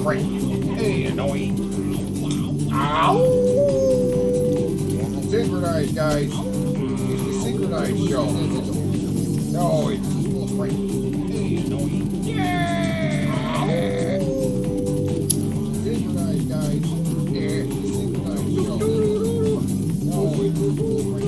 friend. Hey, annoying. Ow! Synchronized, guys. It's the synchronized show. No, it's little friend. Hey, annoying. Yeah! Synchronized, guys. Yeah, it's the synchronized show. No, it's little friend.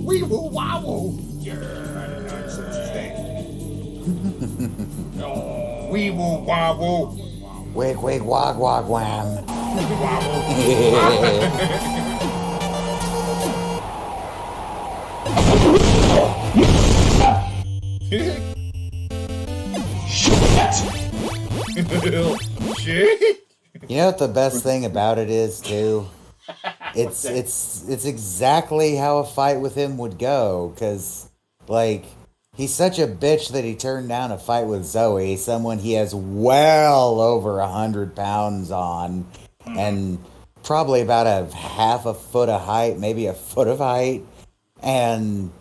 Wee woo wobble. Yeah, nonsense is that. Oh, wee woo wobble. Wig wig wog wog wham. Wobble. Shit. You know what the best thing about it is too? It's exactly how a fight with him would go, because like he's such a bitch that he turned down a fight with Zoe, someone he has well over 100 pounds on, and probably about a half a foot of height, maybe a foot of height, and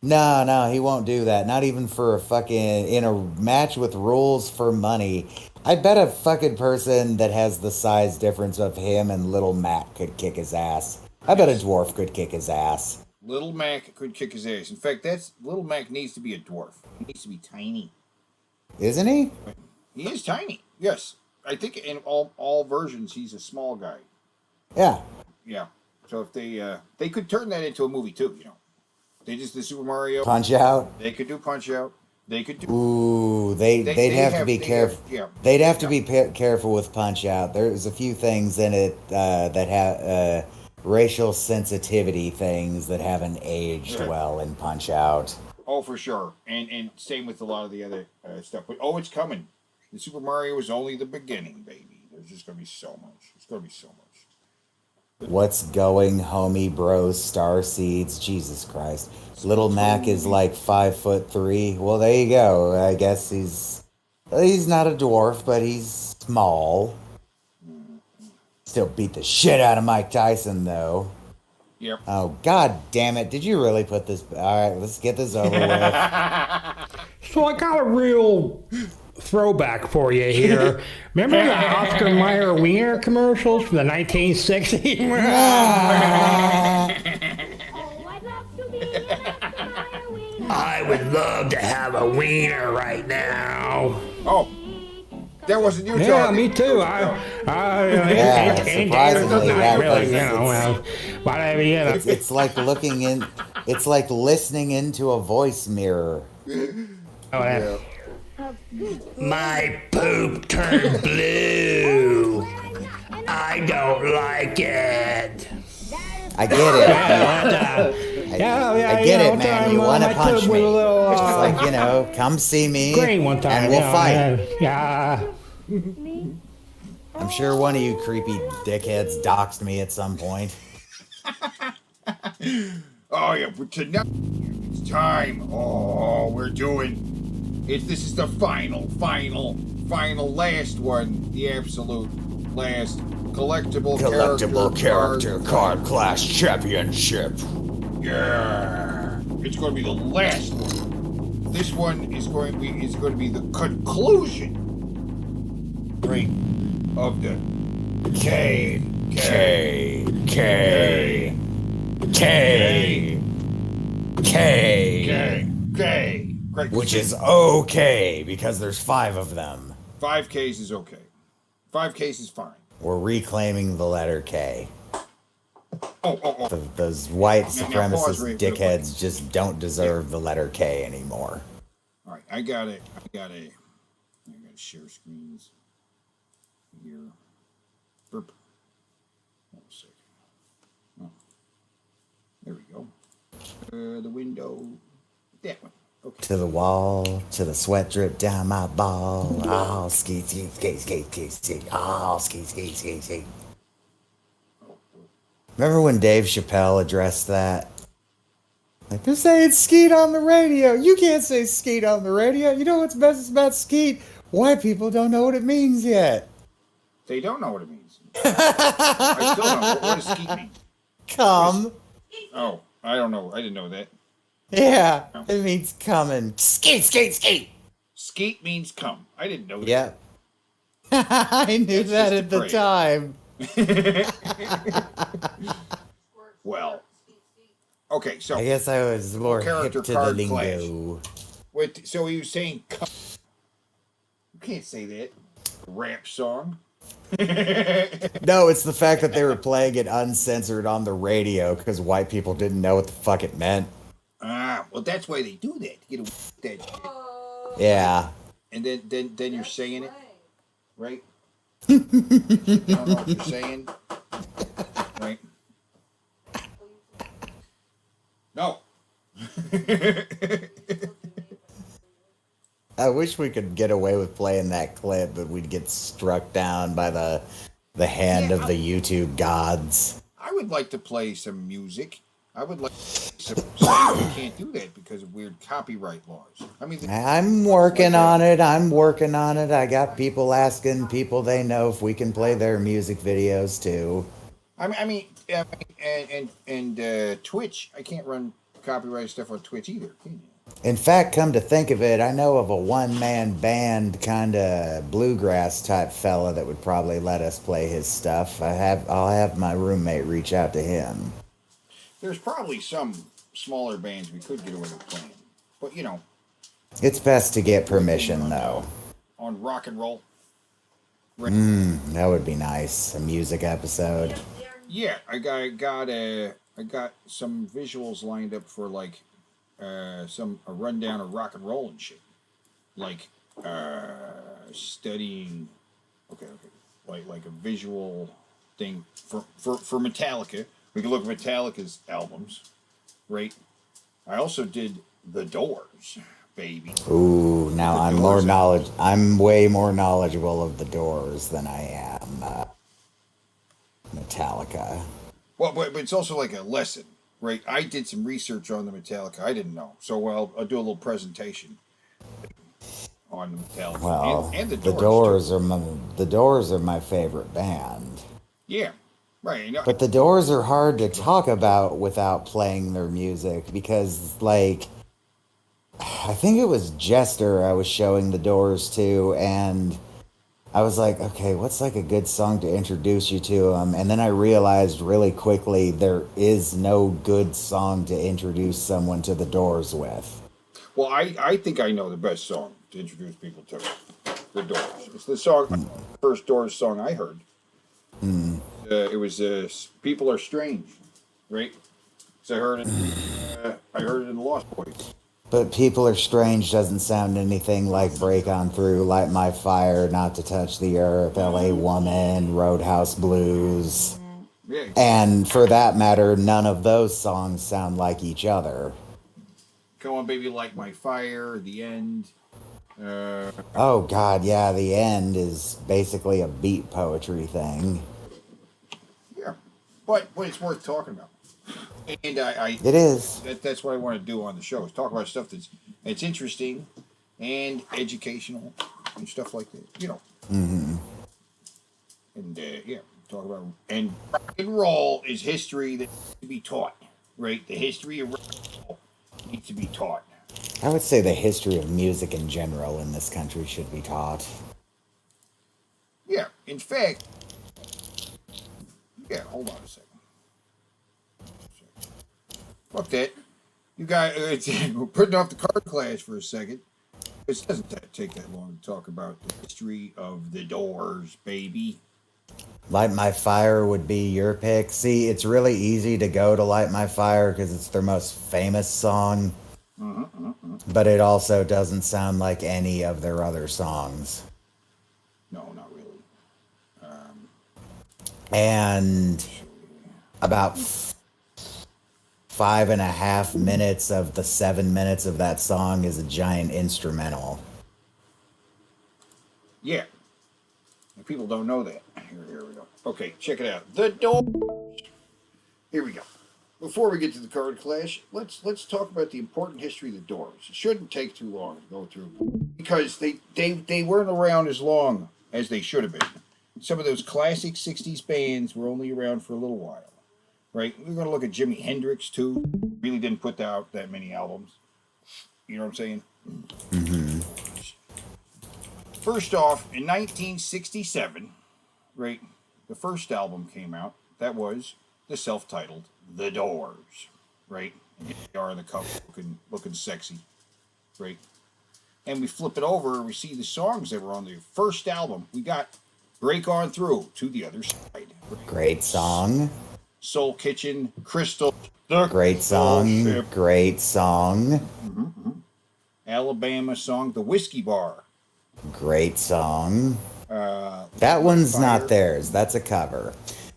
no, he won't do that. Not even for a fucking in a match with rules for money. I bet a fucking person that has the size difference of him and Little Mac could kick his ass. I bet a dwarf could kick his ass. Little Mac could kick his ass. In fact, Little Mac needs to be a dwarf. He needs to be tiny. Isn't he? He is tiny. Yes, I think in all versions he's a small guy. Yeah. Yeah. So if they could turn that into a movie too, you know. They just did Super Mario. Punch Out. They could do Punch Out. They could do. Ooh, they'd have to be careful. Yeah. They'd have to be careful with Punch Out. There's a few things in it that have racial sensitivity things that haven't aged well in Punch Out. Oh, for sure. And same with a lot of the other stuff. But it's coming. The Super Mario is only the beginning, baby. There's just gonna be so much. It's gonna be so much. What's going, homie, bros, star seeds? Jesus Christ. Little Mac is like 5'3". Well, there you go. I guess he's not a dwarf, but he's small. Still beat the shit out of Mike Tyson, though. Yep. Oh, god damn it. Did you really put this? All right, let's get this over with. So I got a real throwback for you here. Remember the Oscar Mayer Wiener commercials from the 1960s? I would love to have a wiener right now. Oh, that wasn't you, Yeah, Charlie. me too. Surprisingly, that really, was, whatever, you know. it's like looking in. It's like listening into a voice mirror. Yeah. My poop turned blue. I don't like it. I get it. I get it, man. You want to punch me. Just like, come see me Green one time, and we'll fight. Yeah. I'm sure one of you creepy dickheads doxed me at some point. Oh, yeah, but tonight it's time. Oh, we're doing... This is the final last one. The absolute last collectible character card Clash Championship. Yeah, it's going to be the last one. This one is going to be the conclusion, right, of the K. Great. Which is okay, because there's 5 of them. 5 Ks is okay. 5 Ks is fine. We're reclaiming the letter K. Oh. Those white supremacist dickheads just don't deserve the letter K anymore. All right, I got to share screens here. Burp. 1 second. Oh. There we go. The window. That one. Okay. To the wall, to the sweat drip down my ball. Oh, ski. Oh, ski. Remember when Dave Chappelle addressed that? Like, they're saying skeet on the radio. You can't say skeet on the radio. You know what's best about skeet? White people don't know what it means yet. They don't know what it means. I still don't. What does skeet mean? Come. Oh, I don't know. I didn't know that. Yeah, No. it means coming. Skeet, skeet, skeet. Skeet means come. I didn't know that. Yep. I knew That's that just at the a time. Well, okay, so I guess I was more hip character to the card lingo. so he was saying come. You can't say that. Rap song. No, it's the fact that they were playing it uncensored on the radio because white people didn't know what the fuck it meant. Ah, well, that's why they do that. To get away with that shit. Yeah. And then you're saying it, right? I don't know what you're saying, right? No. I wish we could get away with playing that clip, but we'd get struck down by the hand of the YouTube gods. I would like to play some music. I would like to say we can't do that because of weird copyright laws. I mean, I'm working on it. I'm working on it. I got people asking people they know if we can play their music videos too. Twitch. I can't run copyright stuff on Twitch either. Can you? In fact, come to think of it, I know of a one-man band kind of bluegrass type fella that would probably let us play his stuff. I'll have my roommate reach out to him. There's probably some smaller bands we could get away with playing, but you know, It's best to get permission though. on rock and roll. That would be nice. A music episode. Yeah, I got some visuals lined up for like a rundown of rock and roll and shit, like studying. Okay, like a visual thing for Metallica. We can look at Metallica's albums, right? I also did The Doors, baby. Ooh, now The I'm Doors. I'm way more knowledgeable of the Doors than I am Metallica. Well, but it's also like a lesson, right? I did some research on the Metallica. I didn't know, so I'll do a little presentation on the Metallica Well, and the the Doors Doors are the Doors are my favorite band. Yeah, right. You know, But the Doors are hard to talk about without playing their music because, like, I think it was Jester I was showing the Doors to, and I was like, okay, what's like a good song to introduce you to them? And then I realized really quickly there is no good song to introduce someone to the Doors with. well, I think I know the best song to introduce people to the Doors. It's the song, first Doors song I heard. It was "People Are Strange," right? So I heard it in the Lost Boys. But People Are Strange doesn't sound anything like Break On Through, Light My Fire, Not to Touch the Earth, LA Woman, Roadhouse Blues. Yeah, And for that matter, none of those songs sound like each other. "Come On Baby, Like My Fire," "The End." Oh, God, yeah, the end is basically a beat poetry thing. Yeah, but it's worth talking about. And It is. that's what I want to do on the show is talk about stuff that's interesting and educational and stuff like that. You know. Mm-hmm. And yeah, talk about and rock and roll is history that needs to be taught, right? The history of rock and roll needs to be taught. I would say the history of music in general in this country should be taught. Yeah, in fact, yeah. Hold on a second. Fuck that. You guys, we're putting off the card clash for a second. It doesn't take that long to talk about the history of the Doors, baby. Light My Fire would be your pick. See, it's really easy to go to Light My Fire because it's their most famous song. But it also doesn't sound like any of their other songs. No, not really. And about 5.5 minutes of the 7 minutes of that song is a giant instrumental. Yeah. And people don't know that. Here we go. Okay, check it out. The Doors. here we go. Before we get to the card clash, let's talk about the important history of the Doors. It shouldn't take too long to go through because they weren't around as long as they should have been. Some of those classic '60s bands were only around for a little while, right? We're going to look at Jimi Hendrix too. Really didn't put out that many albums. You know what I'm saying? Mm-hmm. First off, in 1967, right, the first album came out. That was the self-titled The Doors, right? And here they are on the cover, looking sexy, right? And we flip it over and we see the songs that were on the first album. We got Break On Through to the Other Side. Right? Great song. Soul Kitchen, Crystal. The Great song. Ship. Great song. Mm-hmm. Alabama song, The Whiskey Bar. Great song. That That one's not theirs. That's a cover.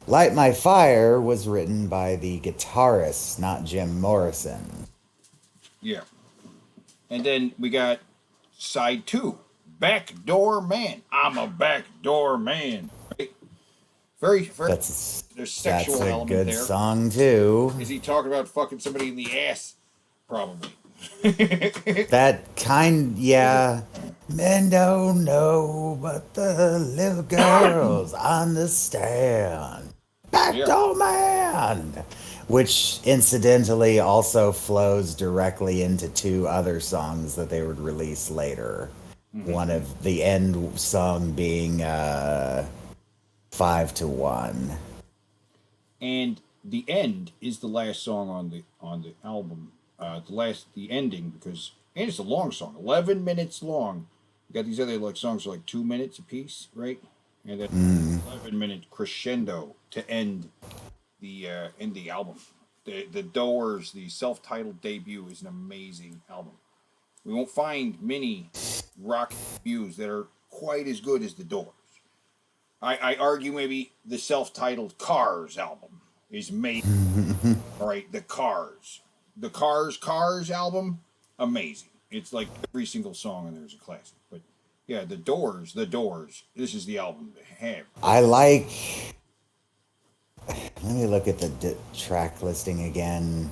Light My Fire was written by the guitarist, not Jim Morrison. Yeah. And then we got side 2, Backdoor Man. I'm a backdoor man. Right? Very That's there's sexual a element good there. song too. Is he talking about fucking somebody in the ass? Probably. That yeah. Men don't know, but the little girls understand. Backdoor Man! Which incidentally also flows directly into 2 other songs that they would release later. Mm-hmm. One of the end song being 5 to 1. And the end is the last song on the album. The ending, because and it's a long song, 11 minutes long. You got these other songs are like 2 minutes a piece, right? And then 11-minute crescendo to end the album. The Doors, the self-titled debut, is an amazing album. We won't find many rock debuts that are quite as good as the Doors. I argue maybe the self-titled Cars album is made. All right, the Cars album, amazing. It's like every single song in there is a classic. But yeah, the Doors. This is the album to have. I like. Let me look at the track listing again.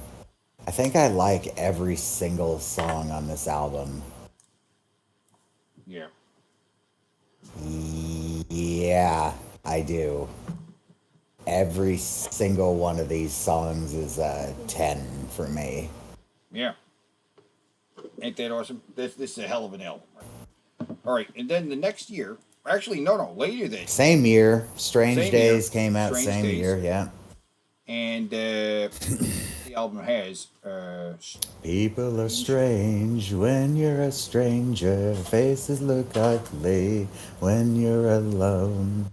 I think I like every single song on this album. Yeah. Yeah, I do. Every single one of these songs is a 10 for me. Yeah. Ain't that awesome? This is a hell of an album. Right? All right, and then the next year, actually, no, later than same year, Strange same Days year, came out Strange same Days. year, yeah. And the album has People are strange when you're a stranger. Faces look ugly when you're alone.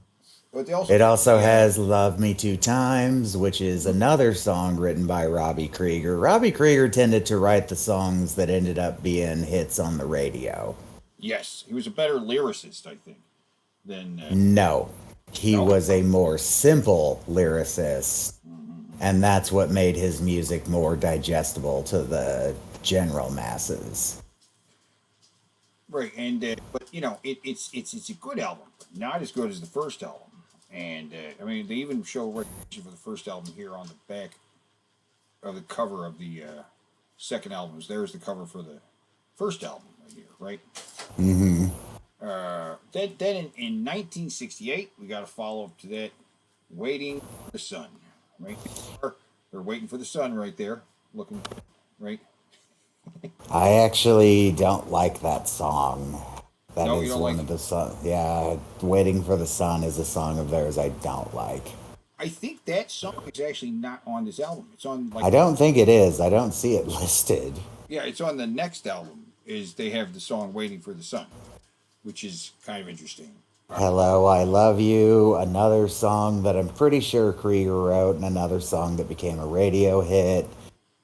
But It also has Love Me 2 Times, which is another song written by Robbie Krieger. Robbie Krieger tended to write the songs that ended up being hits on the radio. Yes, he was a better lyricist, I think, than... No, he was a more simple lyricist, and that's what made his music more digestible to the general masses. Right, and but you know, it's a good album, but not as good as the first album. And I mean, they even show recognition for the first album here on the back of the cover of the second album. There's the cover for the first album right here, right? Mm-hmm. Then in 1968, we got a follow up to that, "Waiting for the Sun." Right, they're waiting for the sun right there, looking right. I actually don't like that song. That No, is you don't one like of the songs. Yeah, Waiting for the Sun is a song of theirs I don't like. I think that song is actually not on this album. It's on like I don't think it is. I don't see it listed. yeah, it's on the next album. Is they have the song "Waiting for the Sun," which is kind of interesting. Hello, I Love You, another song that I'm pretty sure Krieger wrote, and another song that became a radio hit.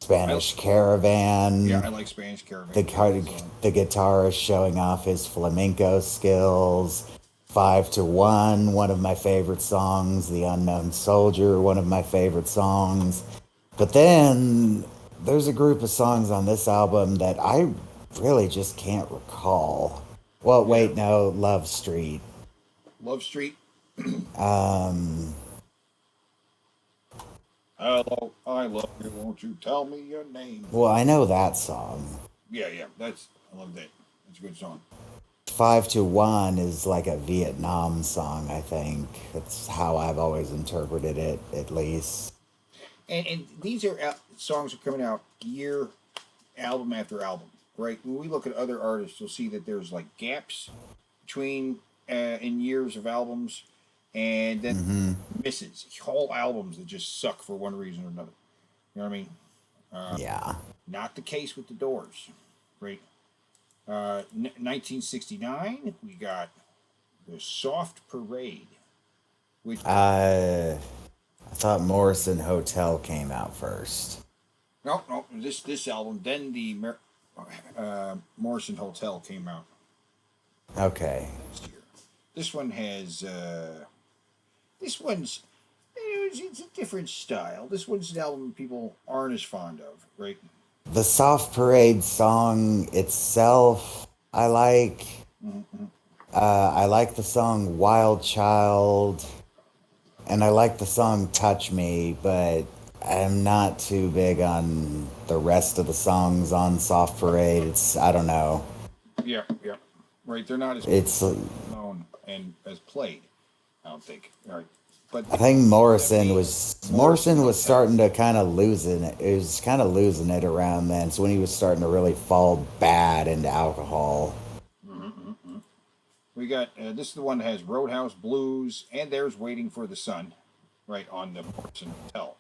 Spanish Caravan. Yeah, I like Spanish Caravan. The guitarist showing off his flamenco skills. 5 to 1, one of my favorite songs. The Unknown Soldier, one of my favorite songs. But then there's a group of songs on this album that I really just can't recall. Well, wait, no, Love Street. Love Street. Hello, I love you. Won't you tell me your name? Well, I know that song. Yeah, yeah. I love that. That's a good song. 5 to 1 is like a Vietnam song, I think. That's how I've always interpreted it, at least. And these are songs are coming out album after album, right? When we look at other artists, you'll see that there's like gaps between in years of albums, and then Hmm. misses whole albums that just suck for one reason or another. You know what I mean? Yeah. Not the case with the Doors, right? 1969, we got the Soft Parade, which I thought Morrison Hotel came out first. no, this album. Then the Morrison Hotel came out Okay. next year. This one has this one's it's a different style. This one's an album people aren't as fond of, right? The Soft Parade song itself, I like. Mm-hmm. I like the song Wild Child, and I like the song Touch Me, but I'm not too big on the rest of the songs on Soft Parade. I don't know. Yeah, yeah, right. They're not as It's, known and as played. I don't think. All right, but I think Morrison 70s, was starting to kind of losing it. It was kind of losing it around then. So when he was starting to really fall bad into alcohol. we got this is the one that has Roadhouse Blues and there's Waiting for the Sun, right on the Morrison Hotel.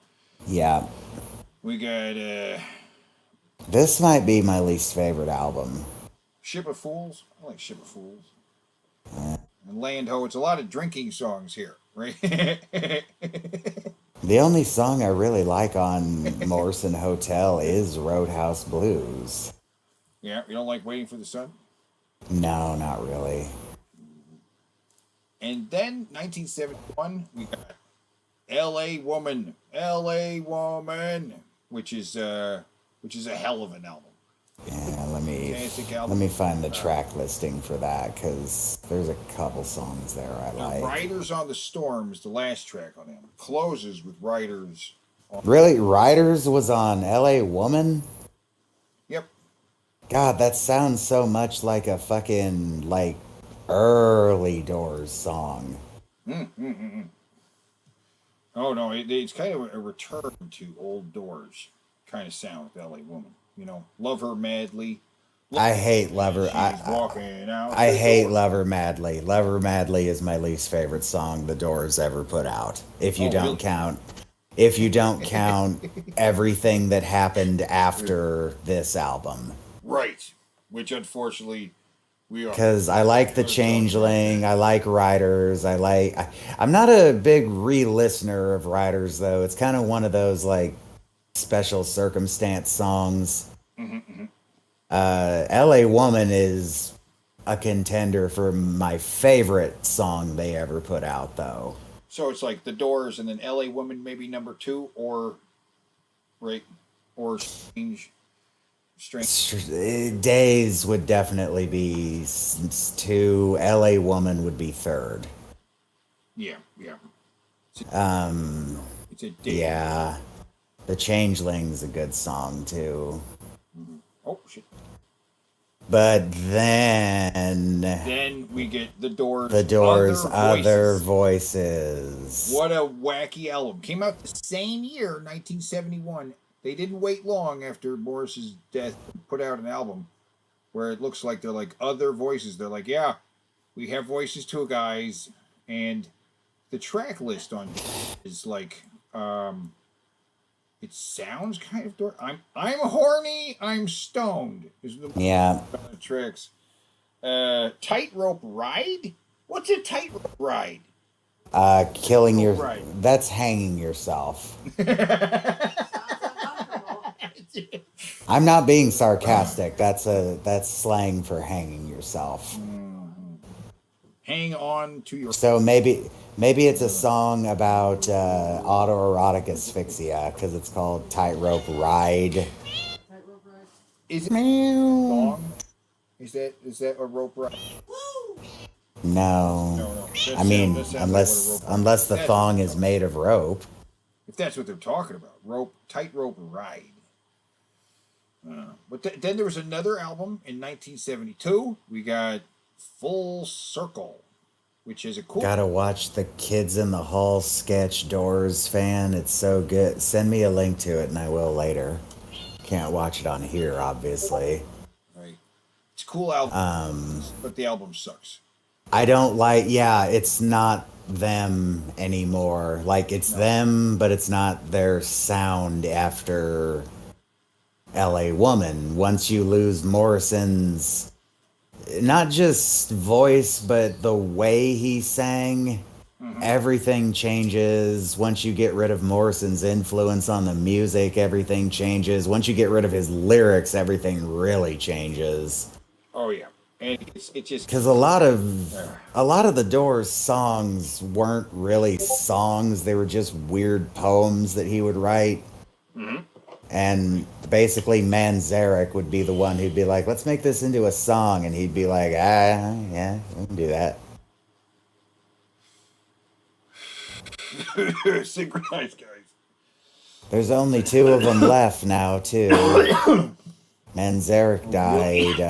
Yeah. We got This might be my least favorite album. Ship of Fools. I like Ship of Fools. And Land Ho. It's a lot of drinking songs here, right? The only song I really like on Morrison Hotel is Roadhouse Blues. Yeah, you don't like Waiting for the Sun? No, not really. And then 1971, we got L.A. Woman, L.A. Woman, which is a hell of an album. Yeah, Fantastic let album. me find the track listing for that because there's a couple songs there I like. Riders on the Storm is the last track on them. Closes with Riders. Really, Riders was on L.A. Woman? Yep. God, that sounds so much like a fucking like early Doors song. Oh no, it's kind of a return to old Doors kind of sound with L.A. Woman. You know, Love Her Madly. I hate Lover. She's walking out. I the hate door. Lover Madly. Lover Madly is my least favorite song the Doors ever put out. If you Oh, don't really? count, everything that happened after this album. Right. Which unfortunately we are. Because I like the Changeling, I like Riders, I'm not a big re-listener of Riders though. It's kind of one of those like special circumstance songs. L.A. Woman is a contender for my favorite song they ever put out, though. So it's like the Doors and then L.A. Woman maybe number 2 or right or strange. Days would definitely be 2. L.A. Woman would be 3rd. Yeah, yeah. It's a day. Yeah. The Changeling's a good song, too. Oh shit. But then We get the Doors. the Doors' Other Voices. Voices. What a wacky album! Came out the same year, 1971. They didn't wait long after Morris's death to put out an album where it looks like they're like Other Voices. They're like, yeah, we have voices too, guys. And the track list on is like, it sounds kind of dark. I'm horny. I'm stoned. Is the Yeah. tracks. Tightrope Ride. What's a tightrope ride? Killing your... Right. That's hanging yourself. I'm not being sarcastic. That's slang for hanging yourself. Hang on to your. So maybe it's a song about autoerotic asphyxia because it's called Tightrope Ride. Is it Meow. song? Is that a rope ride? No. No. I mean, That sounds like what a rope ride unless the is. thong is made of rope. if that's what they're talking about. Tightrope ride. But then there was another album in 1972. We got Full Circle, which is a cool. Gotta watch the Kids in the Hall sketch, Doors fan. It's so good. Send me a link to it and I will later. Can't watch it on here, obviously. Right. It's a cool album, but the album sucks. I don't like, yeah, it's not them anymore. Like, it's them, but it's not their sound after LA Woman. Once you lose Morrison's, not just voice, but the way he sang, everything changes. Once you get rid of Morrison's influence on the music, everything changes. Once you get rid of his lyrics, everything really changes. Oh, yeah. And it just Because a lot of the Doors songs weren't really songs; they were just weird poems that he would write. And basically, Manzarek would be the one who'd be like, "Let's make this into a song," and he'd be like, yeah, we can do that." Synchronized, guys. There's only 2 of them left now, too. Manzarek died.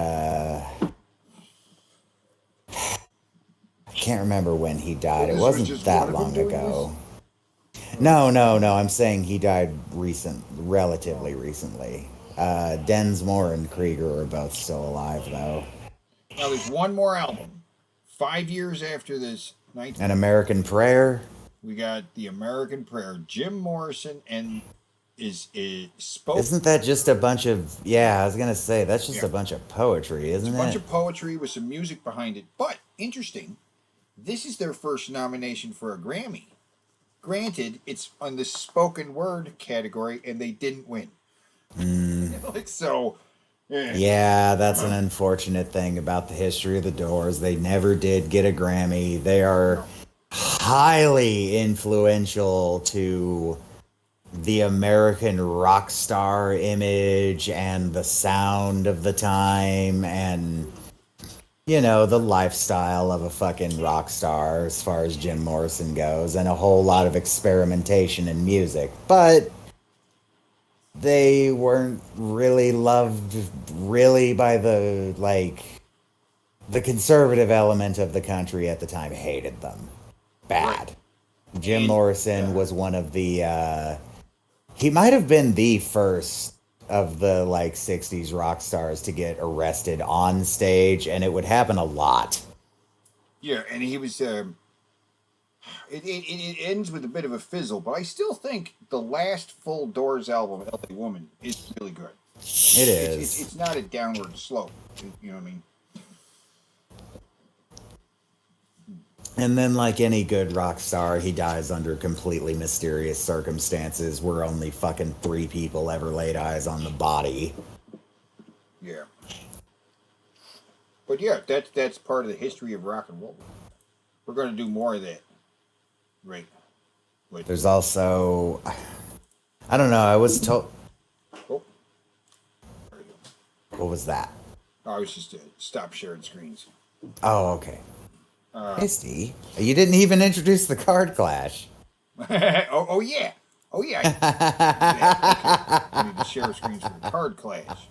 I can't remember when he died. It wasn't that long ago. No. I'm saying he died relatively recently. Densmore and Krieger are both still alive, though. Now there's one more album. 5 years after this, An American Prayer. we got the American Prayer. Jim Morrison and is spoke. Isn't that just a bunch of? Yeah, I was gonna say that's just a bunch of poetry, isn't It's a it? bunch of poetry with some music behind it. But interesting, this is their first nomination for a Grammy. Granted, it's on the spoken word category, and they didn't win. So, Yeah, that's an unfortunate thing about the history of the Doors. They never did get a Grammy. They are highly influential to the American rock star image and the sound of the time and, you know, the lifestyle of a fucking rock star as far as Jim Morrison goes, and a whole lot of experimentation in music. But they weren't really loved really by the, like, the conservative element of the country at the time hated them. Bad. Jim Morrison was one of the, he might have been the first of the, like, 60s rock stars to get arrested on stage, and it would happen a lot. yeah, and he was. It ends with a bit of a fizzle, but I still think the last full Doors album, "L.A. Woman," is really good. It is. It's not a downward slope. You know what I mean? And then, like any good rock star, he dies under completely mysterious circumstances where only fucking 3 people ever laid eyes on the body. Yeah. But yeah, that's part of the history of rock and roll. We're going to do more of that. Right. Wait. There's also, I don't know, I was told, Oh. what was that? I was just stop sharing screens. Oh, okay. Misty, you didn't even introduce the card clash. oh yeah. Oh yeah. Okay. I need to share screens for the card clash.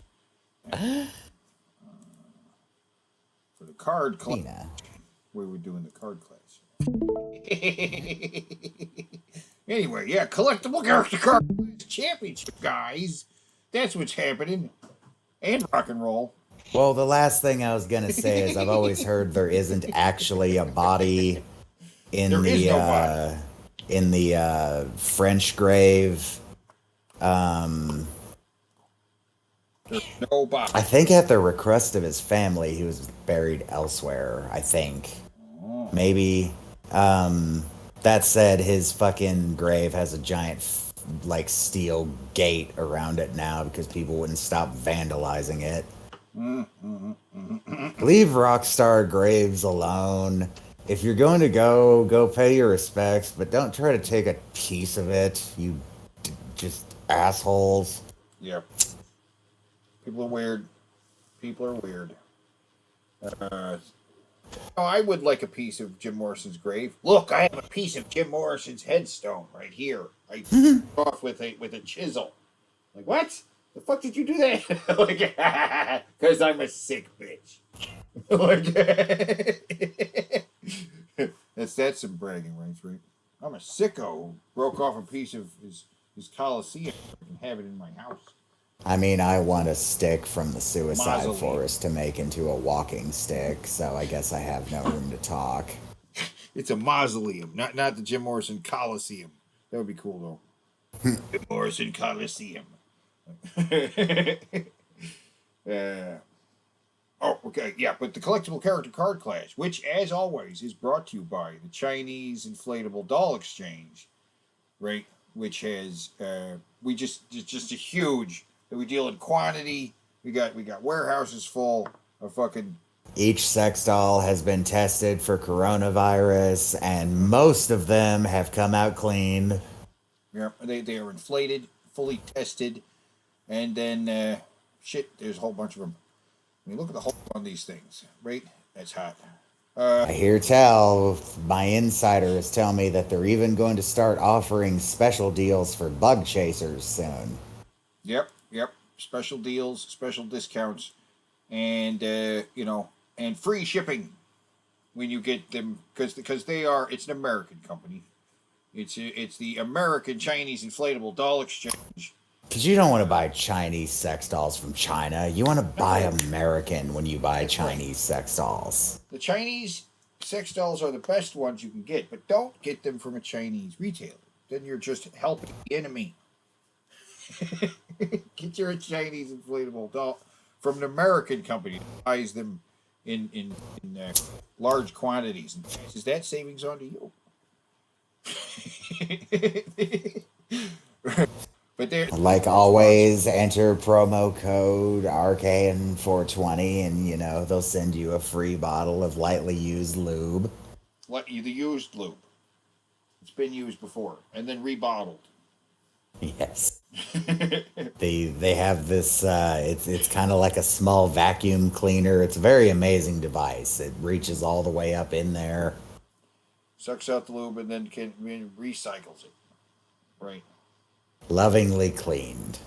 For the card clash. We were doing the card clash. Anyway, yeah, collectible character card championship, guys. That's what's happening. And rock and roll. Well, the last thing I was gonna say is I've always heard there isn't actually a body in the French grave. There's no body. I think at the request of his family, he was buried elsewhere. I think maybe. That said, his fucking grave has a giant like steel gate around it now because people wouldn't stop vandalizing it. Leave rock star graves alone. If you're going to go pay your respects, but don't try to take a piece of it, you just assholes. Yeah. People are weird. Oh, I would like a piece of Jim Morrison's grave. Look, I have a piece of Jim Morrison's headstone right here. I off with a chisel. Like, what? The fuck did you do that? Like, because I'm a sick bitch. Like, that's some bragging rights, right? I'm a sicko who broke off a piece of his Coliseum and have it in my house. I mean, I want a stick from the suicide Mausoleum. forest to make into a walking stick, so I guess I have no room to talk. It's a mausoleum, not the Jim Morrison Coliseum. That would be cool though. Jim Morrison Coliseum. uh, oh, okay, yeah, but the collectible character card clash, which, as always, is brought to you by the Chinese Inflatable Doll Exchange, right? Which has we just a huge that we deal in quantity. We got warehouses full of fucking. Each sex doll has been tested for coronavirus, and most of them have come out clean. Yeah, they are inflated, fully tested, and then shit. There's a whole bunch of them. I mean, look at the hole on these things, right? That's hot. I hear tell, my insiders tell me that they're even going to start offering special deals for bug chasers soon. Yep. Special deals, special discounts, and and free shipping when you get them because they are. It's an American company. It's the American Chinese Inflatable Doll Exchange. Because you don't want to buy Chinese sex dolls from China. You want to buy American when you buy Chinese sex dolls. The Chinese sex dolls are the best ones you can get, but don't get them from a Chinese retailer. Then you're just helping the enemy. Get your Chinese inflatable doll from an American company that buys them in large quantities and passes that savings on to you. But they're Like always, enter promo code RKN420 and they'll send you a free bottle of lightly used lube. the used lube. It's been used before and then rebottled. Yes. They have this it's kind of like a small vacuum cleaner. It's a very amazing device. It reaches all the way up in there. Sucks out the lube and then recycles it. Right. Lovingly cleaned.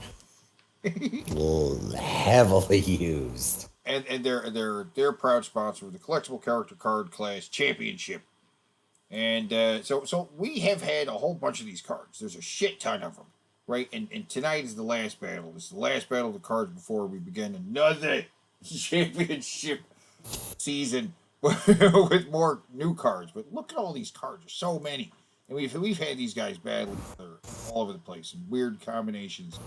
Heavily used. And they're proud sponsor of the Collectible Character Card Clash Championship. And so we have had a whole bunch of these cards. There's a shit ton of them, right? And tonight is the last battle. This is the last battle of the cards before we begin another championship season with more new cards. But look at all these cards. There's so many. And we've had these guys battle all over the place in weird combinations.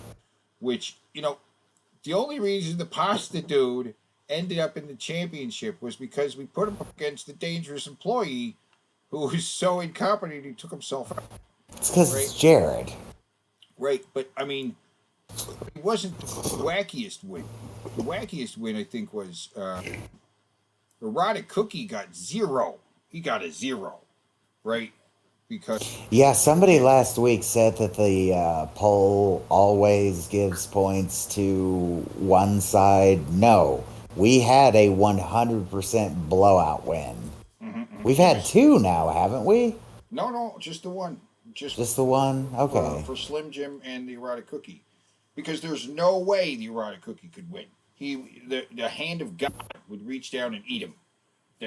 Which, the only reason the pasta dude ended up in the championship was because we put him up against the dangerous employee who was so incompetent he took himself out. It's because it's Jared. Right, but I mean, it wasn't the wackiest win. The wackiest win, I think, was Erotic Cookie got 0. He got a 0, right? Because Yeah, somebody last week said that the poll always gives points to one side. No, we had a 100% blowout win. We've had 2 now, haven't we? no, just the one. Just the one? Okay. For Slim Jim and the Erotic Cookie. Because there's no way the Erotic Cookie could win. The hand of God would reach down and eat him.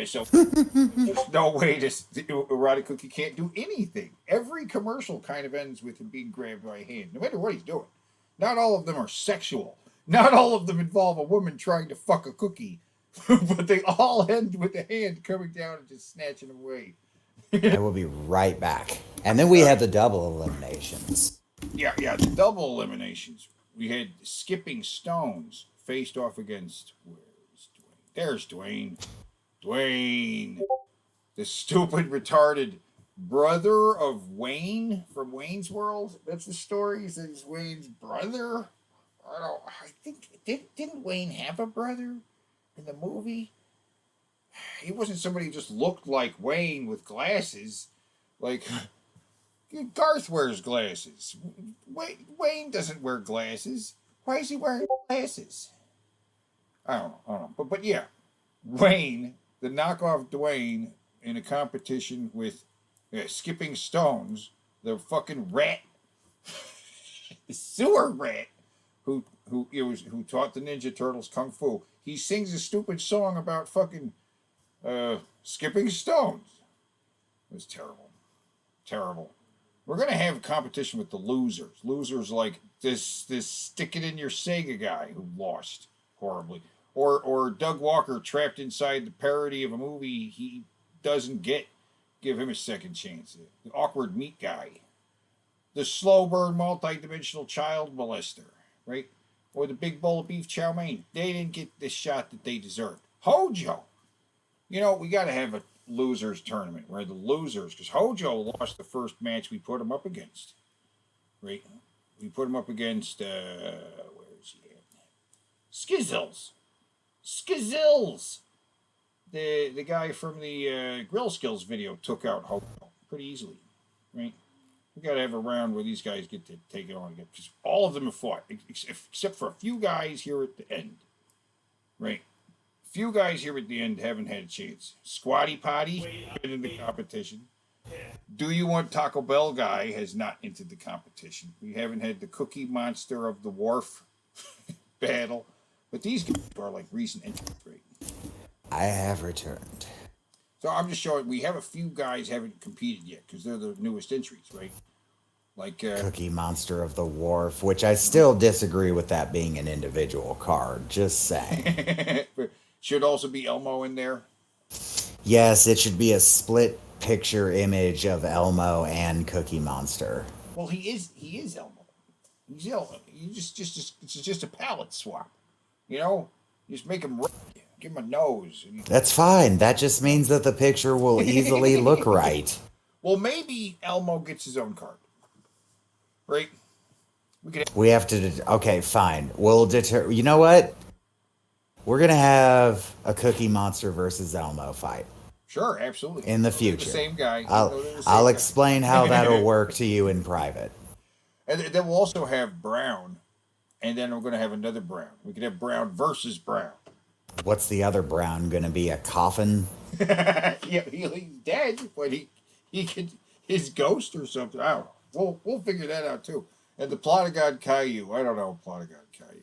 So there's no way the Erotic Cookie can't do anything. Every commercial kind of ends with him being grabbed by a hand, no matter what he's doing. Not all of them are sexual. Not all of them involve a woman trying to fuck a cookie. But they all end with the hand coming down and just snatching him away. I will be right back. And then we had the double eliminations. Yeah, the double eliminations. We had Skipping Stones faced off against. Where's Dwayne? There's Dwayne. Dwayne. The stupid, retarded brother of Wayne from Wayne's World. That's the story. He says Wayne's brother. I think didn't Wayne have a brother in the movie? He wasn't somebody who just looked like Wayne with glasses. Like Garth wears glasses. Wayne doesn't wear glasses. Why is he wearing glasses? I don't know. But yeah, Wayne the knockoff Dwayne in a competition with Skipping Stones, the fucking rat, the sewer rat, who taught the Ninja Turtles kung fu. He sings a stupid song about fucking skipping stones. It was terrible, terrible. We're gonna have a competition with the losers. Losers like this stick it in your Sega guy who lost horribly, or Doug Walker trapped inside the parody of a movie he doesn't get. Give him a second chance. The awkward meat guy, the slow burn multi-dimensional child molester, right? Or the big bowl of beef chow mein. They didn't get the shot that they deserved. Hojo, we got to have a losers tournament where the losers, because Hojo lost the first match we put him up against, right? We put him up against where is he at? Skizzles, Skizzles. The guy from the Grill Skills video took out Hojo pretty easily, right? We got to have a round where these guys get to take it on again, because all of them have fought, except for a few guys here at the end, right? Few guys here at the end haven't had a chance. Squatty Potty been in the competition. Do You Want Taco Bell guy has not entered the competition. We haven't had the Cookie Monster of the Wharf battle. But these guys are like recent entrants, right? I have returned. So I'm just showing we have a few guys haven't competed yet because they're the newest entries, right? Like Cookie Monster of the Wharf, which I still disagree with that being an individual card. Just saying. Should also be Elmo in there. Yes, it should be a split picture image of Elmo and Cookie Monster. Well, he is Elmo. He's Elmo. It's just a palette swap. Just make him red, give him a nose. That's fine. That just means that the picture will easily look right. Well, maybe Elmo gets his own card, right? We have to. Okay, fine. We'll deter. You know what? We're gonna have a Cookie Monster versus Elmo fight. Sure, absolutely. In the future, the same guy. I'll explain how that'll work to you in private. And then we'll also have Brown, and then we're going to have another Brown. We could have Brown versus Brown. What's the other Brown gonna be? A coffin? Yeah, he's dead, but he could his ghost or something. I don't know. We'll figure that out too. And the Plot of God Caillou. I don't know Plot of God Caillou.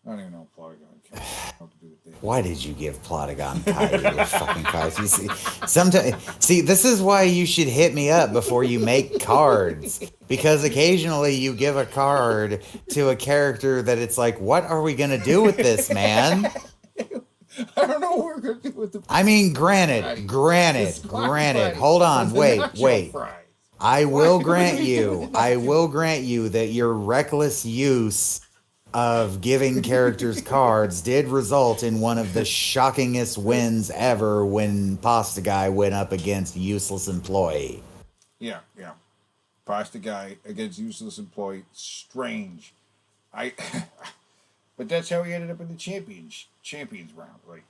I don't even know Plot of God Caillou. What to do with that. Why did you give Plotagon Caillou a fucking cards? You see, this is why you should hit me up before you make cards. Because occasionally you give a card to a character that it's like, what are we gonna do with this, man? I don't know what we're gonna do with the. I mean, granted. Hold on, wait. I will grant you that your reckless use of giving characters cards did result in one of the shockingest wins ever when Pasta Guy went up against Useless Employee. Yeah. Pasta Guy against Useless Employee. Strange. But that's how he ended up in the champions round, right?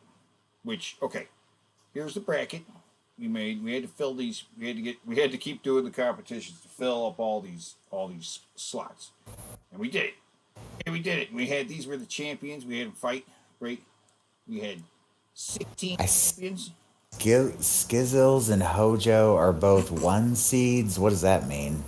Which, okay, here's the bracket we made. We had to fill these. We had to keep doing the competitions to fill up all these slots, and we did it. And we did it. We had these were the champions. We had them fight, right? We had 16 champions. Skizzles and Hojo are both 1 seeds. What does that mean?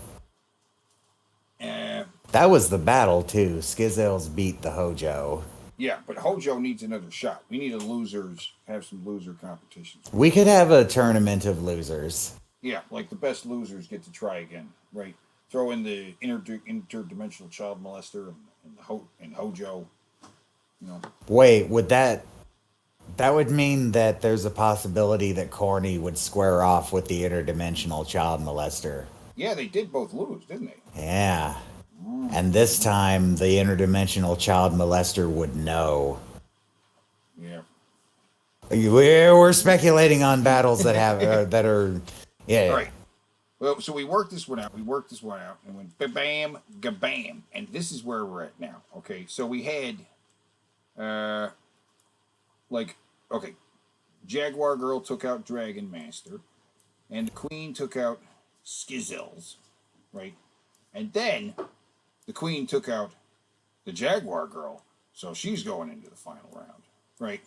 That was the battle too. Skizzles beat the Hojo. Yeah, but Hojo needs another shot. We need have some loser competitions. We could have a tournament of losers. Yeah, like the best losers get to try again, right? Throw in the interdimensional child molester and Hojo. Wait, would that would mean that there's a possibility that Corny would square off with the interdimensional child molester? Yeah, they did both lose, didn't they? Yeah. And this time, the interdimensional child molester would know. Yeah. We're speculating on battles that have that are. Yeah. All right. Well, so we worked this one out. And went bam, gabam, and this is where we're at now. Okay, so we had, Jaguar Girl took out Dragon Master, and the Queen took out Skizzles, right? And then the Queen took out the Jaguar Girl, so she's going into the final round, right?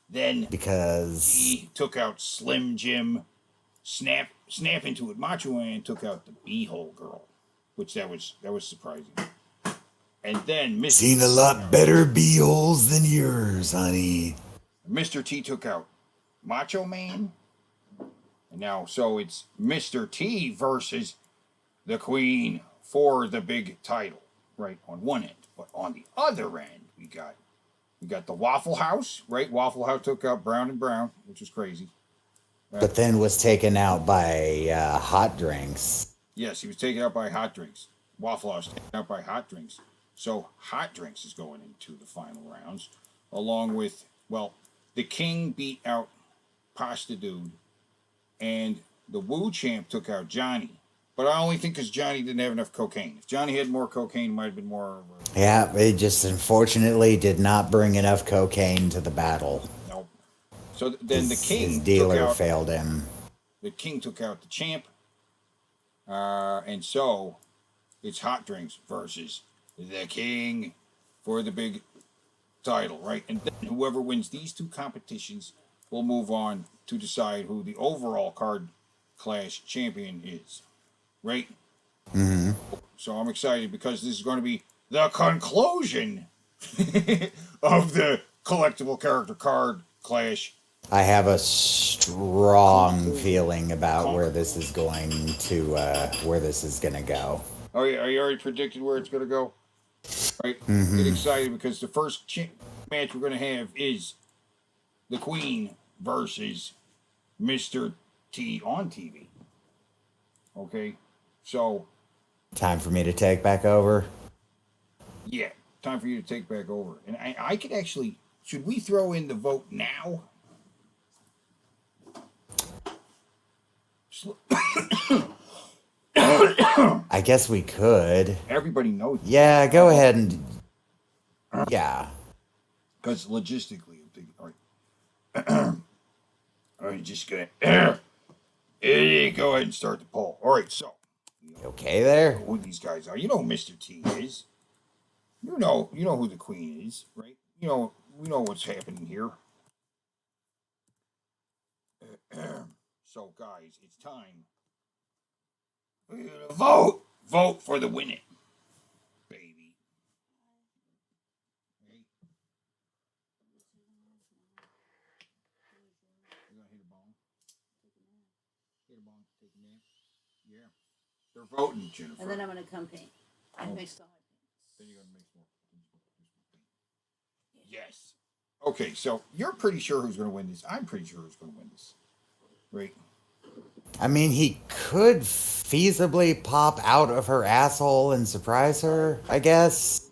Then Because he took out Slim Jim. Snap into it. Macho Man took out the Beehole Girl, which that was surprising. And then seen a lot better beeholes than yours, honey. Mr. T took out Macho Man. And now, so it's Mr. T versus the Queen for the big title, right, on one end. But on the other end, we got the Waffle House, right? Waffle House took out Brown and Brown, which was crazy. But then was taken out by hot drinks. Yes, he was taken out by Hot Drinks. Waffle House taken out by Hot Drinks. So Hot Drinks is going into the final rounds, along with, well, the King beat out Pasta Dude, and the Woo Champ took out Johnny. But I only think because Johnny didn't have enough cocaine. If Johnny had more cocaine, it might have been more. Yeah, it just unfortunately did not bring enough cocaine to the battle. Nope. So then the King his dealer took out, failed him. The King took out the Champ. And so it's Hot Drinks versus the King for the big title, right? And then whoever wins these two competitions will move on to decide who the overall card Clash champion is, right? Mm-hmm. So I'm excited because this is going to be the conclusion of the collectible character card Clash. I have a strong feeling about where this is going to go. Oh, yeah, are you already predicted where it's going to go? Right? Mm-hmm. Get excited because the first match we're going to have is the Queen versus Mr. T on TV. Okay? So, time for me to take back over. yeah, time for you to take back over. And I could actually, should we throw in the vote now? I guess we could. Everybody knows. Yeah, go ahead and. Yeah. Because logistically, I'm thinking, all right. I'm just going to go ahead and start the poll. All right, so. Okay there? Who these guys are. You know who Mr. T is. You know who the Queen is, right? We know what's happening here. So, guys, it's time. We're gonna vote. Vote for the winning, baby. Okay. You gonna hit a bone? Hit a bone. Take a nap. Yeah. They're voting, Jennifer. And then I'm going to come paint. And mix the hot Then you're gonna make more. Yes. Okay, so you're pretty sure who's gonna win this. I'm pretty sure who's gonna win this. Right. I mean, he could feasibly pop out of her asshole and surprise her, I guess.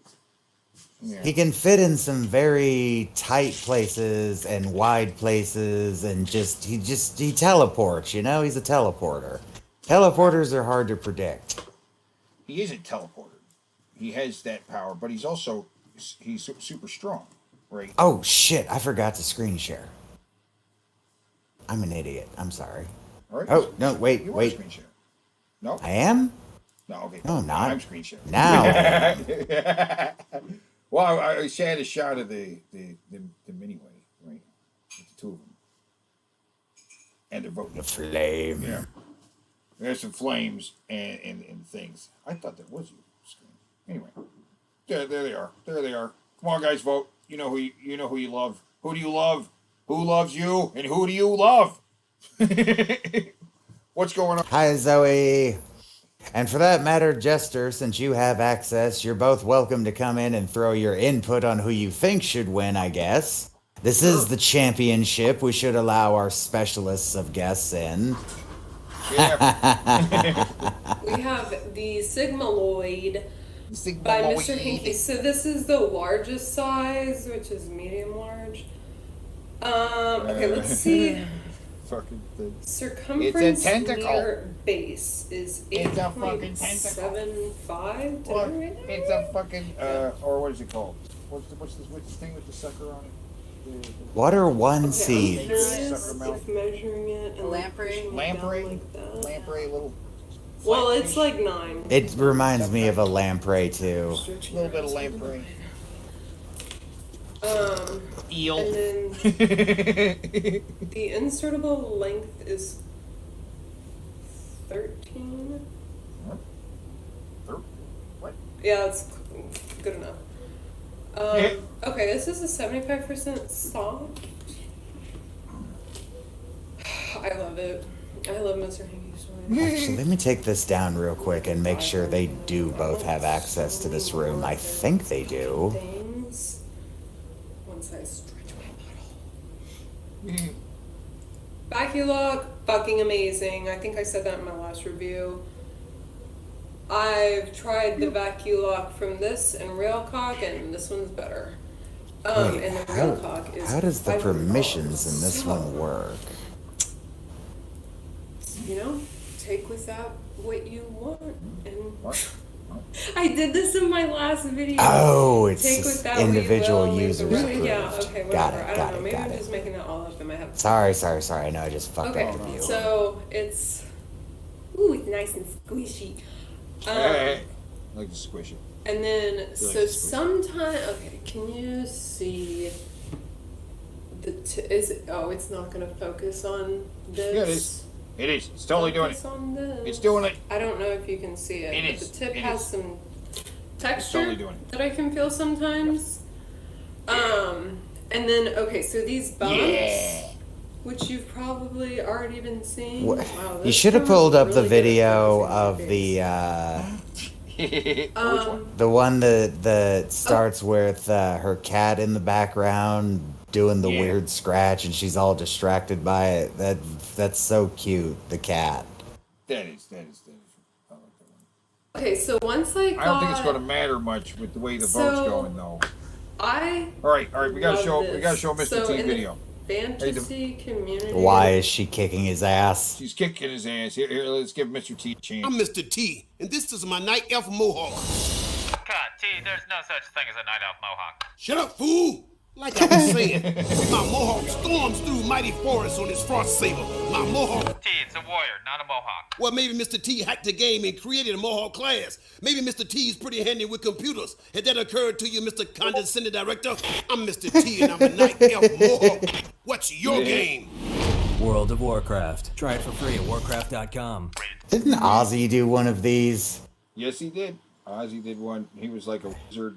Yeah. He can fit in some very tight places and wide places and he teleports, you know? He's a teleporter. Teleporters are hard to predict. He is a teleporter. He has that power, but he's super strong, right? Oh, shit. I forgot to screen share. I'm an idiot. I'm sorry. All right. Oh, no, wait. Screen share. No? I am? No, okay. No, I'm not. I'm screen sharing. Now. Well, I had a shot of the mini-way, right? With the two of them. And they're voting. The flame. Yeah. There's some flames and things. I thought that was you. Anyway, there they are. There they are. Come on, guys, vote. You know who you love. Who do you love? Who loves you? And who do you love? What's going on? Hi, Zoe. And for that matter, Jester, since you have access, you're both welcome to come in and throw your input on who you think should win, I guess. This is the championship. We should allow our specialists of guests in. Yeah. We have the Sigmaloid by Mr. Hinky. So this is the largest size, which is medium large. Okay, let's see. Fucking thing. Circumference It's a tentacle. near base is It's a fucking tentacle. 8.75. Did I What? write that It's right? a fucking or what is it called? What's the thing with the sucker on it? What are one Okay, seeds? I'm curious Sucker mouth. if measuring it and Lamprey? pushing it down Lamprey? like that. Lamprey, little. Well, flat it's fish. like 9. It reminds me of a lamprey, too. A little bit of lamprey. Eel. And then the insertable length is 13. What? Yeah, that's good enough. Okay, this is a 75% soft. I love it. I love Mr. Hanky's toys. Actually, let me take this down real quick and make sure they do both have access to this room. I think they do. Things. Once I stretch my bottle. Vaculock, fucking amazing. I think I said that in my last review. I've tried the Vaculock from this and Railcock, and this one's better. Wait, And the Railcock is how does the $500. permissions in this So, one work? You know, take with that what you want. And What? I did this in my last video. Oh, it's Take with just that what you individual will, leave the users rest- approved. Yeah, okay, whatever. Got it, I don't got know. it, Maybe got I'm it. just making that all up in my head. Sorry. I know I just fucked Okay, up with you. so it's it's nice and squishy. I like to squish it. And then like so to squish. sometime okay, can you see is it, oh, it's not gonna focus on this. Yeah, it is. It is. It's totally doing it. Focus on this. It's doing it. I don't know if you can see it. It but is. the tip It has is. some texture totally doing it. that I can feel sometimes. And then okay, so these bumps, Yeah. which you've probably already been seeing. What- Wow, You this should have camera's pulled up the really good at video focusing of my the face. the one that starts with her cat in the background doing the Yeah. weird scratch, and she's all distracted by it. That's so cute. The cat. That is. I like that one. Okay, so once I got, I don't think it's going to matter much with the way the So- vote's going, though. I All right. We got to love show. this. We got to show Mr. So T in the video. fantasy community. Why is she kicking his ass? She's kicking his ass. Here, let's give Mr. T a chance. I'm Mr. T, and this is my night elf mohawk. Cut, T, there's no such thing as a night elf mohawk. Shut up, fool! Like I was saying, my mohawk storms through mighty forests on his frost saber. My mohawk. T, it's a warrior, not a mohawk. Well, maybe Mr. T hacked the game and created a mohawk class. Maybe Mr. T's pretty handy with computers. Had that occurred to you, Mr. Condescending Director? I'm Mr. T, and I'm a night elf mohawk. What's your game? World of Warcraft. Try it for free at warcraft.com. Didn't Ozzy do one of these? Yes, he did. Ozzy did one. He was like a wizard.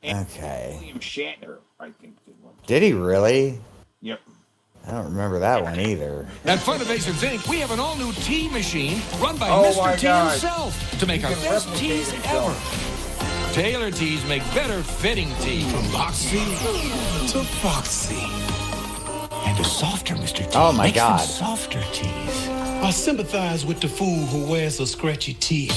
Okay. William Shatner, I think, did one. Did he really? Yep. I don't remember that one either. At Funnovations Inc., we have an all-new tea machine run by Oh my Mr. T God. himself to make He our can best replicate teas himself. ever. Tailor teas make better fitting tea. From boxy to foxy. And a softer Mr. T. Oh my makes them God. softer teas. I sympathize with the fool who wears a scratchy tee.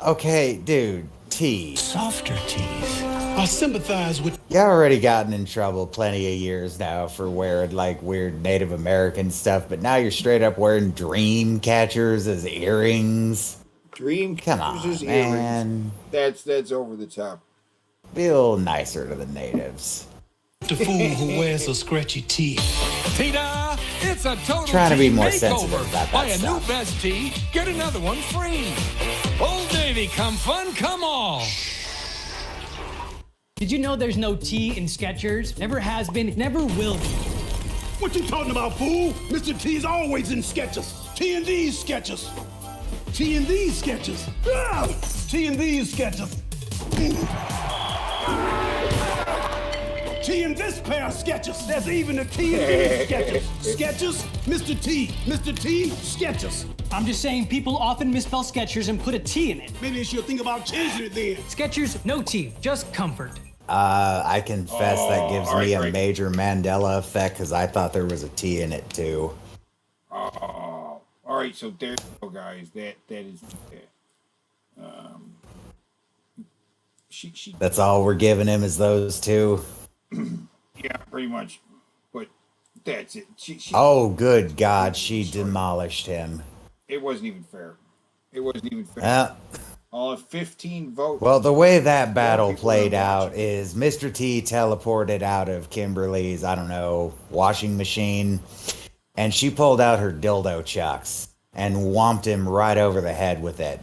Okay, dude, T. Softer teas. I sympathize with. You already gotten in trouble plenty of years now for wearing like weird Native American stuff, but now you're straight up wearing dream catchers as earrings. Dream Come catchers' on, earrings. man. That's over the top. Be a little nicer to the natives. The fool who wears a scratchy tee. Tita, it's a total Trying to tea be more makeover. sensitive about that Buy a stuff. new best tea, get another one free. Old Navy, come fun, come all. Did you know there's no T in Skechers? Never has been, never will be. What you talking about, fool? Mr. T's always in sketches. T and D's sketches. T and D's sketches. Ah! T and D's sketches. T and this pair of sketches. There's even a T and D sketches. Sketches, Mr. T, sketches. I'm just saying people often misspell Skechers and put a T in it. Maybe they should think about changing it then. Skechers, no T, just comfort. I confess that gives all right, me a great. major Mandela effect because I thought there was a T in it too. All right, so there you go, guys. That is. She. That's all we're giving him is those two. Yeah, pretty much. But that's it. She. Oh, good God, she demolished him. It wasn't even fair. It wasn't even fair. Uh, All of 15 votes. well, the way that battle people played are out watching. is Mr. T teleported out of Kimberly's, I don't know, washing machine, and she pulled out her dildo chucks and whomped him right over the head with it.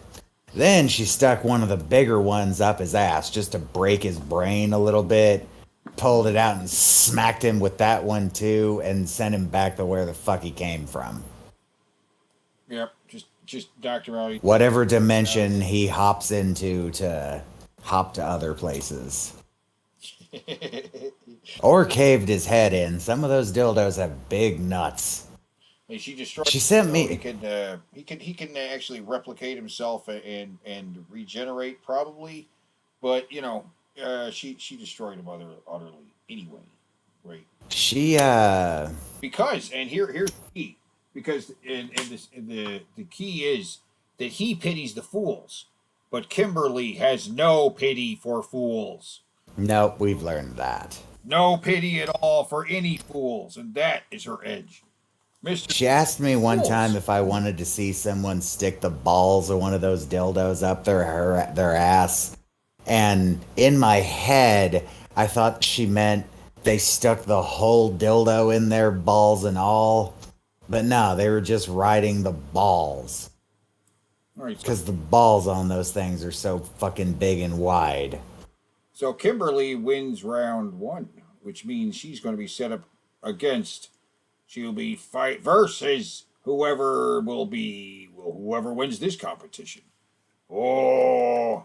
Then she stuck one of the bigger ones up his ass just to break his brain a little bit, pulled it out and smacked him with that one too, and sent him back to where the fuck he came from. Yep, just Dr. Rowdy. Whatever dimension he hops into to hop to other places. Or caved his head in. Some of those dildos have big nuts. And she destroyed. She sent me. He can actually replicate himself and regenerate probably, but she destroyed him utterly anyway, right? Because here's the key. Because the key is that he pities the fools, but Kimberly has no pity for fools. Nope, we've learned that. No pity at all for any fools, and that is her edge. She asked me one time if I wanted to see someone stick the balls of one of those dildos up their ass, and in my head, I thought she meant they stuck the whole dildo in their balls and all. But no, they were just riding the balls. Because the balls on those things are so fucking big and wide. So Kimberly wins round 1, which means she's going to be set up against. She'll be fight versus whoever wins this competition. Whoever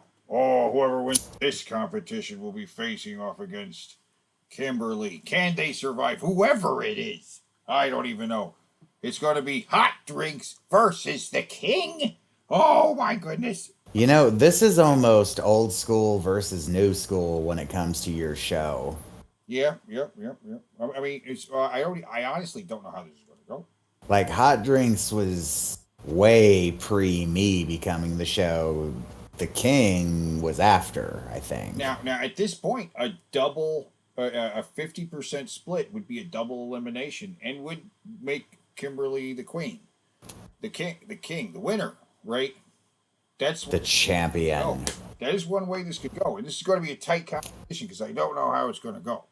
wins this competition will be facing off against Kimberly. Can they survive? Whoever it is. I don't even know. It's going to be Hot Drinks versus the King. Oh, my goodness. This is almost old school versus new school when it comes to your show. Yeah. I mean, I honestly don't know how this is going to go. Like, Hot Drinks was way pre me becoming the show. The King was after, I think. Now, at this point, a 50% split would be a double elimination and would make Kimberly the queen. The king, the winner, right? That's the champion. That is one way this could go. And this is going to be a tight competition because I don't know how it's going to go.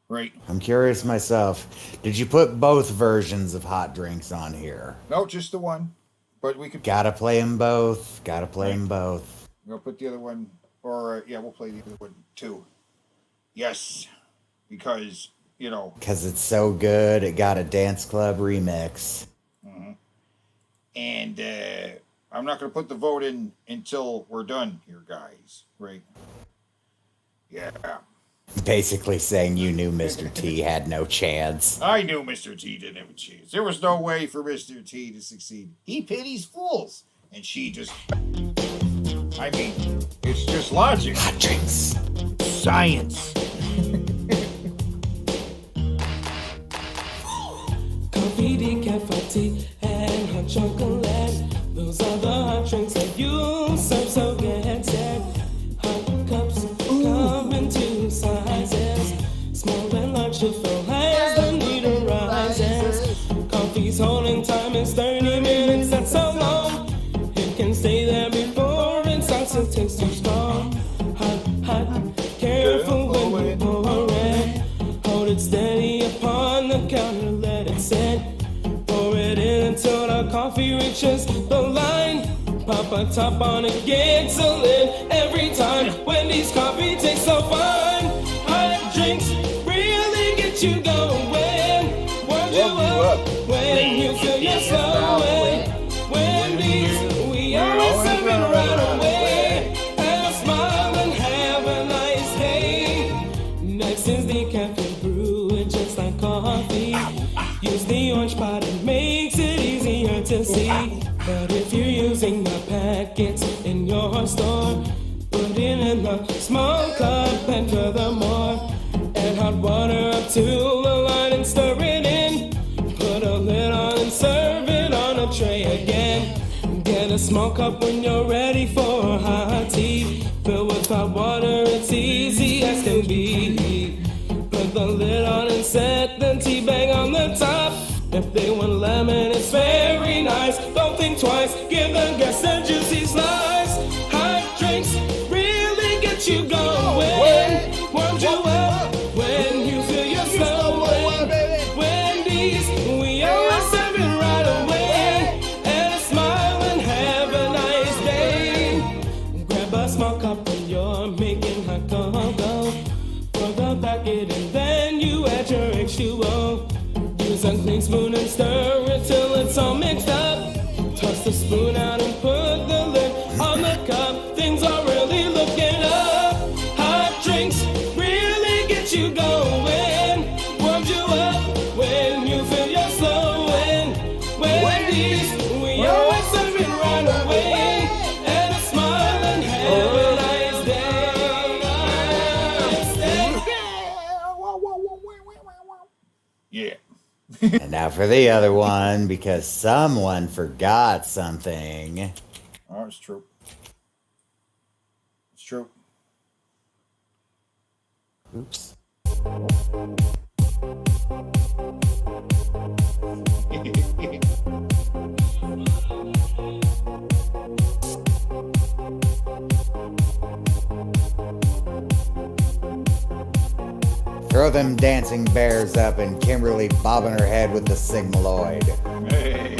Right? I'm curious myself. Did you put both versions of Hot Drinks on here? No, just the one. But we could. Gotta play them both. We'll put the other one. Or, we'll play the other one too. Yes. Because, Because it's so good. It got a dance club remix. Mm-hmm. And I'm not going to put the vote in until we're done here, guys. Right? Yeah. Basically saying you knew Mr. T had no chance. I knew Mr. T didn't have a chance. There was no way for Mr. T to succeed. He pities fools. And she just... I mean, it's just logic. Hot Drinks. Science. Coffee, decaf, tea, and hot chocolate. Those are the hot drinks that you serve, so get set. Hot cups come in 2 sizes, small and large to fill as the need arises. Coffee's holding time is 30 minutes, that's so long. It can stay there before it starts to taste too strong. Hot, careful when you pour it. Hold it steady upon the counter, let it sit. Pour it in until the coffee reaches the line. Pop a top on it, gets a lid every time. Wendy's coffee tastes so fine. Hot drinks really get you going. Warm you up when you feel you're slowing. Wendy's, we always serve it right away. Have a smile and have a nice day. Next is the cafe brew, it's just like coffee. Use the orange pot, it makes it easier to see. But if you're using the packets in your store, put it in a small cup and furthermore, add hot water up to the line and stir it in. Put a lid on and serve it on a tray again. Get a small cup when you're ready for hot tea. Fill with hot water, it's easy as can be. Put the lid on and set the tea bag on the top. If they want lemon, it's very nice. Don't think twice, give the guests a juicy slice. Hot drinks really get you going. Warm you up when you feel you're slowing. Wendy's, we always serve it right away. And a smile and have a nice day. Grab a small cup when you're making hot cocoa. Pour the back packet and then you add your H2O. Use a clean spoon and stir it till it's all mixed up. Toss the spoon out and put the lid on the cup. Things are really looking up. Hot drinks really get you going. Warms you up when you feel you're slowing. Wendy's, we always serve it right away. And a smile and have a nice day. Yeah. And now for the other one, because someone forgot something. Oh, it's true. It's true. Oops. Throw them dancing bears up and Kimberly bobbing her head with the Sigmaloid. Hey.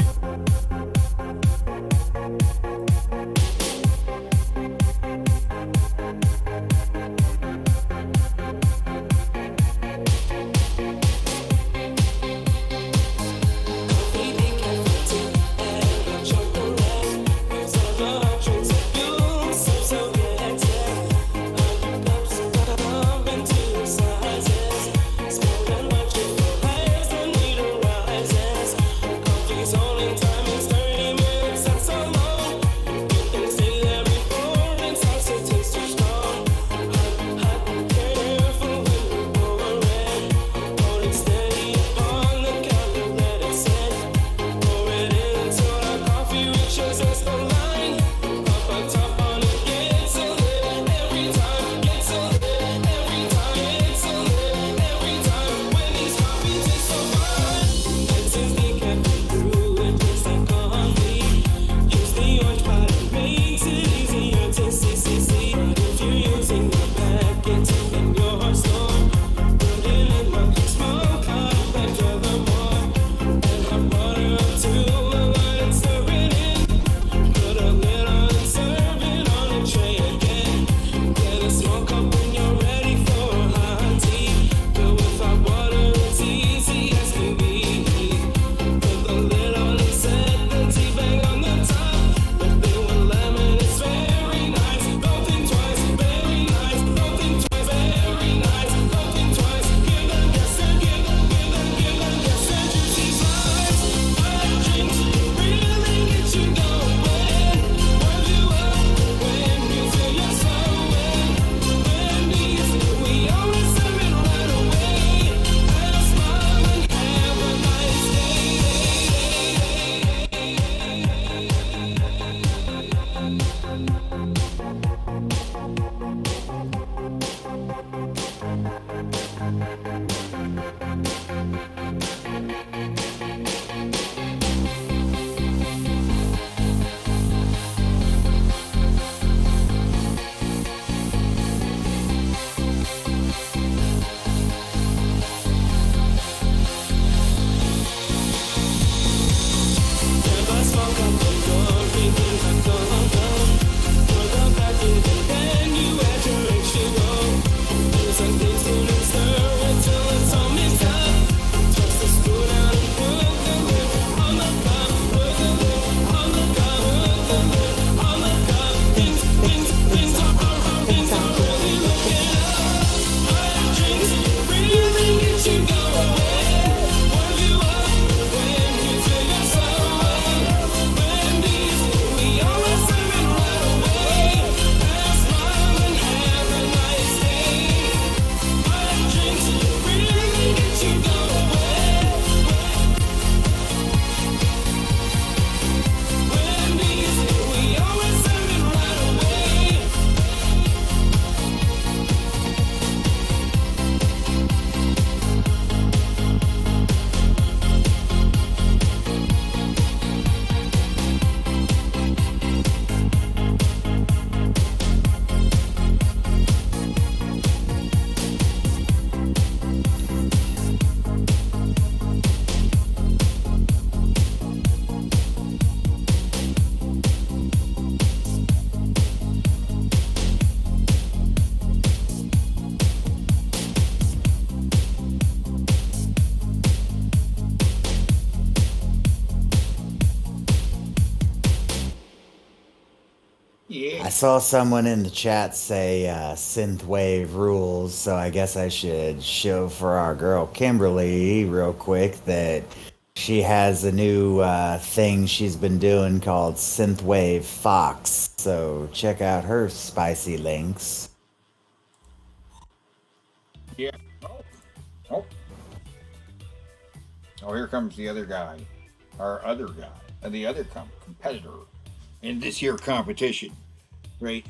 saw someone in the chat say synthwave rules, so I guess I should show for our girl Kimberly real quick that she has a new thing she's been doing called Synthwave Fox. So check out her spicy links. Yeah. Oh, here comes the other guy. Our other guy. And the other competitor in this here competition. Right?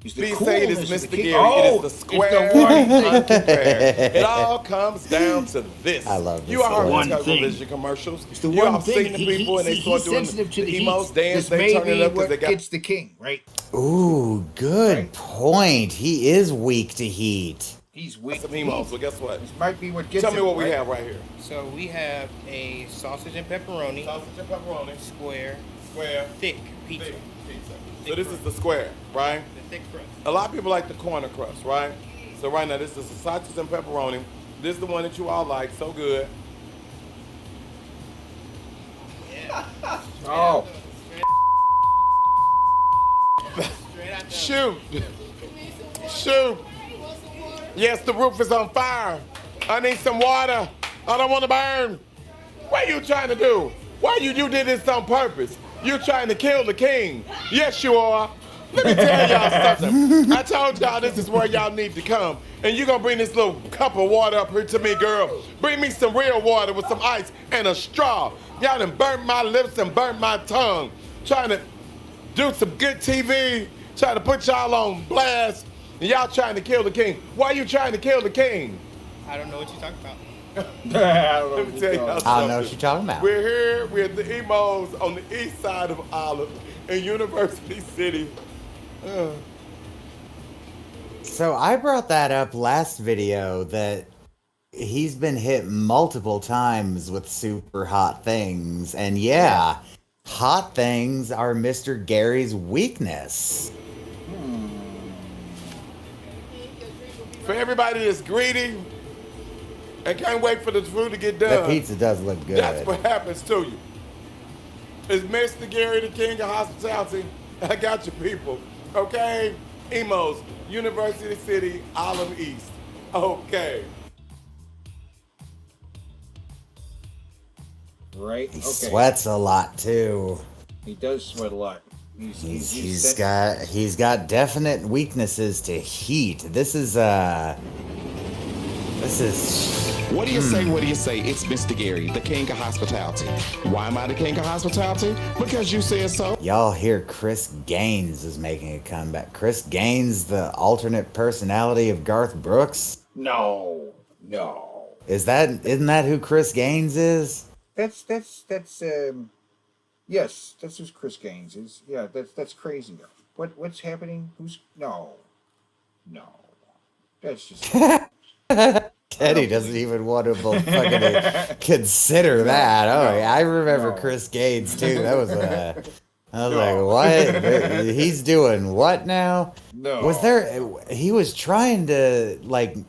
Is the Please coolness say it is of the Mr. king. Gary. Oh, it is the square it's the one thing. uncompared. It all comes down to this. I love this. You are one on thing. television commercials. It's the You one have thing. seen the people and they He's start doing sensitive to the heat. emos dance. This They may turn it be up because what they got. gets the king, right? Ooh, good Right. point. He is weak to heat. He's weak. Some emos. So guess what? This might be what gets Tell me him, what we right? have right here. So we have a sausage and pepperoni, Sausage and pepperoni. square, Square. thick pizza. Thick pizza. So this is the square, right? The thick crust. A lot of people like the corner crust, right? So right now, this is the sausage and pepperoni. This is the one that you all like, so good. Oh. Shoot. Shoot. Yes, the roof is on fire. I need some water. I don't want to burn. What are you trying to do? Why you did this on purpose? You're trying to kill the king. Yes, you are. Let me tell y'all something. I told y'all this is where y'all need to come. And you're going to bring this little cup of water up here to me, girl. Bring me some real water with some ice and a straw. Y'all done burnt my lips and burnt my tongue. Trying to do some good TV. Trying to put y'all on blast. And y'all trying to kill the king. Why are you trying to kill the king? I don't know what you're talking about. Let me tell y'all something. I don't know what you're talking about. We're here. We're at the Emos on the east side of Olive in University City. So I brought that up last video that he's been hit multiple times with super hot things. And yeah, hot things are Mr. Gary's weakness. For everybody that's greedy and can't wait for the food to get done. That pizza does look good. That's what happens to you. It's Mr. Gary, the king of hospitality. I got you people. Okay? Emos, University City, Olive East. Okay. Right? He Okay. sweats a lot too. He does sweat a lot. He's got definite weaknesses to heat. This is What do you say? What do you say? It's Mr. Gary, the king of hospitality. Why am I the king of hospitality? Because you said so. Y'all hear Chris Gaines is making a comeback. Chris Gaines, the alternate personality of Garth Brooks. No. Isn't that who Chris Gaines is? Yes, that's who Chris Gaines is. Yeah, that's crazy though. What's happening? No. That's just Teddy doesn't even want to fucking consider that. Oh, yeah, I remember Chris Gaines too. That was I was like, what? He's doing what now? No. Was there? He was trying to like That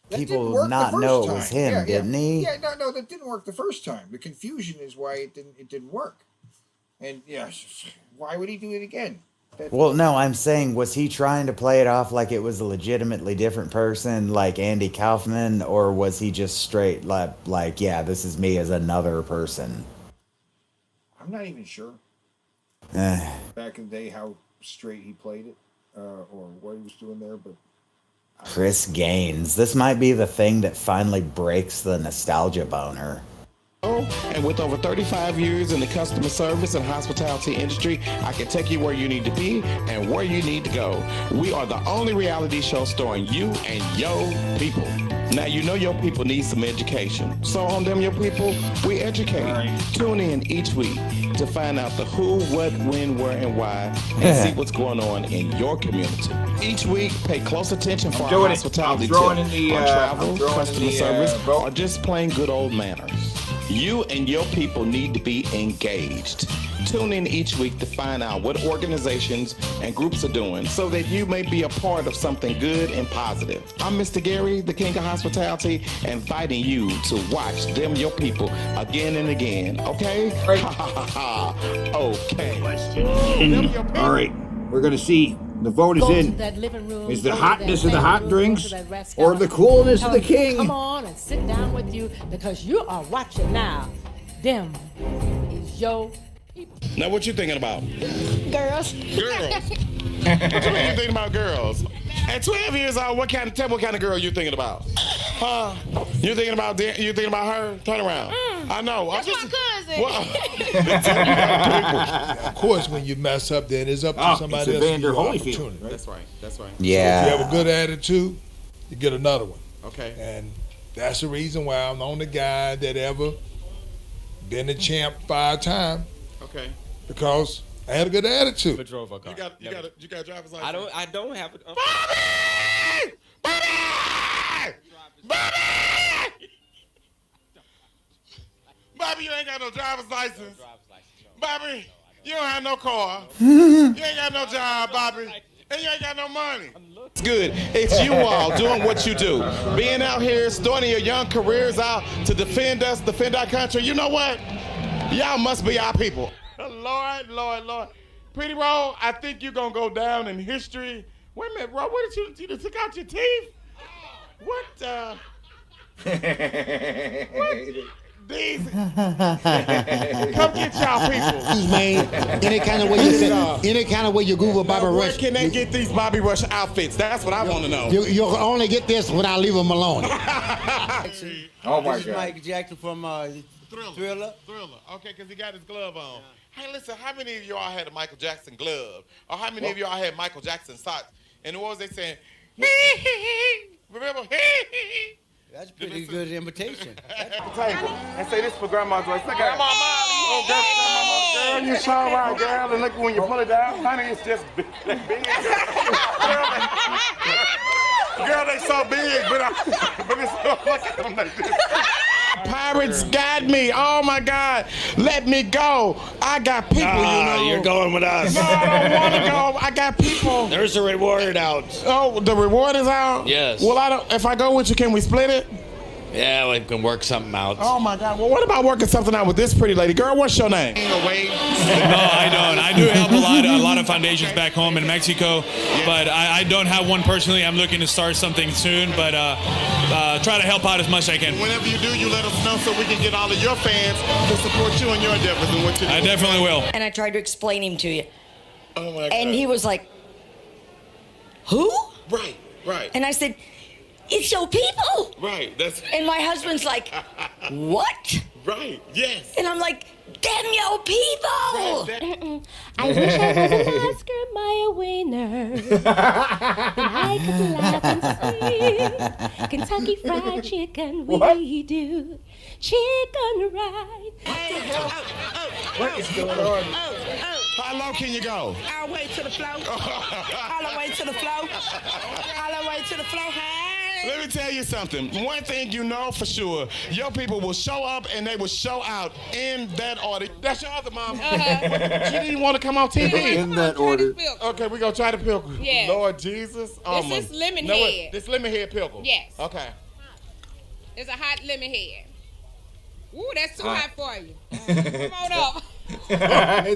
didn't people work not the know first it was time. him, Yeah, didn't he? Yeah, no, that didn't work the first time. The confusion is why it didn't work. And yeah, why would he do it again? Well, no, I'm saying, was he trying to play it off like it was a legitimately different person, like Andy Kaufman, or was he just straight like, yeah, this is me as another person? I'm not even sure. Back in the day, how straight he played it, or what he was doing there, but Chris Gaines. This might be the thing that finally breaks the nostalgia boner. And with over 35 years in the customer service and hospitality industry, I can take you where you need to be and where you need to go. We are the only reality show starring you and your people. Now, you know your people need some education. So on them, your people, we educate. Tune in each week to find out the who, what, when, where, and why, and see what's going on in your community. Each week, pay close attention for our hospitality tip on travel, customer service, or just plain good old manners. You and your people need to be engaged. Tune in each week to find out what organizations and groups are doing so that you may be a part of something good and positive. I'm Mr. Gary, the king of hospitality, inviting you to watch them, your people, again and again. Okay? Okay. all right, we're gonna see The vote is Go to in. that living room, Is the go to hotness that of the hot bedroom, go to drinks that restaurant, or the coolness of tell the them, king? Come on and sit down with you because you are watching now. Them is your people. Now, what you thinking about? Girls. Girls. What you thinking about girls? At 12 years old, tell me what kind of girl you thinking about? Huh? You thinking about her? Turn around. I know. That's my cousin. Of course, when you mess up, then it's up to somebody else to give you an opportunity. Right? That's right. That's right. Yeah. So if you have a good attitude, you get another one. Okay. And that's the reason why I'm the only guy that ever been a champ 5 times. Okay. Because I had a good attitude. Never drove a car. You got a driver's license? I don't have it. Bobby! Bobby, you ain't got no driver's license. Bobby, you don't have no car. You ain't got no job, Bobby. And you ain't got no money. It's good. It's you all doing what you do. Being out here, starting your young careers out to defend us, defend our country. You know what? Y'all must be our people. Lord, Lord, Lord. Pretty Roll, I think you're going to go down in history. Wait a minute, bro. What did you took out your teeth? What? These. Come get y'all people. Man, any kind of way you Google Bobby Rush. Where can they get these Bobby Rush outfits? That's what I want to know. You'll only get this when I leave them alone. Oh my This is God. Mike Jackson from Thriller. Okay, because he got his glove on. Hey, listen, how many of y'all had a Michael Jackson glove? Or how many of y'all had Michael Jackson socks? And what was they saying? Remember? That's a pretty good imitation. And say this for Grandma's voice. Grandma Molly. Oh, girl, you so right, girl. And look, when you pull it down, honey, it's just big. Girl, they so big, but it's so look at them like this. Pirates got me. Oh my God. Let me go. I got people, you know. You're going with us. No, I don't want to go. I got people. There's a reward out. Oh, the reward is out? Yes. Well, if I go with you, can we split it? Yeah, we can work something out. Oh my God. Well, what about working something out with this pretty lady? Girl, what's your name? No, I don't. I do help a lot of foundations back home in Mexico, but I don't have one personally. I'm looking to start something soon, but try to help out as much as I can. Whenever you do, you let us know so we can get all of your fans to support you and your endeavors and what you do. I definitely will. And I tried to explain him to you. Oh my God. And he was like, who? Right. And I said, it's your people. Right. That's. And my husband's like, what? Right. Yes. And I'm like, damn your people. I wish I was an Oscar Mayer winner. Then I could laugh and sing. Kentucky Fried Chicken, we do. Chicken right. What is going on? How low can you go? All the way to the floor. All the way to the floor. All the way to the floor. Hey. Let me tell you something. One thing you know for sure, your people will show up and they will show out in that order. That's your other mom. She didn't even want to come on TV. In that order. Okay, we're going to try the pickle. Yes. Lord Jesus. This is lemon head. This lemon head pickle. Yes. Okay. It's a hot lemon head. Ooh, that's too hot for you. Come on up.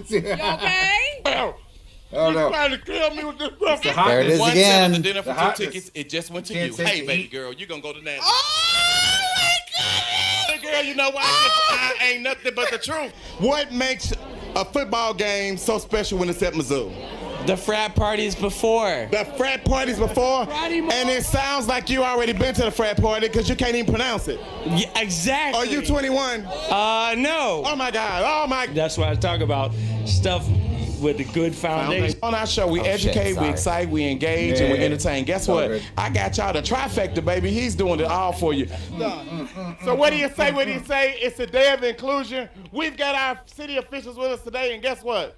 You okay? Oh, no. You trying to kill me with this stuff. There it is One again. $7 dinner for The 2 tickets. It just went to you. Can't take Hey, to baby eat. girl, you going to go to Nashville. Oh, my goodness. Girl, you know what? I ain't nothing but the truth. What makes a football game so special when it's at Mizzou? The frat parties before. The frat parties before? And it sounds like you already been to the frat party because you can't even pronounce it. Yeah, exactly. Are you 21? No. Oh, my God. Oh, my God. That's why I talk about stuff with a good foundation. On our show, we educate, we excite, we engage, and we entertain. Guess what? I got y'all the trifecta, baby. He's doing it all for you. So what do you say? What do you say? It's a day of inclusion. We've got our city officials with us today, and guess what?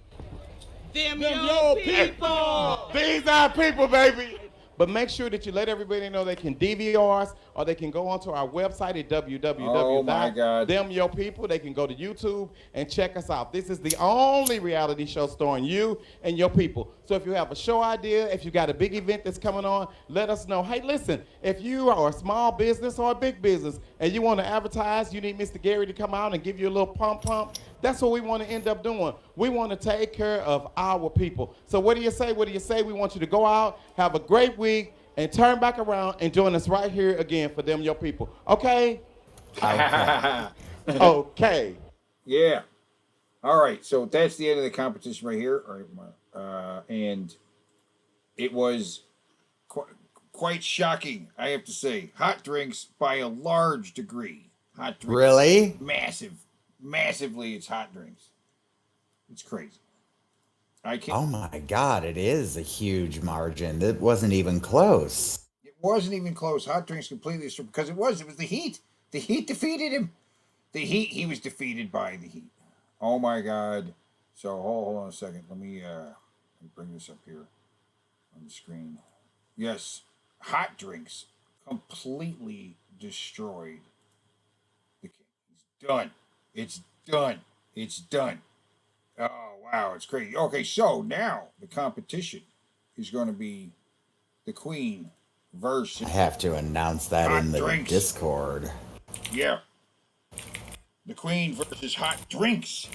Them your people. These are people, baby. But make sure that you let everybody know they can DVR us or they can go onto our website at www.themyourpeople. They can go to YouTube and check us out. This is the only reality show starring you and your people. So if you have a show idea, if you got a big event that's coming on, let us know. Hey, listen, if you are a small business or a big business and you want to advertise, you need Mr. Gary to come out and give you a little pump. That's what we want to end up doing. We want to take care of our people. So what do you say? What do you say? We want you to go out, have a great week, and turn back around and join us right here again for Them Your People. Okay? Okay. Yeah. All right. So that's the end of the competition right here. All right. And it was quite shocking, I have to say. Hot drinks by a large degree. Hot drinks. Really? Massively, it's hot drinks. It's crazy. I can't. Oh my God, it is a huge margin. It wasn't even close. It wasn't even close. Hot drinks completely because it was the heat. The heat defeated him. He was defeated by the heat. Oh my God. So hold on a second. Let me bring this up here on the screen. Yes, hot drinks completely destroyed the king. He's done. It's done. It's done. Oh wow, it's crazy. Okay, so now the competition is going to be the Queen versus. I have to announce that in the Discord. Yeah. The Queen versus hot drinks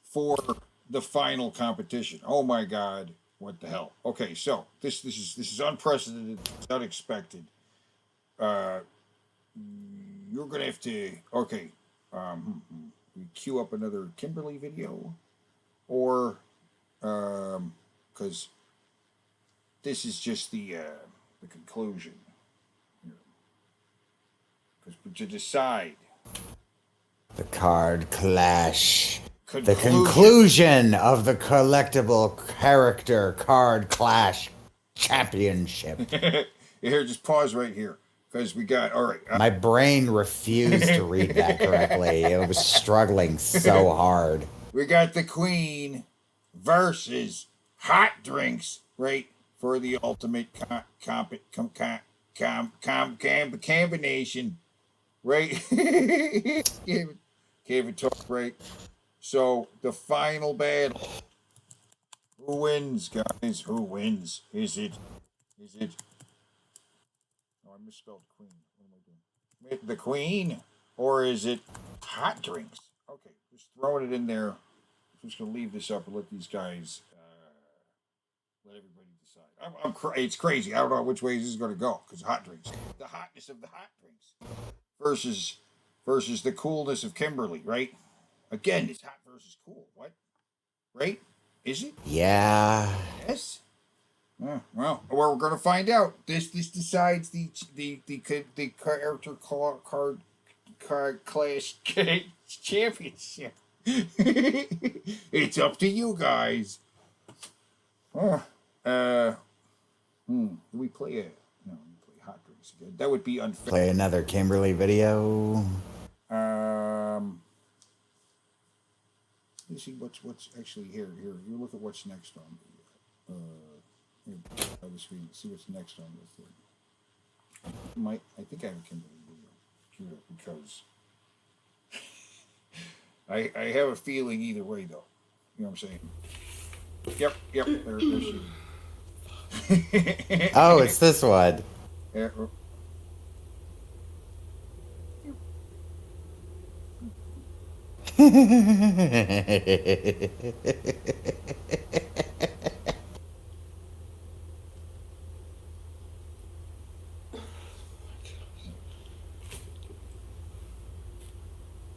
for the final competition. Oh my God. What the hell? Okay, so this is unprecedented, it's unexpected. You're gonna have to we queue up another Kimberly video, or because this is just the conclusion. Because to decide the card clash. The conclusion of the collectible character card clash championship. Here, just pause right here. Because we got, all right. My brain refused to read that correctly. It was struggling so hard. We got the Queen versus hot drinks, right? For the ultimate combination, right? Can't talk, right? So, the final battle. Who wins, guys? Who wins? Is it? Oh, I misspelled Queen. What am I doing? The Queen? Or is it hot drinks? Okay, just throwing it in there. I'm just going to leave this up and let these guys, let everybody decide. It's crazy. I don't know which way this is going to go, because hot drinks. The hotness of the hot drinks versus the coolness of Kimberly, right? Again, it's hot versus cool. What? Right? Is it? Yeah. Yes. Well, we're going to find out. This decides the character card clash championship. It's up to you guys. Do we play No, we play hot drinks again. That would be unfair. Play another Kimberly video. You see what's actually here. You look at what's next on the screen. See what's next on this thing. I think I have a Kimberly video because I have a feeling either way though. You know what I'm saying? Yep. There she is. Oh, it's this one. Yeah.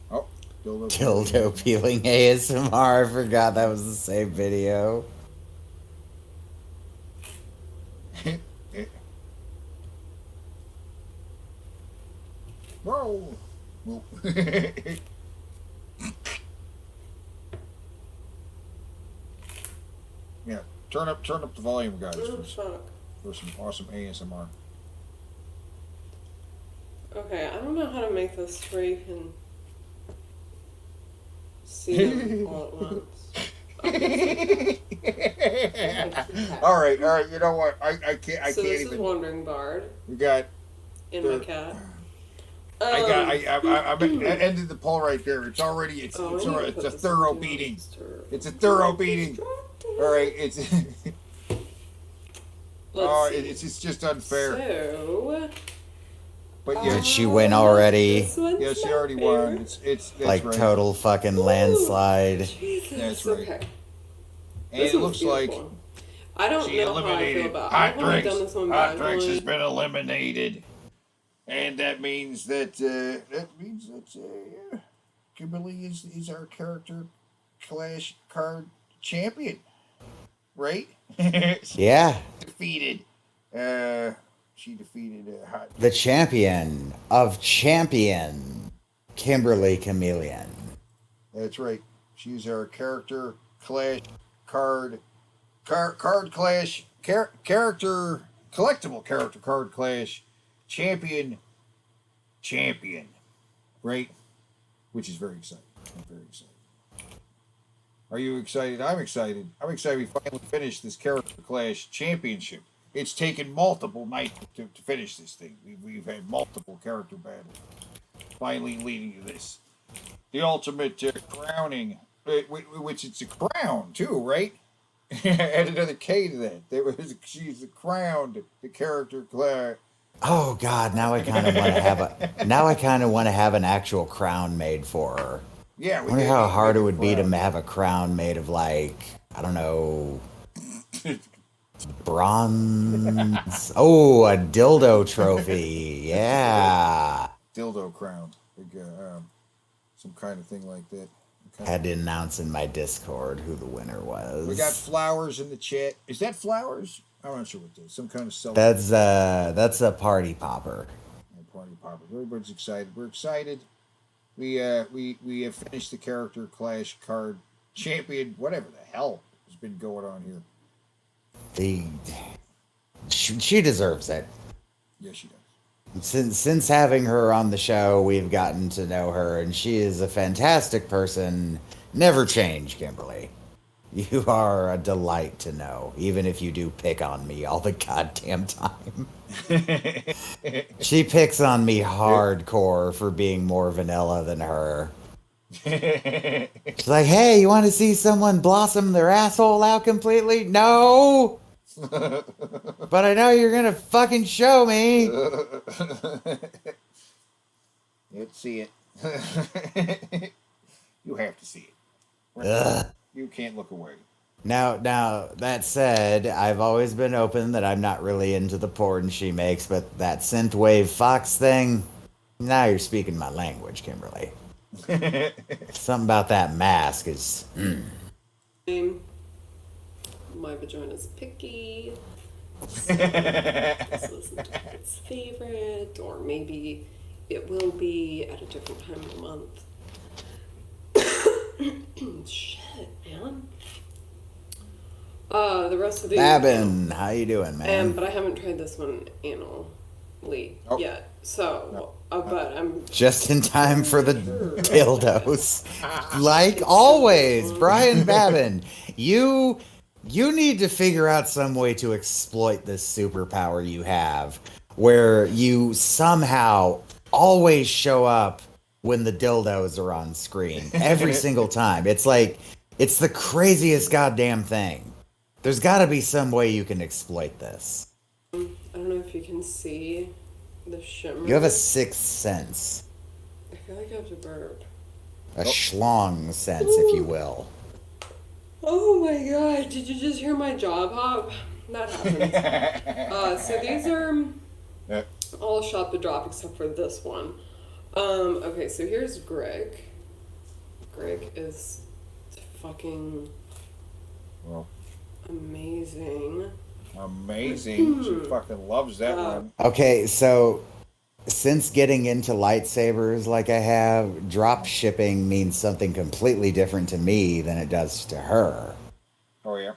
Oh, dildo peeling ASMR. I forgot that was the same video. Whoa. Yeah, turn up the volume, guys, for some awesome ASMR. Okay, I don't know how to make this so you can see them all at once. All right. You know what? I can't. So this is Wandering Bard. We got. My cat. I ended the poll right there. It's already. It's a thorough beating. It's a thorough beating. All right. It's. Oh, Let's see. it's just unfair. So, But yeah, Did she win already? this one's yeah, she my already favorite. won. It's that's Like right. total fucking landslide. Jesus. That's right. Okay. And This it one's looks like beautiful. I don't she know how I feel eliminated about. hot I've only drinks. done this one Hot drinks has vaginally. been eliminated, and that means that Kimberly is our character Clash card champion, right? Yeah. Defeated. She defeated Hot. The champion of champion, Kimberly Chameleon. That's right. She's our character Clash card Clash character collectible character card Clash champion, right? Which is very exciting. I'm very excited. Are you excited? I'm excited. I'm excited we finally finished this character Clash championship. It's taken multiple nights to finish this thing. We've had multiple character battles, finally leading to this. The ultimate crowning, which it's a crown too, right? Add another K to that. She's crowned the character Clash. Oh God! Now I kind of want to have an actual crown made for her. Yeah, I wonder how hard it would be to have a crown made of, like, I don't know, bronze. Oh, a dildo trophy. Yeah. Dildo crown. Some kind of thing like that. Had to announce in my Discord who the winner was. We got flowers in the chat. Is that flowers? I'm not sure what that is. Some kind of That's a party popper. Party popper. Everybody's excited. We're excited. We have finished the character Clash card champion. Whatever the hell has been going on here. She deserves it. Yes, she does. Since having her on the show, we've gotten to know her, and she is a fantastic person. Never change, Kimberly. You are a delight to know, even if you do pick on me all the goddamn time. She picks on me hardcore for being more vanilla than her. She's like, hey, you want to see someone blossom their asshole out completely? No! But I know you're gonna fucking show me. Let's see it. You have to see it. Ugh. You can't look away. Now, that said, I've always been open that I'm not really into the porn she makes, but that synthwave fox thing, now you're speaking my language, Kimberly. Something about that mask is... My vagina's picky. So this wasn't its favorite, or maybe it will be at a different time of the month. Shit, man. The rest of these. Babin, how you doing, man? But I haven't tried this one anally yet. So, but I'm just in time for the dildos. Like always, Brian Babin, you need to figure out some way to exploit this superpower you have, where you somehow always show up when the dildos are on screen every single time. It's like, it's the craziest goddamn thing. There's got to be some way you can exploit this. I don't know if you can see the shimmer. You have a sixth sense. I feel like I have to burp. A schlong sense, if you will. Oh my god, did you just hear my jaw pop? That happens. So these are all shot the drop except for this one. Okay, so here's Greg. Greg is fucking amazing. Amazing. She fucking loves that one. Okay, so since getting into lightsabers like I have, drop shipping means something completely different to me than it does to her. Oh, yeah.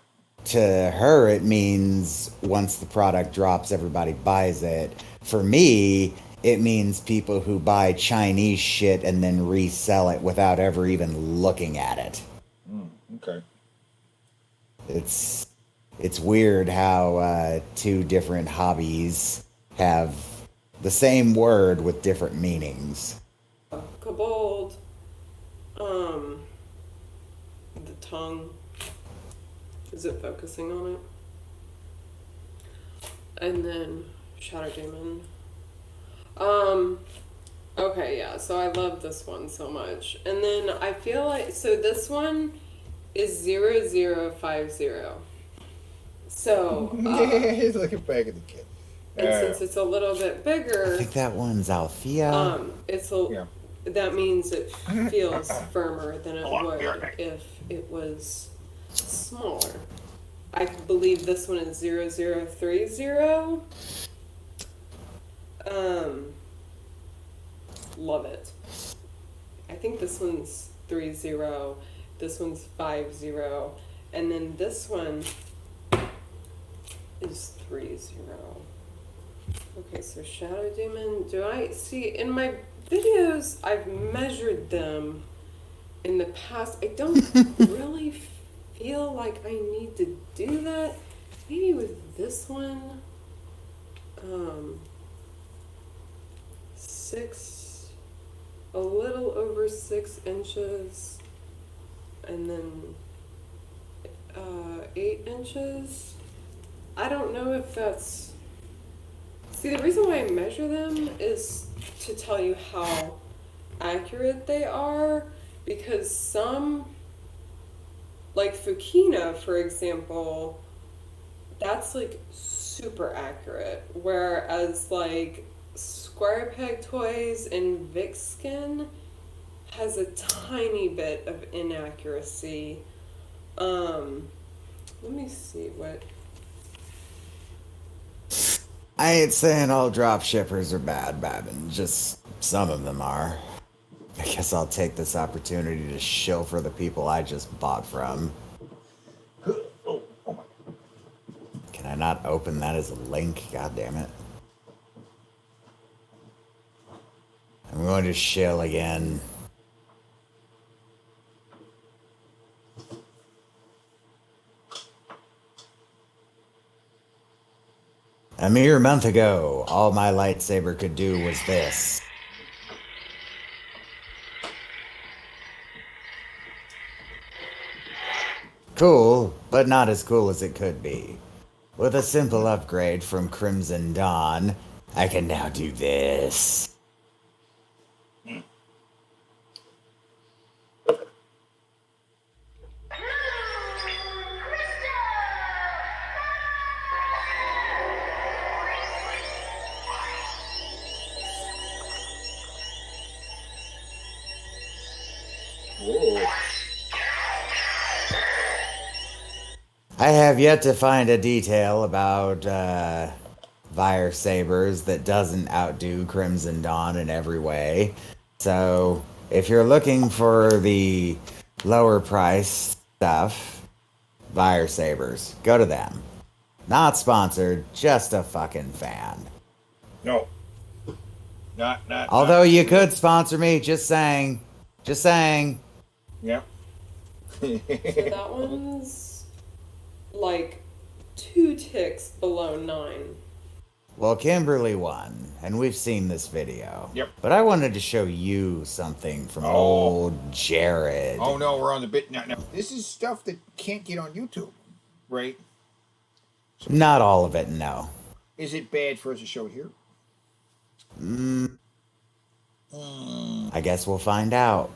To her, it means once the product drops, everybody buys it. For me, it means people who buy Chinese shit and then resell it without ever even looking at it. Okay. It's weird how two different hobbies have the same word with different meanings. Kobold. The tongue. Is it focusing on it? And then Shadow Demon. Okay, yeah, so I love this one so much. And then I feel like, so this one is 0050. So, He's looking back at the kid. and since it's a little bit bigger, I think that one's Althea. it's a, that means it feels firmer than it would if it was smaller. I believe this one is 0030. Love it. I think this one's 30, this one's 50, and then this one is 30. Okay, so Shadow Demon, do I see in my videos I've measured them in the past. I don't really feel like I need to do that. Maybe with this one, a little over 6 inches, and then 8 inches. I don't know if that's, see, the reason why I measure them is to tell you how accurate they are, because some, like Fukina, for example, that's like super accurate, whereas like Square Peg Toys and Vixskin has a tiny bit of inaccuracy. Let me see what. I ain't saying all drop shippers are bad, Babin. Just some of them are. I guess I'll take this opportunity to shill for the people I just bought from. Can I not open that as a link? God damn it. I'm going to shill again. A mere month ago, all my lightsaber could do was this. Cool, but not as cool as it could be. With a simple upgrade from Crimson Dawn, I can now do this. I have yet to find a detail about Fire Sabers that doesn't outdo Crimson Dawn in every way. So, if you're looking for the lower price stuff, Fire Sabers, go to them. Not sponsored, just a fucking fan. No. Not. Although you could sponsor me, just saying. Just saying. Yep. So that one's like 2 ticks below 9. Well, Kimberly won, and we've seen this video. Yep. But I wanted to show you something from old Jared. Oh no, we're on the bit now. This is stuff that can't get on YouTube, right? Not all of it, no. Is it bad for us to show it here? I guess we'll find out.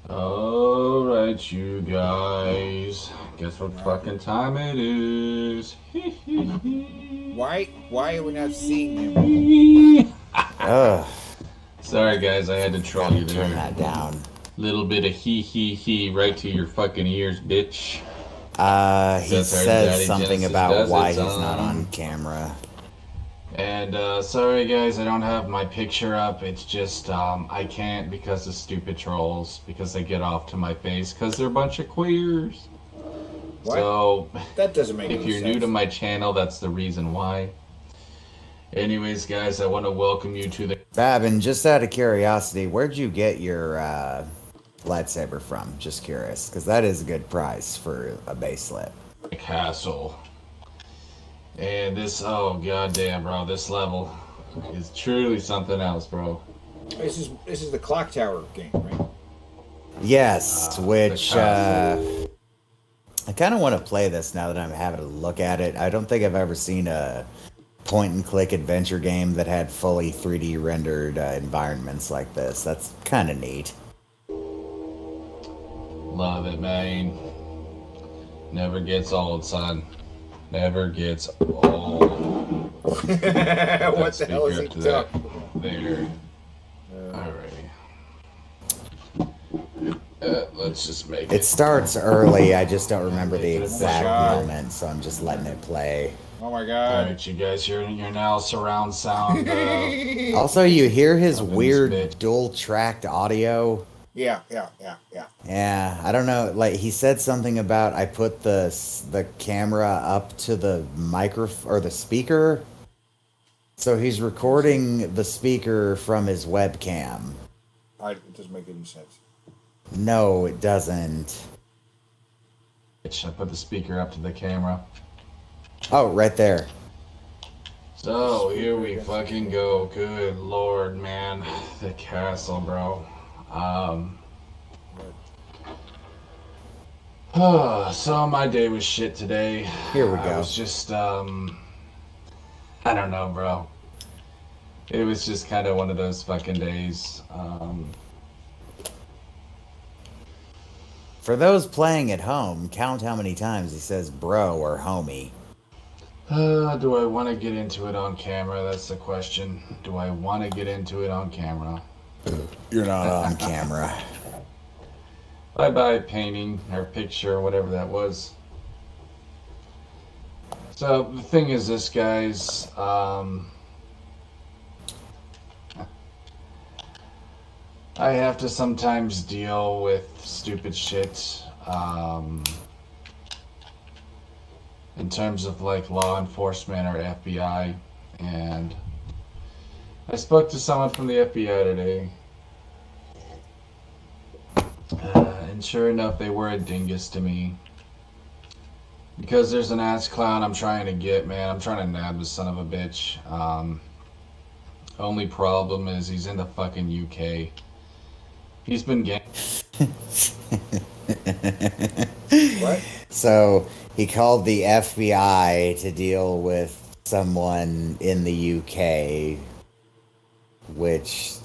Alright, you guys. Guess what fucking time it is. Why are we not seeing them? Sorry guys, I had to troll you there. Turn that down. Little bit of he right to your fucking ears, bitch. He says something about why he's not on camera. And sorry guys, I don't have my picture up. It's just I can't because of stupid trolls, because they get off to my face because they're a bunch of queers. What? So that doesn't make if any you're sense. new to my channel, that's the reason why. Anyways guys, I want to welcome you to the Babin, just out of curiosity, where'd you get your lightsaber from? Just curious, because that is a good price for a baselet. castle. And this, oh goddamn, bro, this level is truly something else, bro. This is the clock tower game, right? Yes, which I kind of want to play this now that I'm having a look at it. I don't think I've ever seen a point-and-click adventure game that had fully 3D rendered environments like this. That's kind of neat. Love it, man. Never gets old, son. Never gets old. What the hell is he talking? There. Alrighty. Let's just make it. It starts early. I just don't remember the exact moment, so I'm just letting it play. Oh my god. Alright, you guys, you're now surround sound. Also, you hear his weird dual-tracked audio. Yeah. Yeah, I don't know. Like he said something about I put the camera up to the microphone or the speaker, so he's recording the speaker from his webcam. It doesn't make any sense. No, it doesn't. I put the speaker up to the camera. Oh, right there. So here we fucking go. Good lord, man, the castle, bro. So my day was shit today. Here we go. I was just, I don't know, bro. It was just kind of one of those fucking days. For those playing at home, count how many times he says bro or homie. Do I want to get into it on camera? That's the question. Do I want to get into it on camera? You're not on camera. Bye-bye painting or picture or whatever that was. So the thing is this, guys, I have to sometimes deal with stupid shit, in terms of like law enforcement or FBI, and I spoke to someone from the FBI today, and sure enough, they were a dingus to me. Because there's an ass clown I'm trying to get, man. I'm trying to nab this son of a bitch. Only problem is he's in the fucking UK. He's been What? So he called the FBI to deal with someone in the UK, which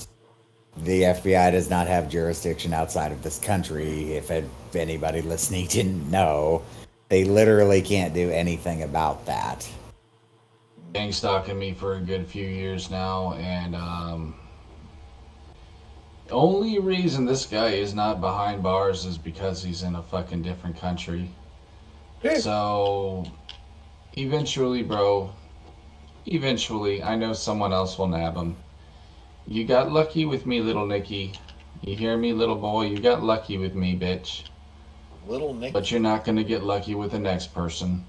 the FBI does not have jurisdiction outside of this country. If anybody listening didn't know, they literally can't do anything about that. gang stalking me for a good few years now, and the only reason this guy is not behind bars is because he's in a fucking different country. So eventually, bro, I know someone else will nab him. You got lucky with me, little Nicky. You hear me, little boy? You got lucky with me, bitch. Little Nicky. But you're not gonna get lucky with the next person.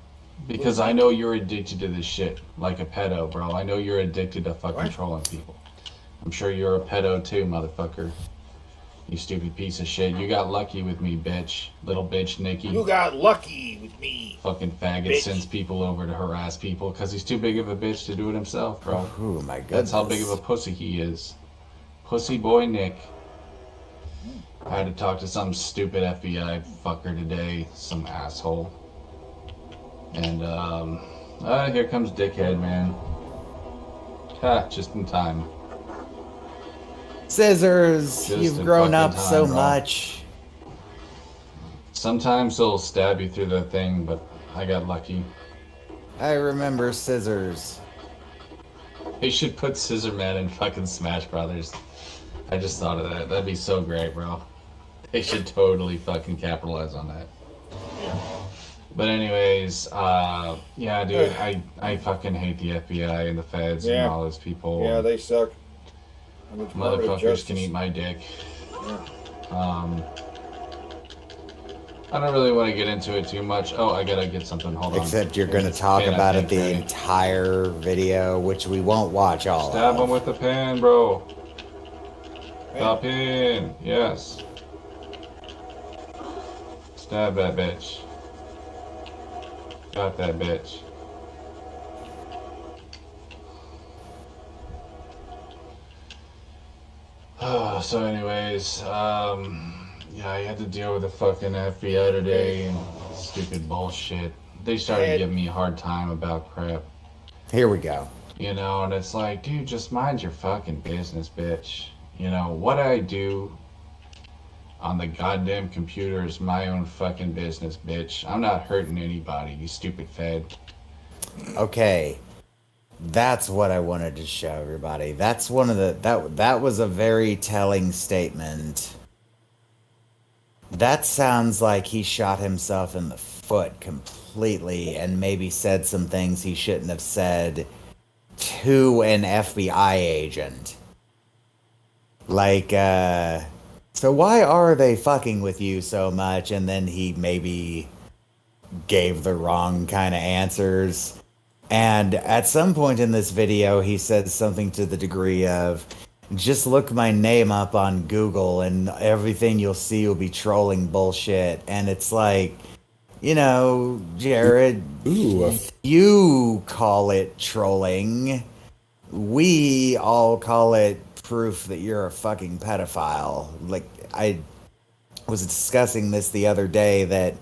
Because I know you're addicted to this shit. Like a pedo, bro. I know you're addicted to fucking trolling people. I'm sure you're a pedo too, motherfucker. You stupid piece of shit. You got lucky with me, bitch. Little bitch Nicky. You got lucky with me. Fucking faggot bitch. sends people over to harass people because he's too big of a bitch to do it himself, bro. Oh my goodness. That's how big of a pussy he is. Pussy boy Nick. I had to talk to some stupid FBI fucker today. Some asshole. And, here comes Dickhead, man. Just in time. Scissors, Just you've in grown fucking up time, so bro. much. Sometimes they'll stab you through the thing, but I got lucky. I remember Scissors. They should put Scissor Man in fucking Smash Brothers. I just thought of that. That'd be so great, bro. They should totally fucking capitalize on that. But anyways, yeah, dude, I fucking hate the FBI and the feds and all those people. Yeah, they suck. And the Department of Motherfuckers Justice. can eat my dick. Yeah. I don't really want to get into it too much. Oh, I gotta get something. Hold on. Except you're going to talk Pen, I about it think, the right? entire video, which we won't watch all Stab of. him with the pen, bro. Stop in. Yes. Stab that bitch. Got that bitch. So anyways, yeah, I had to deal with the fucking FBI today, and Stupid bullshit. They started giving me a hard time about crap. Here we go. You know, and it's like, dude, just mind your fucking business, bitch. You know, what I do on the goddamn computer is my own fucking business, bitch. I'm not hurting anybody, you stupid fed. Okay. That's what I wanted to show everybody. That's one of the that was a very telling statement. That sounds like he shot himself in the foot completely and maybe said some things he shouldn't have said to an FBI agent. Like, so why are they fucking with you so much? And then he maybe gave the wrong kind of answers. And at some point in this video, he said something to the degree of, just look my name up on Google and everything you'll see will be trolling bullshit. And it's like, you know, Jared, you call it trolling. We all call it proof that you're a fucking pedophile. Like, I was discussing this the other day, that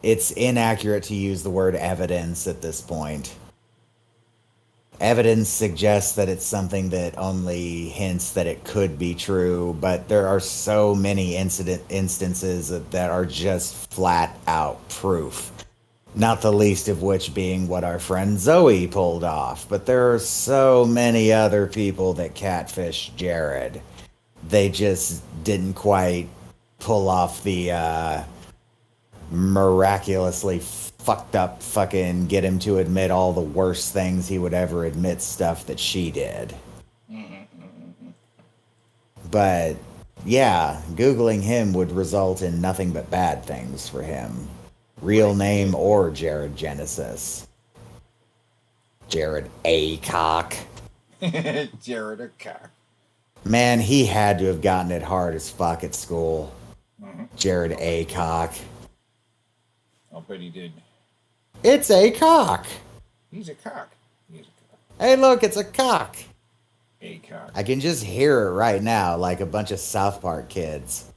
it's inaccurate to use the word evidence at this point. Evidence suggests that it's something that only hints that it could be true, but there are so many instances that are just flat out proof. Not the least of which being what our friend Zoe pulled off. But there are so many other people that catfish Jared. They just didn't quite pull off the miraculously fucked up fucking get him to admit all the worst things he would ever admit stuff that she did. But yeah, Googling him would result in nothing but bad things for him. Real name or Jared Genesis. Jared Acock. Jared Acock. Man, he had to have gotten it hard as fuck at school. Jared Acock. I'll bet he did. It's a cock. He's a cock. He's a cock. Hey, look, it's a cock. A cock. I can just hear it right now, like a bunch of South Park kids.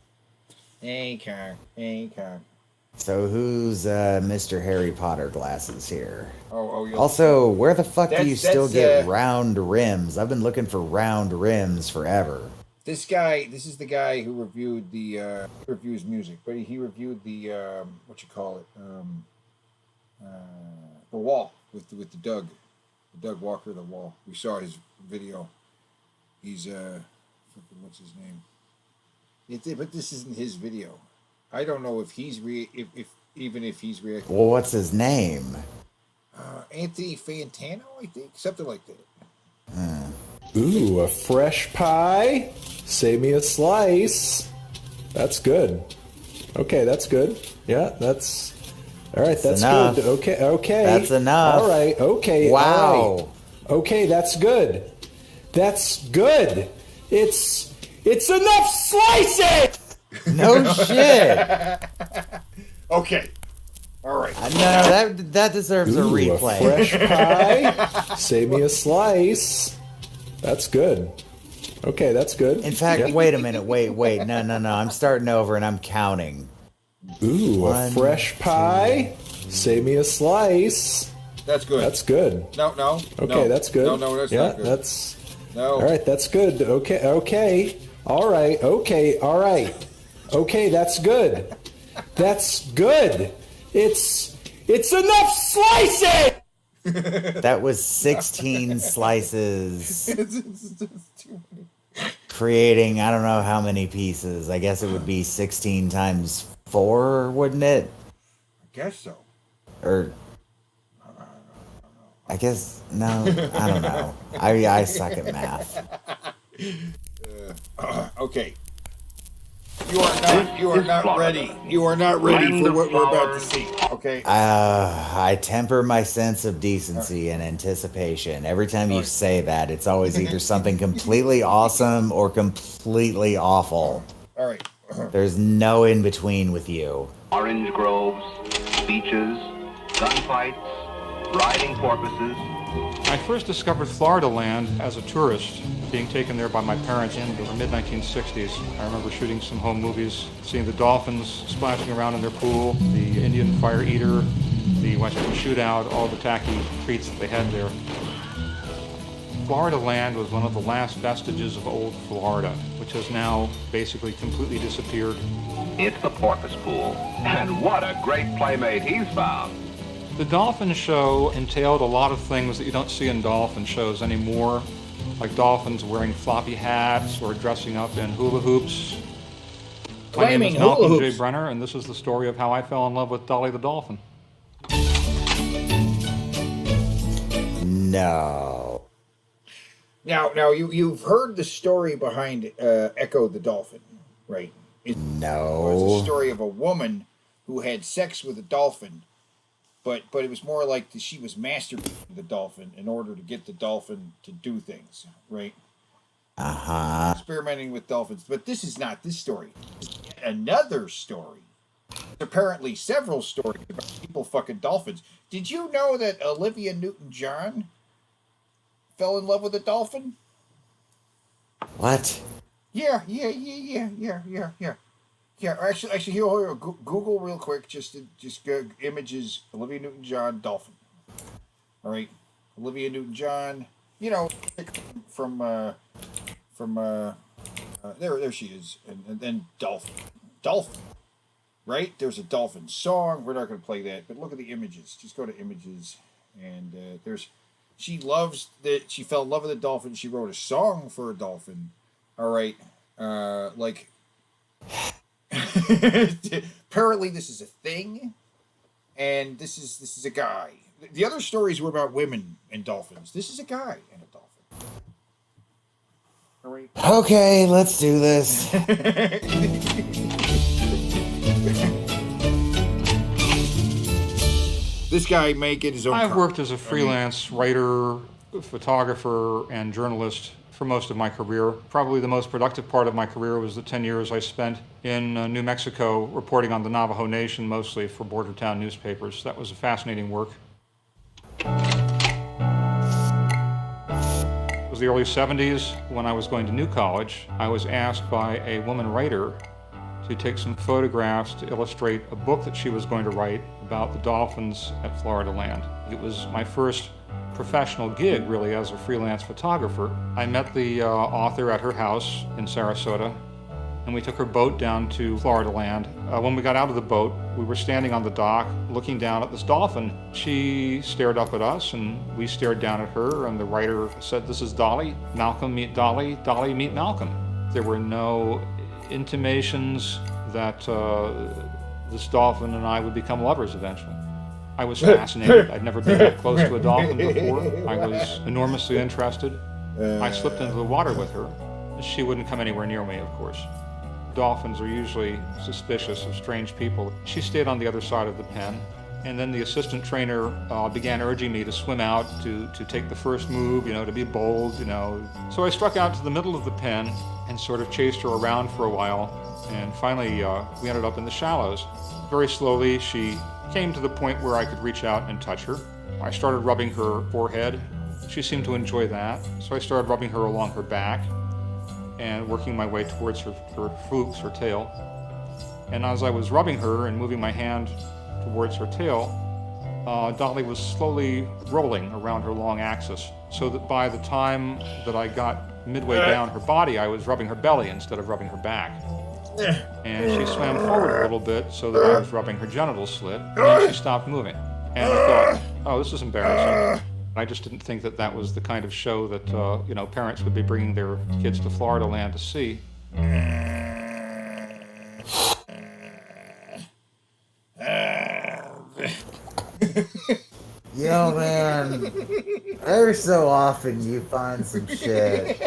A cock. A cock. So who's Mr. Harry Potter glasses here? Oh, Also, where the fuck do you That's- still that's, get round rims? I've been looking for round rims forever. This is the guy who reviewed the reviews music, but he reviewed the what you call it, the Wall with the Doug Walker, the Wall. We saw his video. He's what's his name? But this isn't his video. I don't know if he's even if he's reacting. Well, what's his name? Anthony Fantano, I think, something like that. Ooh, a fresh pie. Save me a slice. That's good. Okay, that's good. Yeah, that's... All right, that's enough. good. Okay. That's enough. All right, okay. Wow. All right. Okay, that's good. That's good. It's enough slices! No shit. Okay. All right. No, that deserves a replay. A fresh pie. Save me a slice. That's good. Okay, that's good. In fact, Yeah. wait a minute. Wait. No. I'm starting over and I'm counting. Ooh, a fresh pie. Save me a slice. That's good. That's good. No. Okay, that's good. No, that's yeah, not good. that's... No. All right, that's good. Okay. All right, okay, all right. Okay, that's good. That's good. It's enough slices! That was 16 slices. Creating, I don't know how many pieces. I guess it would be 16 times 4, wouldn't it? I guess so. Or... I guess, no, I don't know. I suck at math. Okay. You are not ready. You are not ready for what we're about to see. Okay. I temper my sense of decency and anticipation. Every time you say that, it's always either something completely awesome or completely awful. All right. There's no in between with you. Orange groves, beaches, gunfights, riding porpoises, I first discovered Florida Land as a tourist, being taken there by my parents in the mid-1960s. I remember shooting some home movies, seeing the dolphins splashing around in their pool, the Indian fire eater, the Western shootout, all the tacky treats that they had there. Florida Land was one of the last vestiges of old Florida, which has now basically completely disappeared. It's the porpoise pool, and what a great playmate he's found. The dolphin show entailed a lot of things that you don't see in dolphin shows anymore, like dolphins wearing floppy hats or dressing up in hula hoops. My name is Malcolm J. Brenner, and this is the story of how I fell in love with Dolly the dolphin. No. Now you've heard the story behind Echo the dolphin, right? No. It's a story of a woman who had sex with a dolphin, but it was more like she was masturbating the dolphin in order to get the dolphin to do things, right? Uh-huh. Experimenting with dolphins. But this is not this story. It's another story. Apparently several stories about people fucking dolphins. Did you know that Olivia Newton-John fell in love with a dolphin? What? Yeah. Actually, here, Google real quick. Just go images. Olivia Newton-John dolphin. All right, Olivia Newton-John. You know, from there she is, and then dolphin. Right? There's a dolphin song. We're not going to play that, but look at the images. Just go to images, and she loves that. She fell in love with a dolphin. She wrote a song for a dolphin. All right, like. Apparently this is a thing, and this is a guy. The other stories were about women and dolphins. This is a guy and a dolphin. All right. Okay, let's do this. This guy may get his own. I've worked as a freelance writer, photographer, and journalist for most of my career. Probably the most productive part of my career was the 10 years I spent in New Mexico reporting on the Navajo Nation, mostly for border town newspapers. That was a fascinating work. It was the early 70s when I was going to New College. I was asked by a woman writer to take some photographs to illustrate a book that she was going to write about the dolphins at Florida Land. It was my first professional gig, really, as a freelance photographer. I met the author at her house in Sarasota, and we took her boat down to Florida Land. When we got out of the boat, we were standing on the dock looking down at this dolphin. She stared up at us, and we stared down at her, and the writer said, "This is Dolly. Malcolm, meet Dolly. Dolly, meet Malcolm." There were no intimations that this dolphin and I would become lovers eventually. I was fascinated. I'd never been that close to a dolphin before. I was enormously interested. I slipped into the water with her. She wouldn't come anywhere near me, of course. Dolphins are usually suspicious of strange people. She stayed on the other side of the pen, and then the assistant trainer began urging me to swim out, to take the first move, to be bold, So I struck out to the middle of the pen and sort of chased her around for a while, and finally we ended up in the shallows. Very slowly, she came to the point where I could reach out and touch her. I started rubbing her forehead. She seemed to enjoy that, so I started rubbing her along her back and working my way towards her flukes, her tail. And as I was rubbing her and moving my hand towards her tail, Dolly was slowly rolling around her long axis, so that by the time that I got midway down her body, I was rubbing her belly instead of rubbing her back. And she swam forward a little bit so that I was rubbing her genital slit, and then she stopped moving. And I thought, oh, this is embarrassing. I just didn't think that that was the kind of show that, parents would be bringing their kids to Florida Land to see. Man, every so often you find some shit.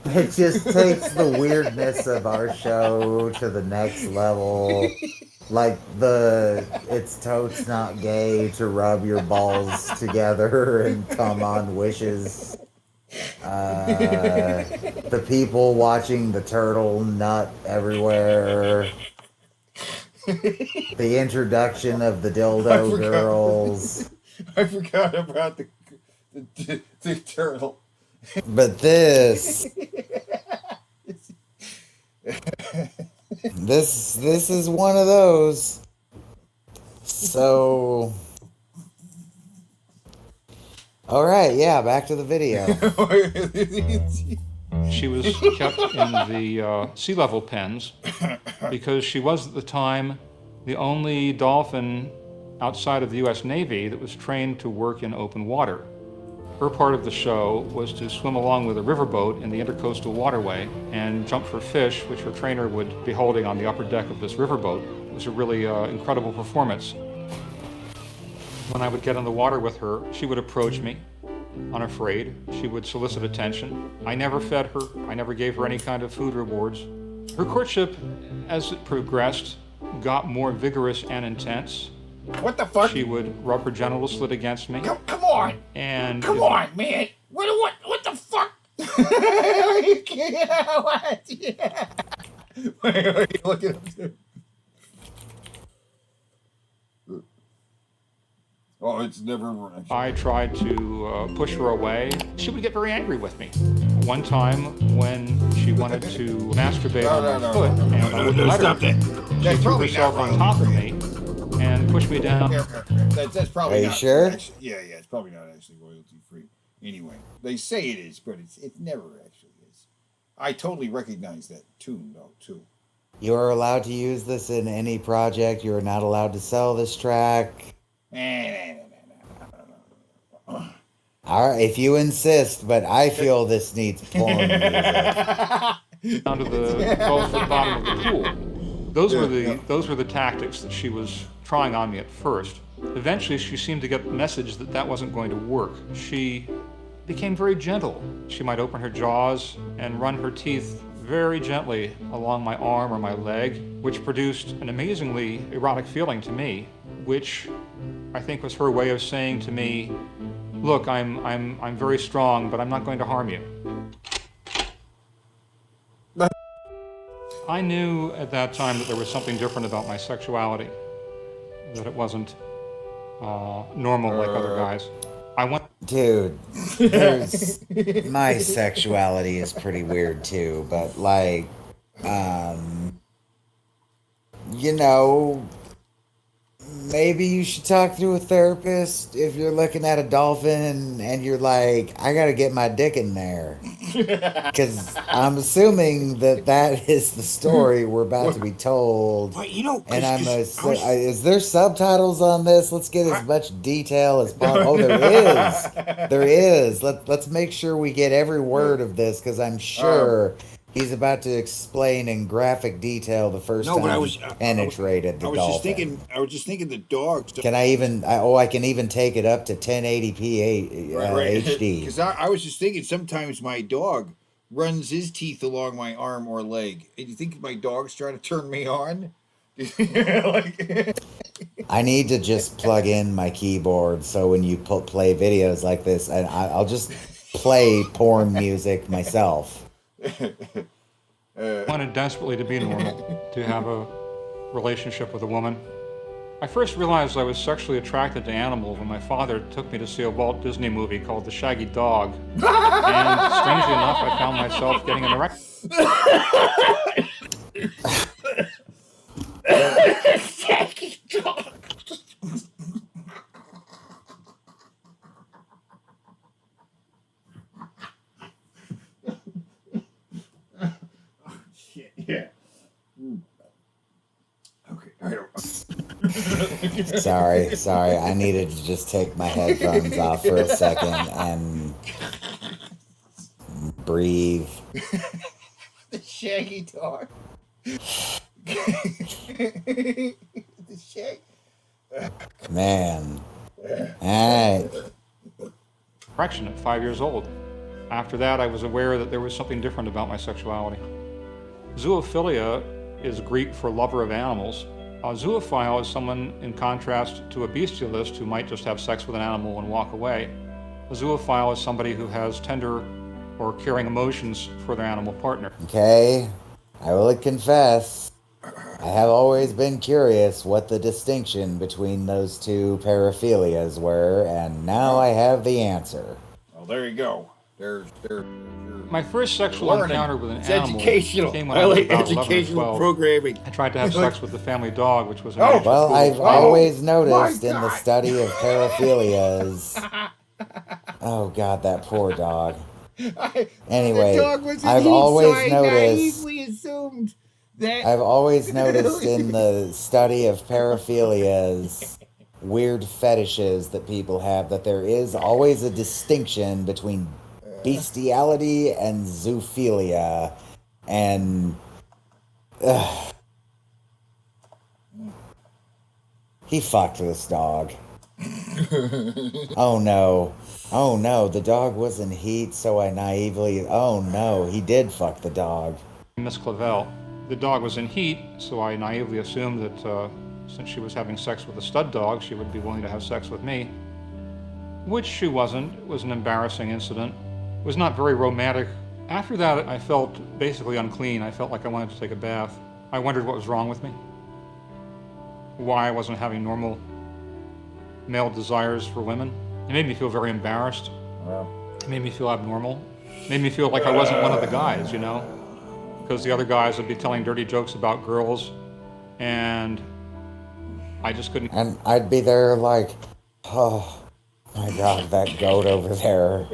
It just takes the weirdness of our show to the next level. Like it's totes not gay to rub your balls together and come on wishes. The people watching the turtle nut everywhere. The introduction of the dildo girls. I forgot about the turtle. But this is one of those. So, all right, yeah, back to the video. She was kept in the sea level pens because she was at the time the only dolphin outside of the U.S. Navy that was trained to work in open water. Her part of the show was to swim along with a riverboat in the intercoastal waterway and jump for fish, which her trainer would be holding on the upper deck of this riverboat. It was a really incredible performance. When I would get on the water with her, she would approach me, unafraid. She would solicit attention. I never fed her. I never gave her any kind of food rewards. Her courtship, as it progressed, got more vigorous and intense. What the fuck? She would rub her genital slit against me. Come on! And come on, man! What the fuck? You can't. What? Yeah. Wait, look at him. Oh, it's never. I tried to push her away. She would get very angry with me. One time, when she wanted to masturbate on my foot, and I wouldn't let her, she threw herself on top of me and pushed me down. That's probably Are you not sure? Actually, yeah, it's probably not actually royalty free. Anyway, they say it is, but it never actually is. I totally recognize that tune though too. You are allowed to use this in any project. You are not allowed to sell this track. All right, if you insist, but I feel this needs porn music. Down to the 12-foot bottom of the pool. Those were the tactics that she was trying on me at first. Eventually, she seemed to get the message that that wasn't going to work. She became very gentle. She might open her jaws and run her teeth very gently along my arm or my leg, which produced an amazingly erotic feeling to me, which I think was her way of saying to me, look, I'm very strong, but I'm not going to harm you. I knew at that time that there was something different about my sexuality, that it wasn't normal like other guys. Dude, my sexuality is pretty weird too, but like, you know, maybe you should talk to a therapist if you're looking at a dolphin and you're like, I gotta get my dick in there. Because I'm assuming that is the story we're about to be told. But you know, and is there subtitles on this? Let's get as much detail as possible. Oh, there is. There is. Let's make sure we get every word of this, because I'm sure he's about to explain in graphic detail the first time he penetrated the dolphin. I was just thinking the dogs. Can I even? I can even take it up to 1080p HD. Because I was just thinking, sometimes my dog runs his teeth along my arm or leg. And you think my dog's trying to turn me on? I need to just plug in my keyboard so when you play videos like this, and I'll just play porn music myself. I wanted desperately to be normal, to have a relationship with a woman. I first realized I was sexually attracted to animals when my father took me to see a Walt Disney movie called The Shaggy Dog. And strangely enough, I found myself getting an erection. Shaggy Dog. Yeah. Okay. I don't. Sorry. I needed to just take my headphones off for a second and breathe. The Shaggy Dog. The Shaggy. Man. All right. Erection at 5 years old. After that, I was aware that there was something different about my sexuality. Zoophilia is Greek for lover of animals. A zoophile is someone in contrast to a bestialist who might just have sex with an animal and walk away. A zoophile is somebody who has tender or caring emotions for their animal partner. Okay, I will confess, I have always been curious what the distinction between those two paraphilias were, and now I have the answer. Well, there you go. There's My first sexual learning. encounter with an It's animal educational. came when I I was like about 11 or educational 12. programming. I tried to have sex with the family dog, which was an Oh, actual Well, poodle. I've Oh, always my noticed in the God. study of paraphilias. Oh, God, that poor dog. Anyway, the dog was in I've heat, always so I noticed. naively assumed that. I've always noticed in the study of paraphilias, weird fetishes that people have, that there is always a distinction between bestiality and zoophilia. And he fucked this dog. Oh no. Oh no, the dog was in heat, so I naively. Oh no, he did fuck the dog. Miss Clavel. The dog was in heat, so I naively assumed that since she was having sex with a stud dog, she would be willing to have sex with me. Which she wasn't. It was an embarrassing incident. It was not very romantic. After that, I felt basically unclean. I felt like I wanted to take a bath. I wondered what was wrong with me. Why I wasn't having normal male desires for women. It made me feel very embarrassed. It made me feel abnormal. It made me feel like I wasn't one of the guys, you know? Because the other guys would be telling dirty jokes about girls, and I just couldn't. And I'd be there like, oh my God, that goat over there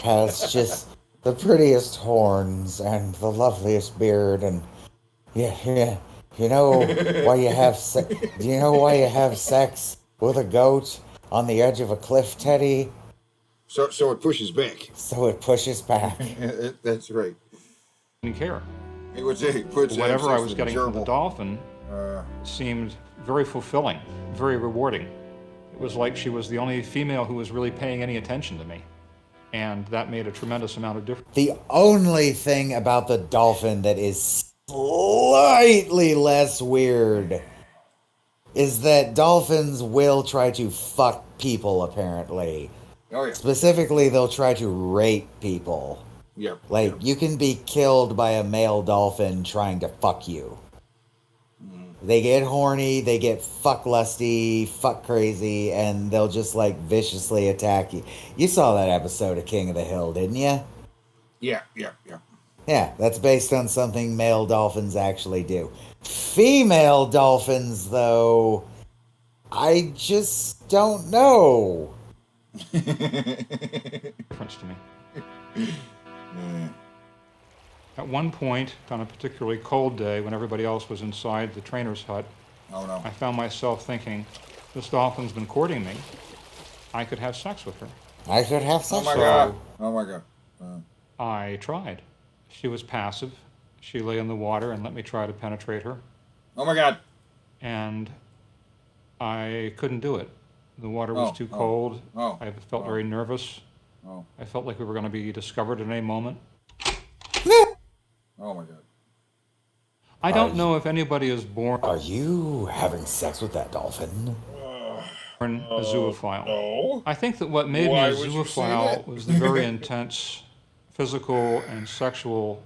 has just the prettiest horns and the loveliest beard, and yeah. You know why you have do you know why you have sex with a goat on the edge of a cliff, Teddy? So it pushes back. So it pushes back. That's right. Didn't care. It would say puts Whatever I was getting from the dolphin seemed very fulfilling, very rewarding. It was like she was the only female who was really paying any attention to me. And that made a tremendous amount of difference. The only thing about the dolphin that is slightly less weird is that dolphins will try to fuck people, apparently. Oh, yeah. Specifically, they'll try to rape people. Yep. Like, you can be killed by a male dolphin trying to fuck you. They get horny, they get fuck lusty, fuck crazy, and they'll just, like, viciously attack you. You saw that episode of King of the Hill, didn't you? Yeah. Yeah, that's based on something male dolphins actually do. Female dolphins, though, I just don't know. Difference to me. At one point, on a particularly cold day when everybody else was inside the trainer's hut, I found myself thinking, this dolphin's been courting me. I could have sex with her. I could have sex with her. Oh my God. I tried. She was passive. She lay in the water and let me try to penetrate her. Oh my God. And I couldn't do it. The water was too cold. I felt very nervous. I felt like we were going to be discovered at any moment. Oh my God. I don't know if anybody is born. Are you having sex with that dolphin? A zoophile. No. I think that what made Why me a would you say zoophile that? was the very intense physical and sexual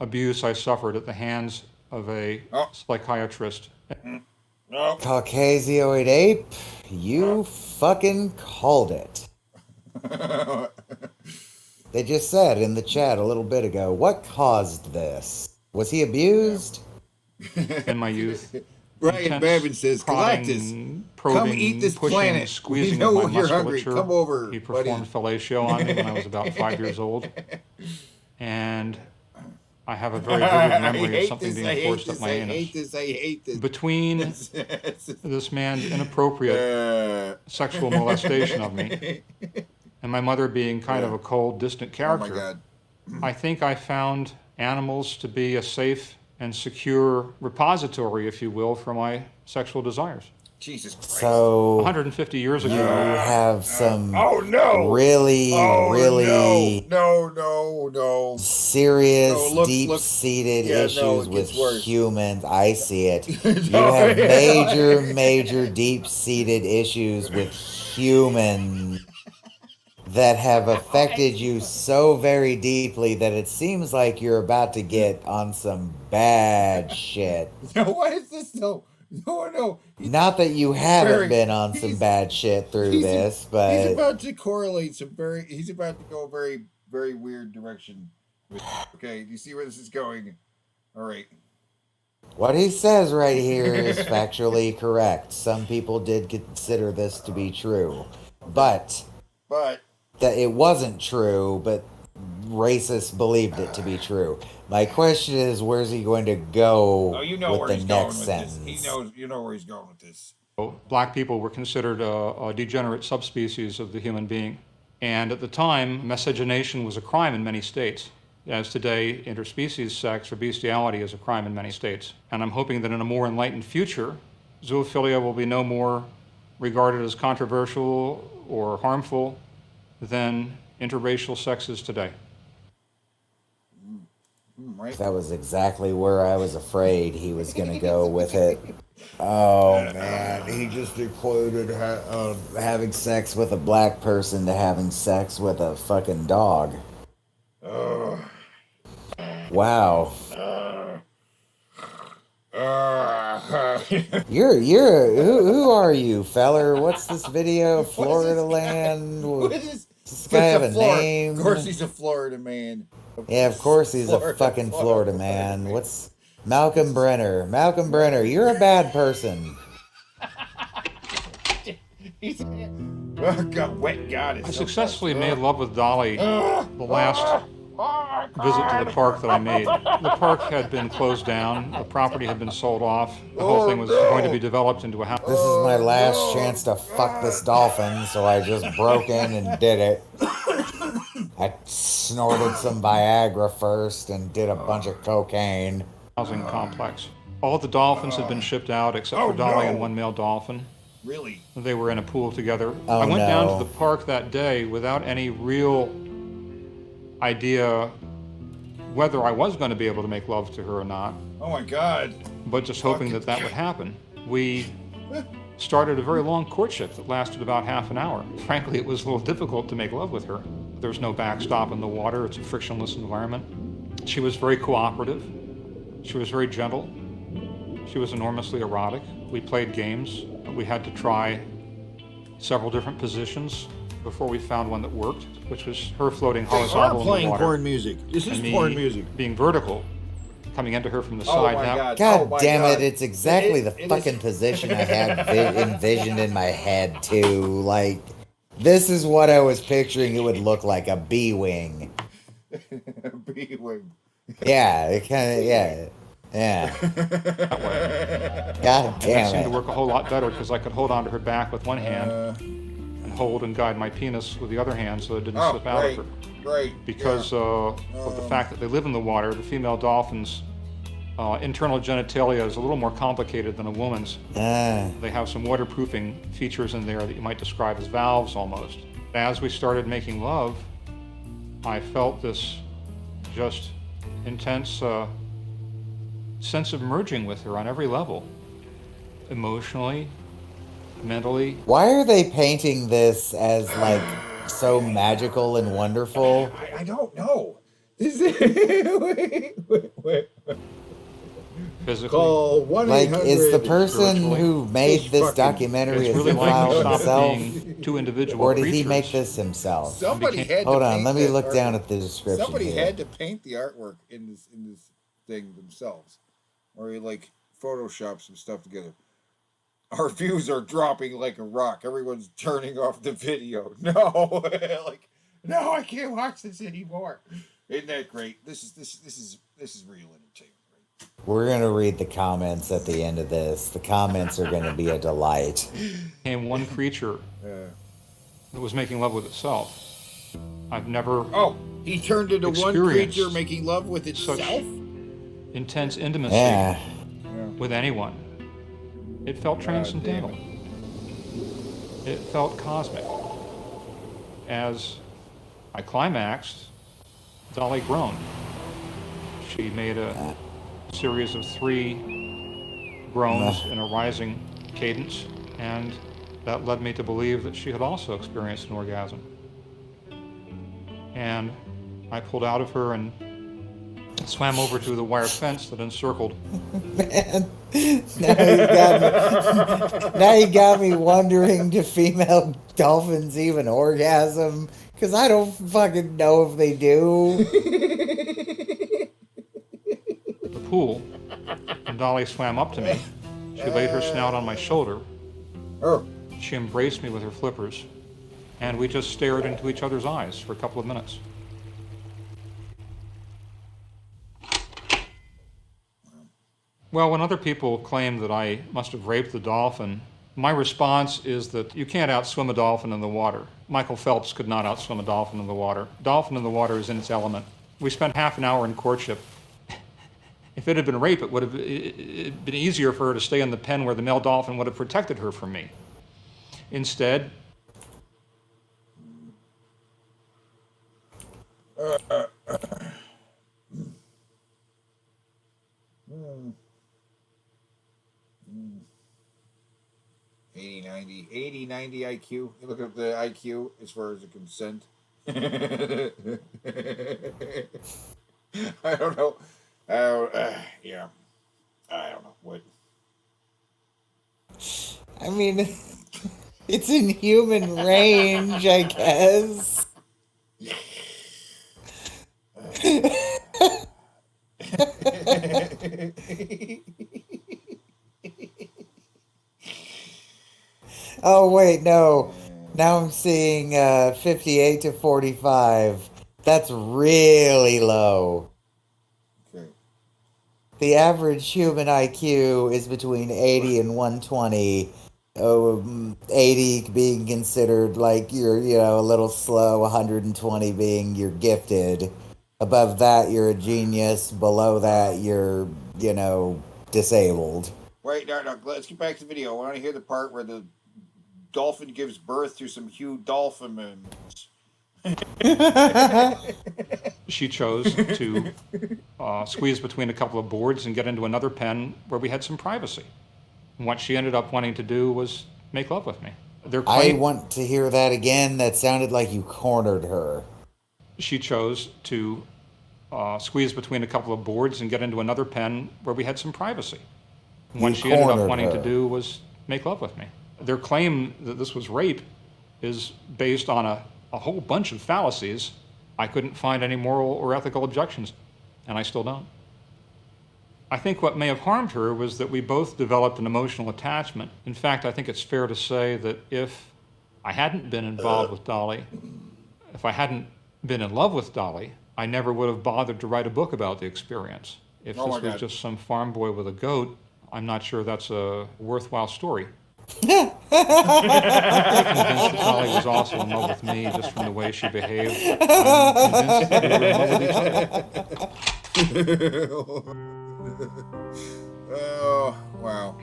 abuse I suffered at the hands of a psychiatrist. Caucasioid ape, you fucking called it. They just said in the chat a little bit ago, what caused this? Was he abused? In my youth. Brian Intense Babin says, Galactus, probing, come eat this pushing, planet. Squeezing We know of my you're hungry. musculature. Come over, He performed fellatio on me when I was about 5 years old. And I have a very vivid memory of something being forced up my anus. I hate this. Between this man's inappropriate sexual molestation of me and my mother being kind of a cold, distant character, God. I think I found animals to be a safe and secure repository, if you will, for my sexual desires. Jesus Christ. So 150 years ago. You have some really no serious No, look, deep-seated Yeah, no, issues it with gets worse. humans. I see it. You have major deep-seated issues with humans. that have affected you so very deeply that it seems like you're about to get on some bad shit. No, what is this? No. Not that you haven't been on some bad shit through this, He's but about to correlate he's about to go a very, very weird direction. Okay, do you see where this is going? All right. what he says right here is factually correct. Some people did consider this to be true, but that it wasn't true, but racists believed it to be true. My question is, where's he going to go with the next sentence? You know where he's going with this. Black people were considered a degenerate subspecies of the human being. And at the time, miscegenation was a crime in many states. As today, interspecies sex or bestiality is a crime in many states. And I'm hoping that in a more enlightened future, zoophilia will be no more regarded as controversial or harmful than interracial sex is today. Right. That was exactly where I was afraid he was going to go with it. Oh, man. He just equated having sex with a black person to having sex with a fucking dog. Wow. Who are you, feller? What's this video? Florida land? Does this guy have a name? Of course he's a Florida man. Yeah, of course he's a fucking Florida man. What's Malcolm Brenner? Malcolm Brenner, you're a bad person. I successfully made love with Dolly the last visit to the park that I made. The park had been closed down. The property had been sold off. The whole thing was going to be developed into a house. This is my last chance to fuck this dolphin, so I just broke in and did it. I snorted some Viagra first and did a bunch of cocaine. Housing complex. All the dolphins had been shipped out except for Dolly and one male dolphin. Really? They were in a pool together. Oh, I went down no. to the park that day without any real idea whether I was going to be able to make love to her or not. Oh my God. But just hoping that that would happen. We started a very long courtship that lasted about half an hour. Frankly, it was a little difficult to make love with her. There's no backstop in the water. It's a frictionless environment. She was very cooperative. She was very gentle. She was enormously erotic. We played games. We had to try several different positions before we found one that worked, which was her floating horizontal in the playing water. porn music. This is and me porn music. being vertical, coming into her from the side. God damn it, it's exactly the fucking position I had envisioned in my head, too. Like, this is what I was picturing it would look like, a B-wing. B-wing. Yeah, it kind of, yeah. Yeah. God That damn seemed to it. work a whole lot better because I could hold onto her back with one hand and hold and guide my penis with the other hand so it didn't slip out of her. Right. Because of the fact that they live in the water, the female dolphins' internal genitalia is a little more complicated than a woman's. They have some waterproofing features in there that you might describe as valves almost. As we started making love, I felt this just intense sense of merging with her on every level. Emotionally, mentally. Why are they painting this as, like, so magical and wonderful? I don't know. Physically. Call Like, is the person who made this documentary It's a really like pedophile we stopped himself? being two individual Or did he creatures. make this himself? Somebody had to Hold on, paint let me that look down artwork. at the description Somebody here. had to paint the artwork in this thing themselves, or he like Photoshop some stuff together. Our views are dropping like a rock. Everyone's turning off the video. No, like no, I can't watch this anymore. Isn't that great? This is real entertainment. We're going to read the comments at the end of this. The comments are going to be a delight. Became one creature that was making love with itself. I've never He turned into one experienced creature making love with itself. intense intimacy Yeah. with anyone. It felt transcendental. It felt cosmic. As I climaxed, Dolly groaned. She made a series of 3 groans in a rising cadence, and that led me to believe that she had also experienced an orgasm. and I pulled out of her and swam over to the wire fence that encircled. Man, now you got me wondering, do female dolphins even orgasm? Because I don't fucking know if they do. The pool, and Dolly swam up to me. She laid her snout on my shoulder. She embraced me with her flippers, and we just stared into each other's eyes for a couple of minutes. Well, when other people claim that I must have raped the dolphin, my response is that you can't outswim a dolphin in the water. Michael Phelps could not outswim a dolphin in the water. Dolphin in the water is in its element. We spent half an hour in courtship. If it had been rape, it would have been easier for her to stay in the pen where the male dolphin would have protected her from me. Instead, 80, 90 IQ. You look up the IQ as far as the consent. I don't know. Yeah. I don't know. What? I mean, it's in human range, I guess. Oh, wait, no. Now I'm seeing 58 to 45. That's really low. Okay. The average human IQ is between 80 and 120. 80 being considered like you're, a little slow, 120 being you're gifted. Above that, you're a genius. Below that, you're, disabled. Wait, no. Let's get back to the video. I want to hear the part where the dolphin gives birth to some huge dolphins. she chose to squeeze between a couple of boards and get into another pen where we had some privacy. And what she ended up wanting to do was make love with me. I want to hear that again. That sounded like you cornered her. She chose to squeeze between a couple of boards and get into another pen where we had some privacy. And what she ended up wanting to do was make love with me. Their claim that this was rape is based on a whole bunch of fallacies. I couldn't find any moral or ethical objections, and I still don't. I think what may have harmed her was that we both developed an emotional attachment. In fact, I think it's fair to say that if I hadn't been involved with Dolly, if I hadn't been in love with Dolly, I never would have bothered to write a book about the experience. If this was just some farm boy with a goat, I'm not sure that's a worthwhile story. I'm convinced that Dolly was also in love with me just from the way she behaved. I'm convinced that we were in love with each other. Oh, wow.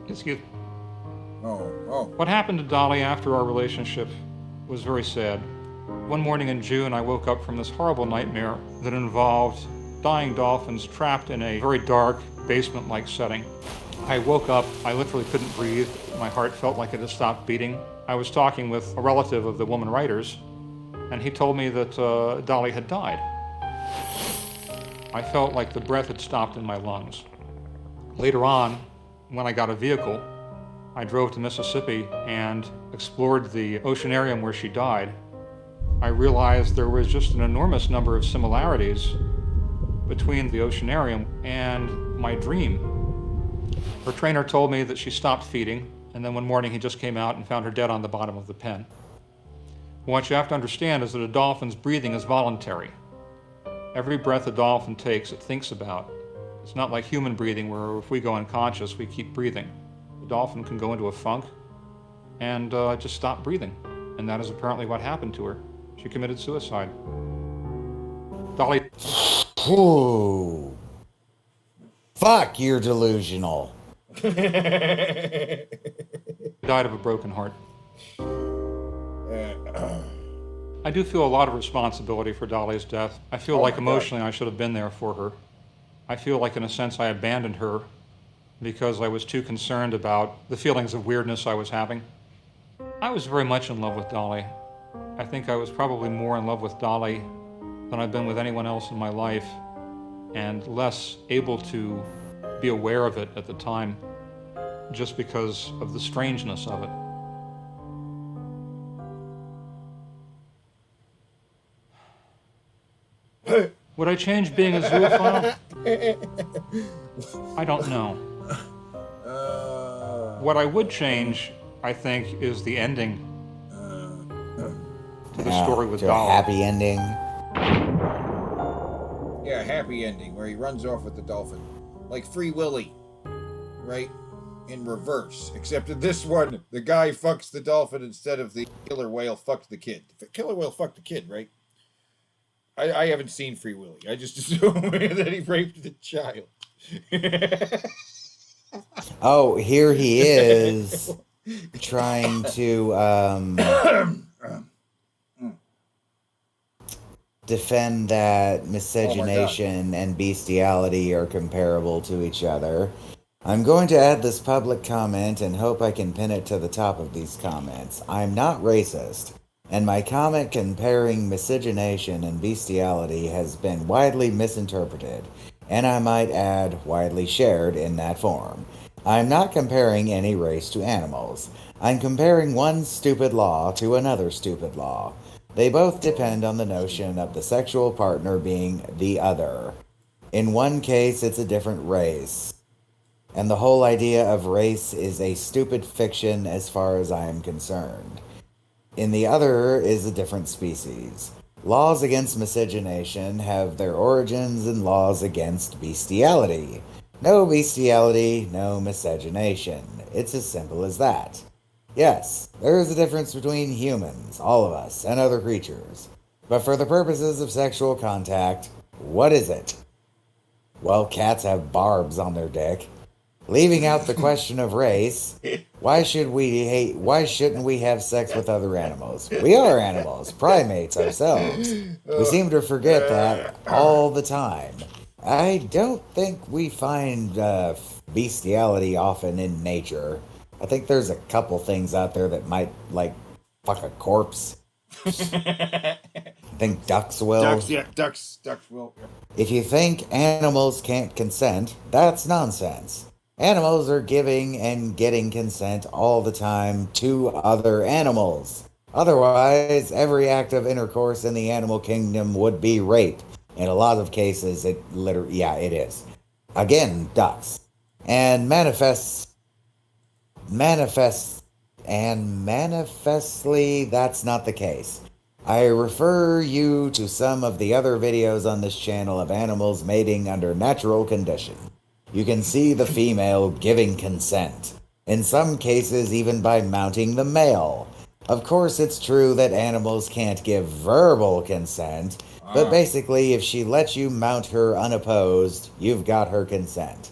Excuse me. Oh. What happened to Dolly after our relationship was very sad. One morning in June, I woke up from this horrible nightmare that involved dying dolphins trapped in a very dark, basement-like setting. I woke up, I literally couldn't breathe. My heart felt like it had stopped beating. I was talking with a relative of the woman writers, and he told me that Dolly had died. I felt like the breath had stopped in my lungs. Later on, when I got a vehicle, I drove to Mississippi and explored the oceanarium where she died. I realized there was just an enormous number of similarities between the oceanarium and my dream. Her trainer told me that she stopped feeding, and then one morning he just came out and found her dead on the bottom of the pen. What you have to understand is that a dolphin's breathing is voluntary. Every breath a dolphin takes, it thinks about. It's not like human breathing, where if we go unconscious, we keep breathing. The dolphin can go into a funk and just stop breathing. And that is apparently what happened to her. She committed suicide. Dolly... Ooh. Fuck, you're delusional. died of a broken heart. I do feel a lot of responsibility for Dolly's death. I feel like emotionally I should have been there for her. I feel like in a sense I abandoned her because I was too concerned about the feelings of weirdness I was having. I was very much in love with Dolly. I think I was probably more in love with Dolly than I've been with anyone else in my life, and less able to be aware of it at the time, just because of the strangeness of it. Would I change being a zoophile? I don't know. What I would change, I think, is the ending to the story with to Dolly. a happy ending. Yeah, happy ending where he runs off with the dolphin, like Free Willy, right? In reverse, except in this one, the guy fucks the dolphin instead of the killer whale fucked the kid. The killer whale fucked the kid, right? I haven't seen Free Willy. I just assume that he raped the child. Oh, here he is trying to defend that miscegenation and bestiality are comparable to each other. I'm going to add this public comment and hope I can pin it to the top of these comments. I'm not racist, and my comment comparing miscegenation and bestiality has been widely misinterpreted, and I might add, widely shared in that form. I'm not comparing any race to animals. I'm comparing one stupid law to another stupid law. They both depend on the notion of the sexual partner being the other. In one case, it's a different race. And the whole idea of race is a stupid fiction as far as I am concerned. In the other is a different species. Laws against miscegenation have their origins in laws against bestiality. No bestiality, no miscegenation. It's as simple as that. Yes, there is a difference between humans, all of us, and other creatures. But for the purposes of sexual contact, what is it? Well, cats have barbs on their dick. Leaving out the question of race, why shouldn't we have sex with other animals? We are animals, primates ourselves. We seem to forget that all the time. I don't think we find bestiality often in nature. I think there's a couple things out there that might, like, fuck a corpse. I think ducks will. Ducks will. If you think animals can't consent, that's nonsense. Animals are giving and getting consent all the time to other animals. Otherwise, every act of intercourse in the animal kingdom would be rape. In a lot of cases, it is. Again, ducks. And manifestly, that's not the case. I refer you to some of the other videos on this channel of animals mating under natural conditions. You can see the female giving consent, in some cases even by mounting the male. Of course, it's true that animals can't give verbal consent, but basically, if she lets you mount her unopposed, you've got her consent.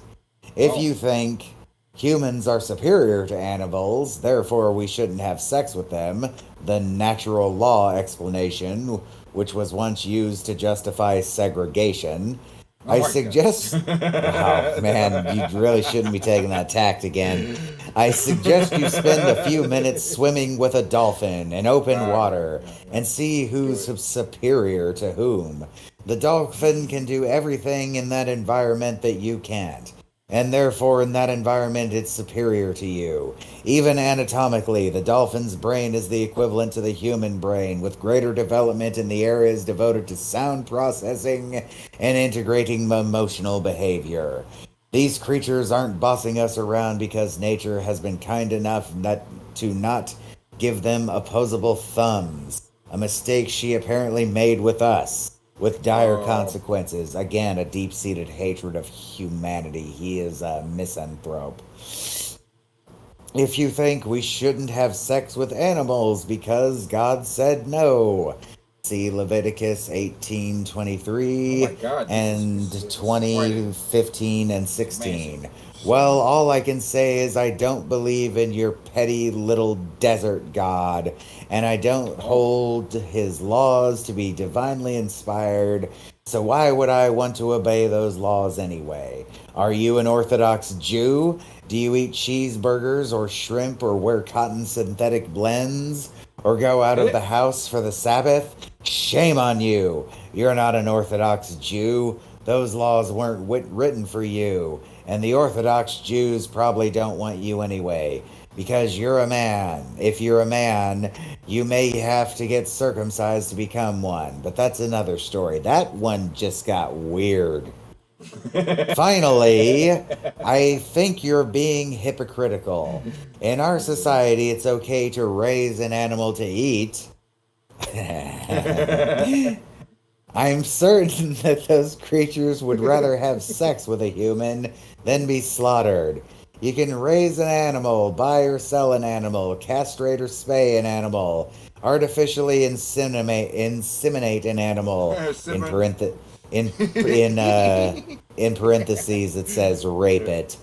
If you think humans are superior to animals, therefore we shouldn't have sex with them, the natural law explanation, which was once used to justify segregation, I suggest... Oh, man, you really shouldn't be taking that tact again. I suggest you spend a few minutes swimming with a dolphin in open water and see who's superior to whom. The dolphin can do everything in that environment that you can't. And therefore, in that environment, it's superior to you. Even anatomically, the dolphin's brain is the equivalent to the human brain, with greater development in the areas devoted to sound processing and integrating emotional behavior. These creatures aren't bossing us around because nature has been kind enough to not give them opposable thumbs, a mistake she apparently made with us. With dire consequences. Again, a deep-seated hatred of humanity. He is a misanthrope. If you think we shouldn't have sex with animals because God said no, see Leviticus 18:23 and 20:15 and 16. Well, all I can say is I don't believe in your petty little desert god, and I don't hold his laws to be divinely inspired, so why would I want to obey those laws anyway? Are you an Orthodox Jew? Do you eat cheeseburgers or shrimp or wear cotton synthetic blends? or go out of the house for the Sabbath? Shame on you. You're not an Orthodox Jew. Those laws weren't written for you. And the Orthodox Jews probably don't want you anyway. Because you're a man. If you're a man, you may have to get circumcised to become one. But that's another story. That one just got weird. Finally, I think you're being hypocritical. In our society, it's okay to raise an animal to eat. I'm certain that those creatures would rather have sex with a human than be slaughtered. You can raise an animal, buy or sell an animal, castrate or spay an animal, artificially inseminate an animal. In parentheses, it says rape it,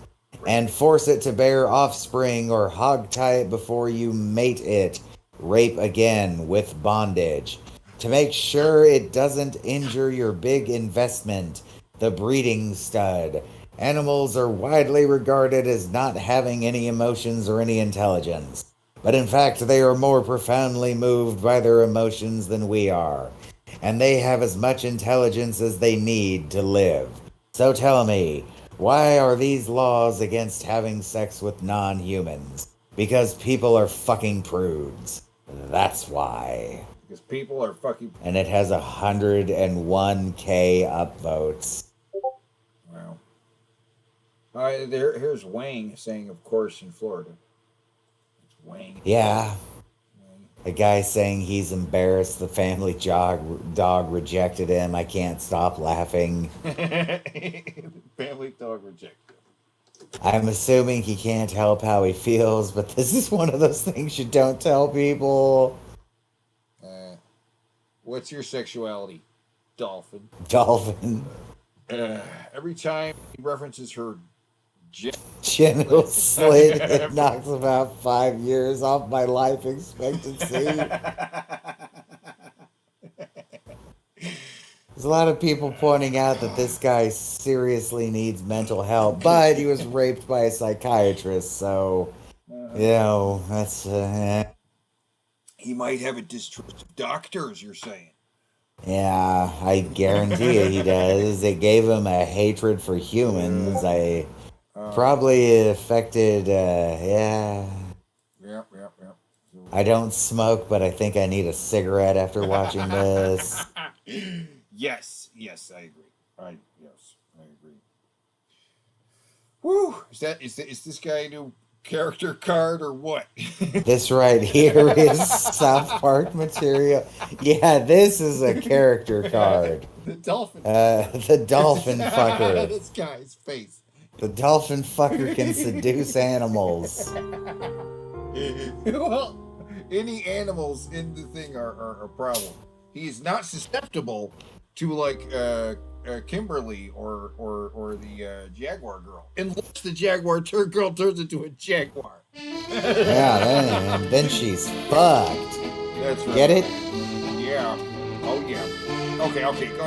and force it to bear offspring or hog tie it before you mate it. Rape again with bondage. To make sure it doesn't injure your big investment, the breeding stud. Animals are widely regarded as not having any emotions or any intelligence. But in fact, they are more profoundly moved by their emotions than we are. And they have as much intelligence as they need to live. So tell me, why are these laws against having sex with non-humans? Because people are fucking prudes. That's why. Because people are fucking... And it has 101K upvotes. Wow. Here's Wang saying, of course, in Florida. It's Wang. Yeah. A guy saying he's embarrassed the family dog rejected him. I can't stop laughing. Family dog rejected. I'm assuming he can't help how he feels, but this is one of those things you don't tell people. What's your sexuality? Dolphin. Dolphin. Every time he references her genital slit, it knocks about 5 years off my life expectancy. There's a lot of people pointing out that this guy seriously needs mental help, but he was raped by a psychiatrist, so, that's... He might have a distrust of doctors, you're saying. Yeah, I guarantee you he does. It gave him a hatred for humans. Probably affected, Yeah. I don't smoke, but I think I need a cigarette after watching this. Yes, I agree. I agree. Woo! Is this guy a new character card or what? This right here is South Park material. Yeah, this is a character card. The dolphin. The dolphin fucker. This guy's face. The dolphin fucker can seduce animals. Well, any animals in the thing are a problem. He is not susceptible to like Kimberly or the Jaguar girl, unless the Jaguar girl turns into a Jaguar. Yeah, then she's fucked. That's right. Get it? Yeah. Oh yeah. Okay.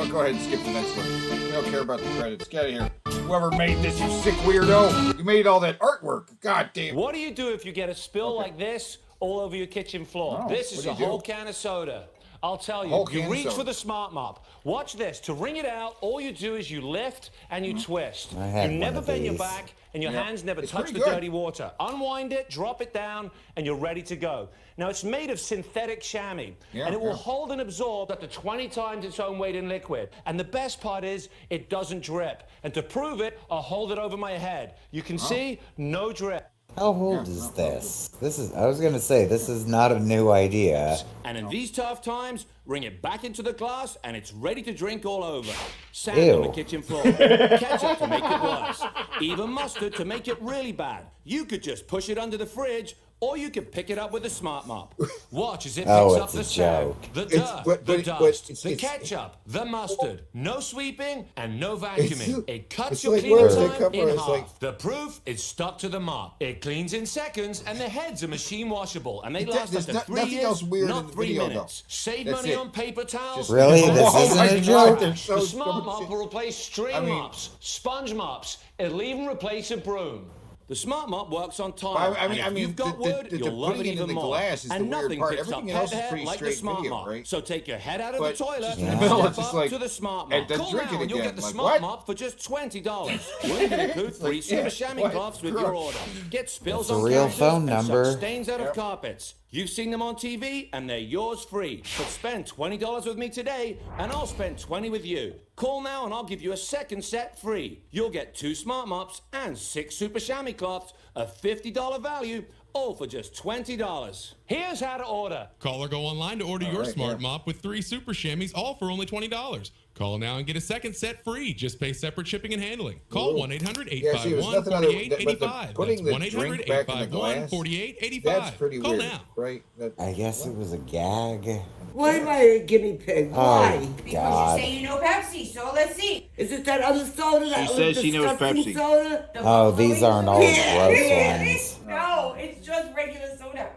Go ahead and skip the next one. We don't care about the credits. Get out of here. Whoever made this, you sick weirdo. You made all that artwork. God damn. What do you do if you get a spill like this all over your kitchen floor? Oh, this is a whole can of soda. I'll tell you, you reach for the smart mop. Watch this. To wring it out, all you do is you lift and you twist. You never bend your back and your hands never touch the dirty water. Unwind it, drop it down, and you're ready to go. Now, it's made of synthetic chamois, and it will hold and absorb up to 20 times its own weight in liquid. And the best part is, it doesn't drip. And to prove it, I'll hold it over my head. You can see, no drip. How old is this? I was gonna say, this is not a new idea. And in these tough times, bring it back into the glass and it's ready to drink all over. Sand on the kitchen floor, ketchup to make it worse, even mustard to make it really bad. You could just push it under the fridge, or you could pick it up with a smart mop. Watch as it picks up the sand, the dirt, the dust, the ketchup, the mustard. No sweeping and no vacuuming. It cuts your cleaning time in half. The proof is stuck to the mop. It cleans in seconds, and the heads are machine washable, and they last up to 3 years, not 3 minutes. Save money on paper towels. Really? This isn't a joke? The smart mop will replace string mops, sponge mops. It'll even replace a broom. The Smart Mop works on time. Well, and if you've got wood, the you'll love it putting it in even the more. glass is the And weird nothing part. picks up Everything pet else is hair pretty like the straight Smart video, Mop. right? So take your head out of But the toilet just and in the middle, step it's just up like, to the Smart and Mop. then Call drink now it and you'll again. get the Like, Smart what? Mop for just $20. We'll even include free Like, yeah, super chamois what? cloths with Gross. your order. Get spills That's a on real counters phone and number. suck stains out of carpets. You've seen them on TV, and they're yours free. But spend $20 with me today, and I'll spend $20 with you. Call now, and I'll give you a second set free. You'll get 2 Smart Mops and 6 Super Chamois cloths, a $50 value, all for just $20. Here's how to order. Call or go online to order your Smart Mop with 3 Super Chamois, all for only $20. Call now and get a second set free. Just pay separate shipping and handling. Call 1-800-851-4885. Putting the That's drink back in the glass, 1-800-851-4885. that's pretty Call weird, now. right? I guess it was a gag. Why am I a guinea pig? Why? Oh, God. You know Pepsi, so let's see. Is it that other soda? That says she knows disgusting Pepsi. Soda? Oh, these aren't all gross ones. No, it's just regular soda.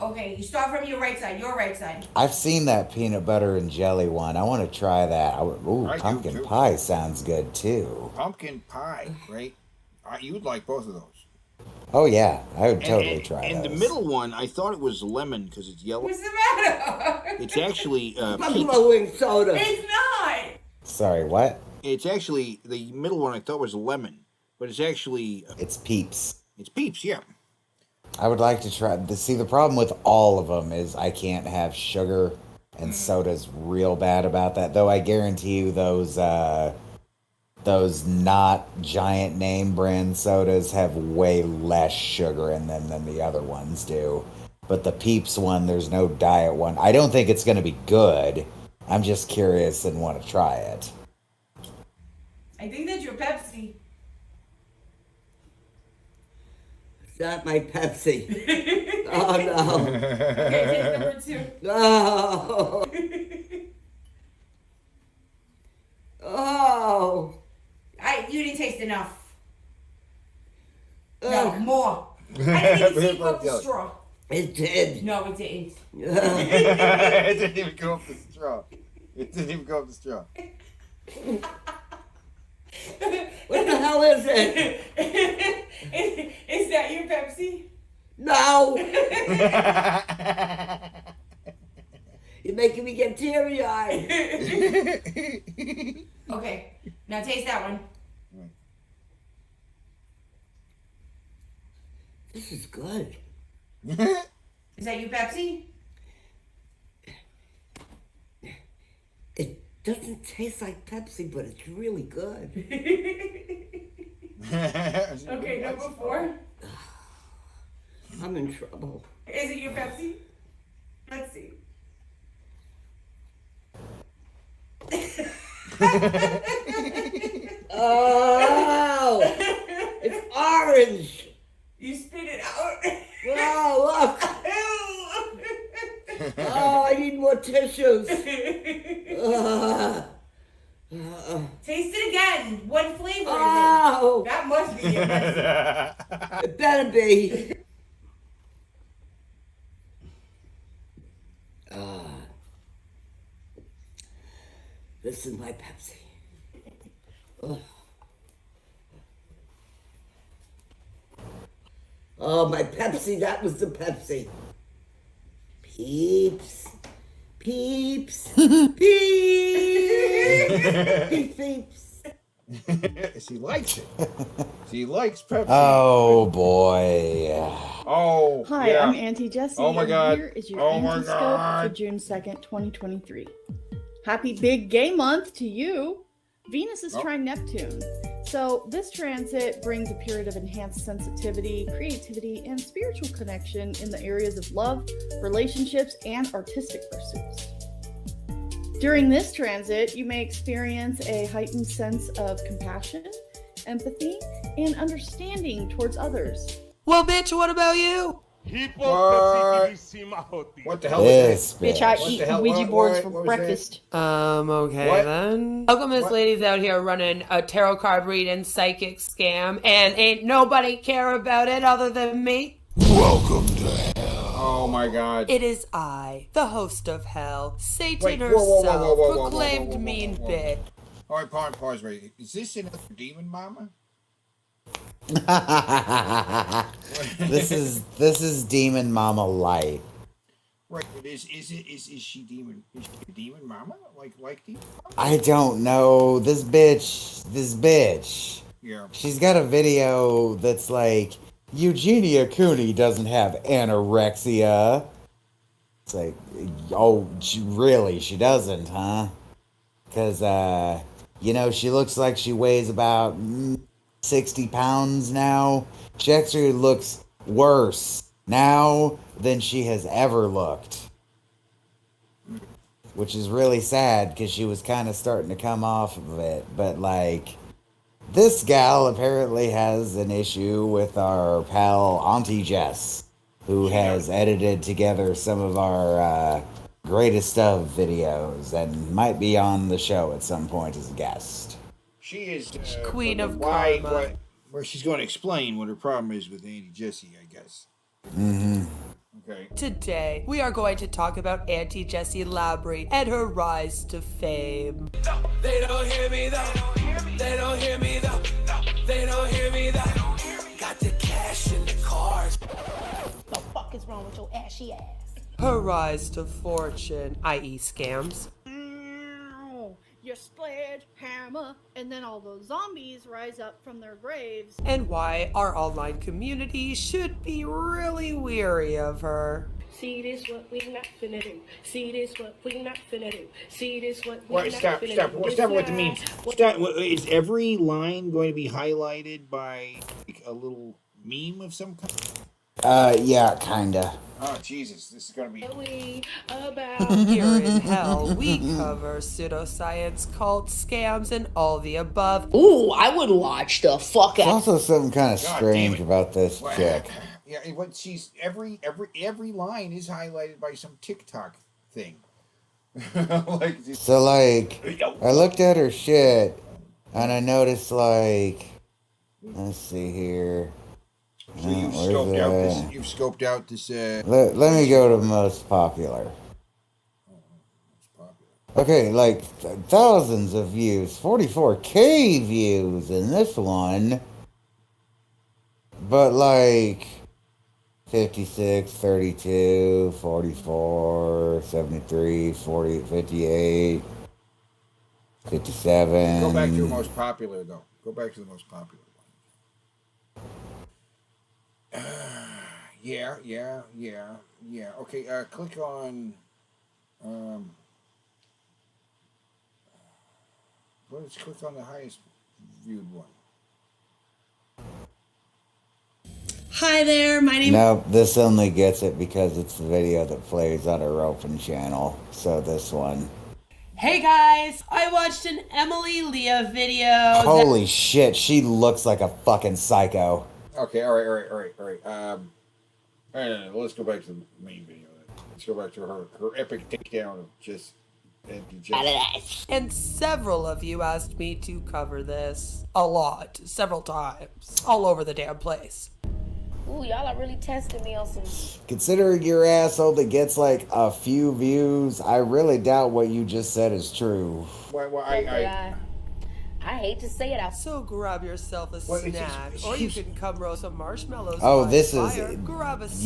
Okay, you start from your right side. Your right side. I've seen that peanut butter and jelly one. I want to try that. Ooh, I do, pumpkin too. pie sounds good too. Pumpkin pie, right? You would like both of those. Oh yeah, I would totally try And those. the middle one, I thought it was lemon because it's yellow. What's the matter? It's actually Buffalo wing soda. It's not. Sorry, what? It's actually the middle one. I thought was lemon, but it's actually It's Peeps. It's Peeps, yeah. I would like to try. See, the problem with all of them is I can't have sugar, and soda's real bad about that. Though I guarantee you those not giant name brand sodas have way less sugar in them than the other ones do. But the Peeps one, there's no diet one. I don't think it's going to be good. I'm just curious and want to try it. I think that's your Pepsi. It's not my Pepsi. Oh no. Okay, take number 2. No. Oh. You didn't taste enough. No, more. I didn't even see you go up the straw. It did. No, it didn't. It didn't even go up the straw. It didn't even go up the straw. What the hell is it? Is that your Pepsi? No. You're making me get teary-eyed. Okay, now taste that one. This is good. Is that your Pepsi? It doesn't taste like Pepsi, but it's really good. Okay, number 4. I'm in trouble. Is it your Pepsi? Let's see. Oh, it's orange. You spit it out. Oh, look. Oh, I need more tissues. Taste it again. What flavor Oh. is it? That must be your Pepsi. It better be. This is my Pepsi. Oh. Oh, my Pepsi, that was the Pepsi. Peeps. Peeps. Peeps. Peeps. She likes it. She likes Pepsi. Oh boy. Oh. Hi, yeah. I'm Auntie Jessie. Oh my God. And here is your Oh my Auntie Scope God. for June 2nd, 2023. Happy Big Gay Month to you. Venus is trying Neptune. So this transit brings a period of enhanced sensitivity, creativity, and spiritual connection in the areas of love, relationships, and artistic pursuits. During this transit, you may experience a heightened sense of compassion, empathy, and understanding towards others. Well, bitch, what about you? What the hell This is Bitch, I eat Ouija boards for breakfast. Okay What? then. How come this lady's out here running a tarot card reading psychic scam and ain't nobody care about it other than me? Welcome to hell. Oh my God. It is I, the host of hell, Satan Wait, whoa, herself, whoa, whoa, whoa, whoa, whoa, proclaimed whoa, whoa, mean whoa. bitch. All right, pause right. Is this another demon mama? This is Demon Mama Light. Right, but is she demon? Is she a demon mama? Like demon? I don't know. This bitch. Yeah. She's got a video that's like, Eugenia Cooney doesn't have anorexia. It's like, oh, she doesn't, huh? Because, she looks like she weighs about 60 pounds now. She actually looks worse now than she has ever looked. Which is really sad because she was kind of starting to come off of it. But, like, this gal apparently has an issue with our pal Auntie Jess, who has edited together some of our greatest of videos and might be on the show at some point as a guest. She is Queen of Karma. Karma. Where she's going to explain what her problem is with Auntie Jessie, I guess. Mm-hmm. Okay. Today, we are going to talk about Auntie Jessie Labrie and her rise to fame. They don't hear me though. They don't hear me though. They don't hear me though. Got the cash in the cars. The fuck is wrong with your ashy ass? Her rise to fortune, i.e. scams. Your sledgehammer, and then all those zombies rise up from their graves. And why our online community should be really weary of her. See this what we not finna do. See this what we not finna do. See this what we Wait, not stop finna do. with the memes. Stop. Is every line going to be highlighted by a little meme of some kind? Yeah, kinda. Oh, Jesus, this is going to be... Here in hell, we cover pseudoscience, cults, scams, and all the above. Ooh, I would watch the fuck There's out. also something kind of strange about this chick. Yeah, but she's every line is highlighted by some TikTok thing. So, like, I looked at her shit, and I noticed, like, let's see here. So you've scoped out this. Let me go to most popular. Okay, like thousands of views, 44K views in this one, but like 56, 32, 44, 73, 40, 58, 57. Go back to the most popular, though. Go back to the most popular one. Yeah. Okay, click on, let's click on the highest viewed one. Hi there, my name. Nope, this only gets it because it's the video that plays on her open channel. So this one. Hey guys, I watched an Emily Leah video. Holy shit, she looks like a fucking psycho. Okay, all right. Let's go back to the main video. Let's go back to her epic takedown of just. And several of you asked me to cover this. A lot. Several times. All over the damn place. Ooh, y'all are really testing me on some. Considering your asshole that gets like a few views, I really doubt what you just said is true. Well, I hate to say it. So grab yourself a snack, or you can come roast some marshmallows. Oh, by this the is fire. Grab a this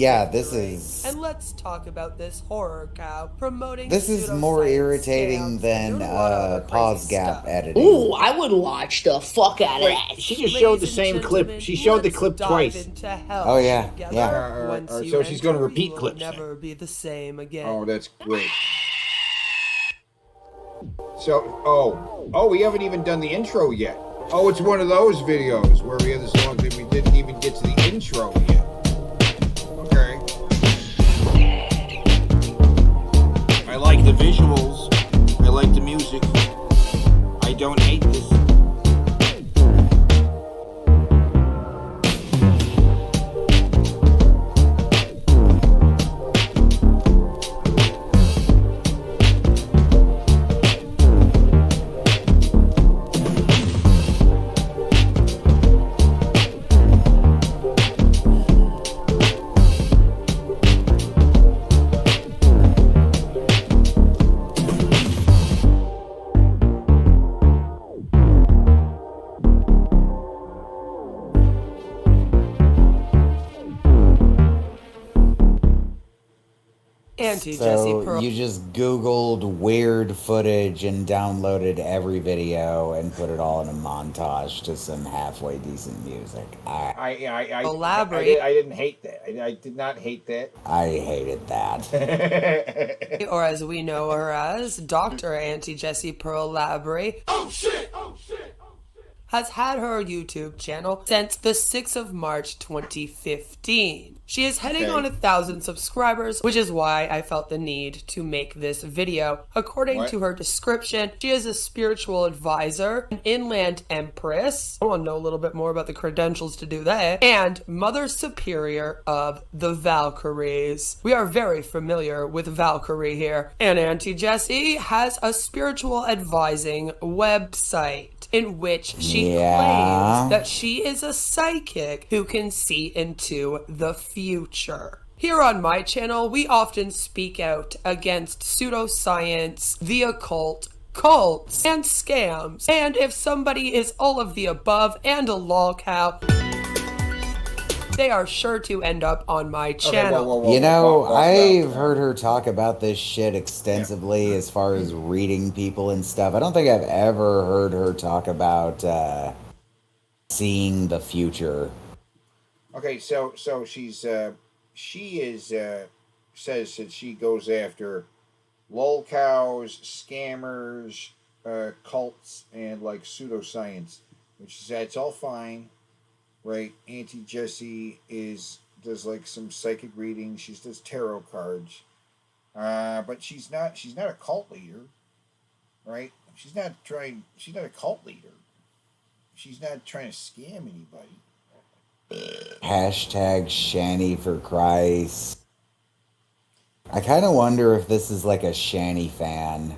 drink, is. And let's talk about this horror cow promoting. This is more irritating than pause gap editing. Ooh, I would watch the fuck out of that. She just showed the same clip. She showed the clip twice. Oh yeah, so she's going to repeat clips. Never be the same again. Oh, that's great. So, we haven't even done the intro yet. Oh, it's one of those videos where we have the songs and we didn't even get to the intro yet. Okay. I like the visuals. I like the music. I don't hate this. Auntie Jessie So Pearl. you just Googled weird footage and downloaded every video and put it all in a montage to some halfway decent music. I Elaborate. I didn't hate that. I did not hate that. I hated that. Or as we know her as, Dr. Auntie Jessie Pearl Labry. Oh shit! Oh shit! Has had her YouTube channel since the 6th of March 2015. She is heading on 1,000 subscribers, which is why I felt the need to make this video. According to her description, she is a spiritual advisor, an inland empress. I want to know a little bit more about the credentials to do that. And Mother Superior of the Valkyries. We are very familiar with Valkyrie here. And Auntie Jessie has a spiritual advising website in which she claims that she is a psychic who can see into the future. Here on my channel, we often speak out against pseudoscience, the occult, cults, and scams. And if somebody is all of the above and a lol cow, they are sure to end up on my channel. You know, I've heard her talk about this shit extensively as far as reading people and stuff. I don't think I've ever heard her talk about seeing the future. Okay, so she says that she goes after lol cows, scammers, cults, and like pseudoscience, which is that's all fine. Right, Auntie Jessie does like some psychic reading. She does tarot cards, but she's not a cult leader, right? She's not a cult leader. She's not trying to scam anybody. Hashtag Shanny for Christ. I kind of wonder if this is like a Shanny fan.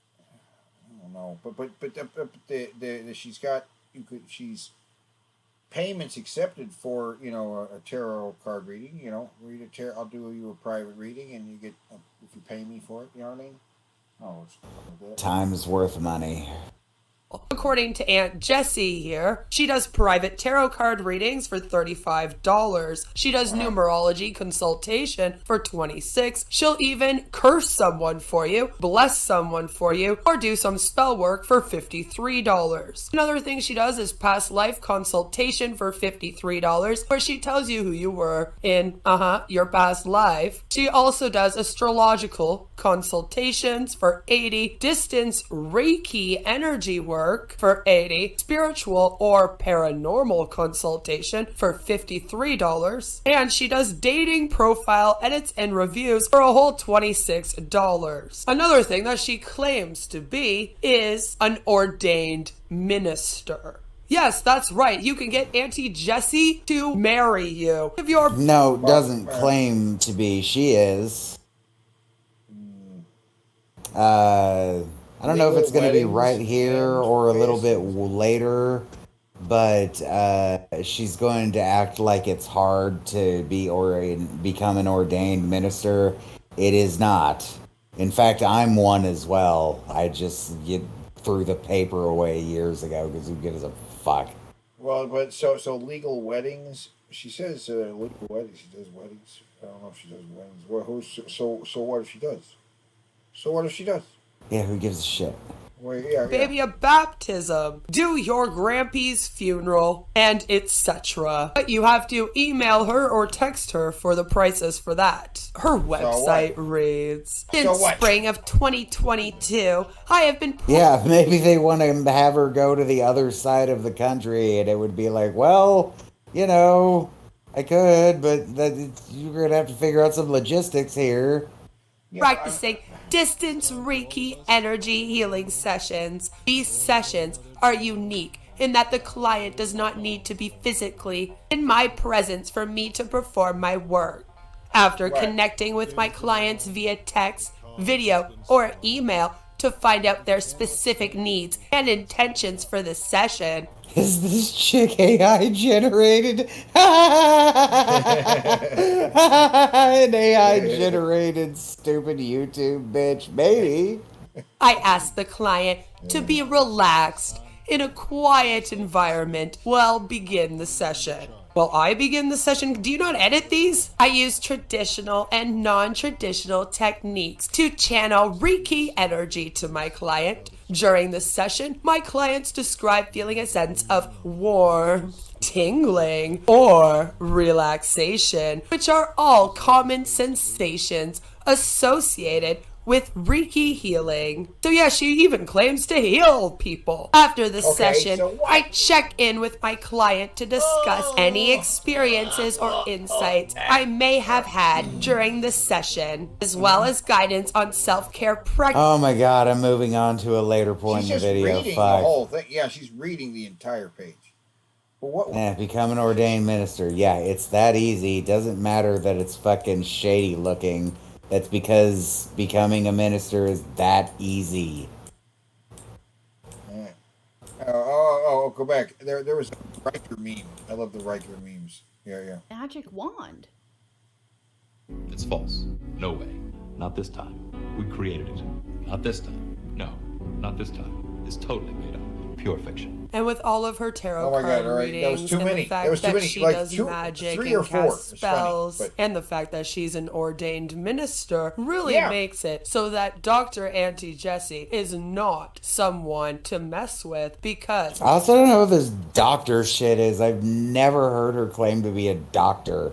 I don't know, but she's payments accepted for a tarot card reading. Read a tarot. I'll do you a private reading, and you get if you pay me for it. You know what I mean? Oh, Time's worth money. According to Aunt Jessie here, she does private tarot card readings for $35. She does numerology consultation for $26. She'll even curse someone for you, bless someone for you, or do some spell work for $53. Another thing she does is past life consultation for $53, where she tells you who you were in, your past life. She also does astrological consultations for $80, distance Reiki energy work for $80, spiritual or paranormal consultation for $53, and she does dating profile edits and reviews for a whole $26. Another thing that she claims to be is an ordained minister. Yes, that's right. You can get Auntie Jessie to marry you. If you're doesn't claim to be. She is. I don't know if it's going to be right here or a little bit later, but she's going to act like it's hard to become an ordained minister. It is not. In fact, I'm one as well. I just threw the paper away years ago because who gives a fuck? Well, but so legal weddings. She says legal weddings. She does weddings. I don't know if she does weddings. Well, so what if she does? So what if she does? Yeah, who gives a shit? Well, yeah. Baby, a baptism, do your grampy's funeral, and etc. But you have to email her or text her for the prices for that. Her website reads, in spring of 2022, I have been... Yeah, maybe they want to have her go to the other side of the country, and it would be like, well, I could, but you're going to have to figure out some logistics here. Practicing distance Reiki energy healing sessions. These sessions are unique in that the client does not need to be physically in my presence for me to perform my work. After connecting with my clients via text, video, or email to find out their specific needs and intentions for the session. Is this chick AI generated? An AI generated stupid YouTube bitch, maybe. I ask the client to be relaxed in a quiet environment while begin the session. While I begin the session, do you not edit these? I use traditional and non-traditional techniques to channel Reiki energy to my client. During the session, my clients describe feeling a sense of warmth, tingling, or relaxation, which are all common sensations associated with Reiki healing. So yeah, she even claims to heal people. After the session, I check in with my client to discuss any experiences or insights I may have had during the session, as well as guidance on self-care practices. Oh my god, I'm moving on to a later point She's in the just video. reading Fuck. the whole thing. Yeah, she's reading the entire page. But what? Yeah, become an ordained minister. Yeah, it's that easy. It doesn't matter that it's fucking shady looking. That's because becoming a minister is that easy. Go back. There was a Riker meme. I love the Riker memes. Yeah. Magic wand. It's false. No way. Not this time. We created it. Not this time. No, not this time. It's totally made up. Pure fiction. And with all of her tarot Oh my God, card all right. That was readings too and many. the fact That was too that many. she Like does magic 3 or and 4. casts It's funny, spells, but- and the fact that she's an ordained minister really Yeah. makes it so that Dr. Auntie Jessie is not someone to mess with, because I also don't know what this doctor shit is. I've never heard her claim to be a doctor.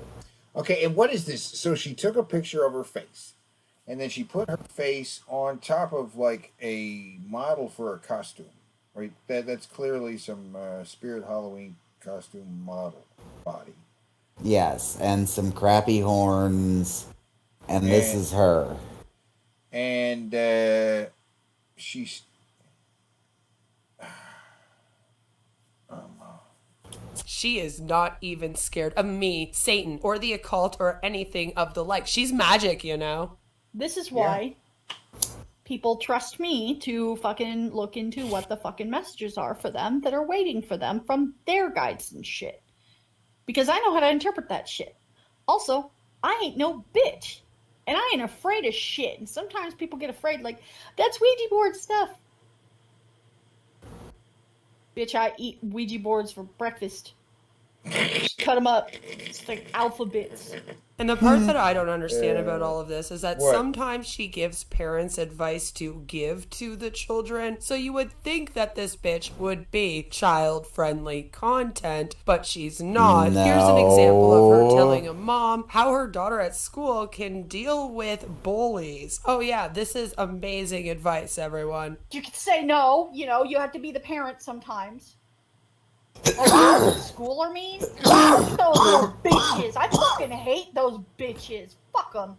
Okay, and what is this? So she took a picture of her face, and then she put her face on top of like a model for a costume, right? That's clearly some Spirit Halloween costume model body. Yes, and some crappy horns, and this is her. And she's. she is not even scared of me, Satan, or the occult, or anything of the like. She's magic, you know? This is why people trust me to fucking look into what the fucking messages are for them that are waiting for them from their guides and shit. Because I know how to interpret that shit. Also, I ain't no bitch. And I ain't afraid of shit. And sometimes people get afraid, like, that's Ouija board stuff. Bitch, I eat Ouija boards for breakfast. Just cut them up. It's like alphabets. And the part that I don't understand about all of this is that What? sometimes she gives parents advice to give to the children. So you would think that this bitch would be child-friendly content, but she's not. Here's an example of her telling a mom how her daughter at school can deal with bullies. Oh yeah, this is amazing advice, everyone. You could say no, you know, you have to be the parent sometimes. Oh, schooler mean? Fuck those little bitches. I fucking hate those bitches. Fuck them.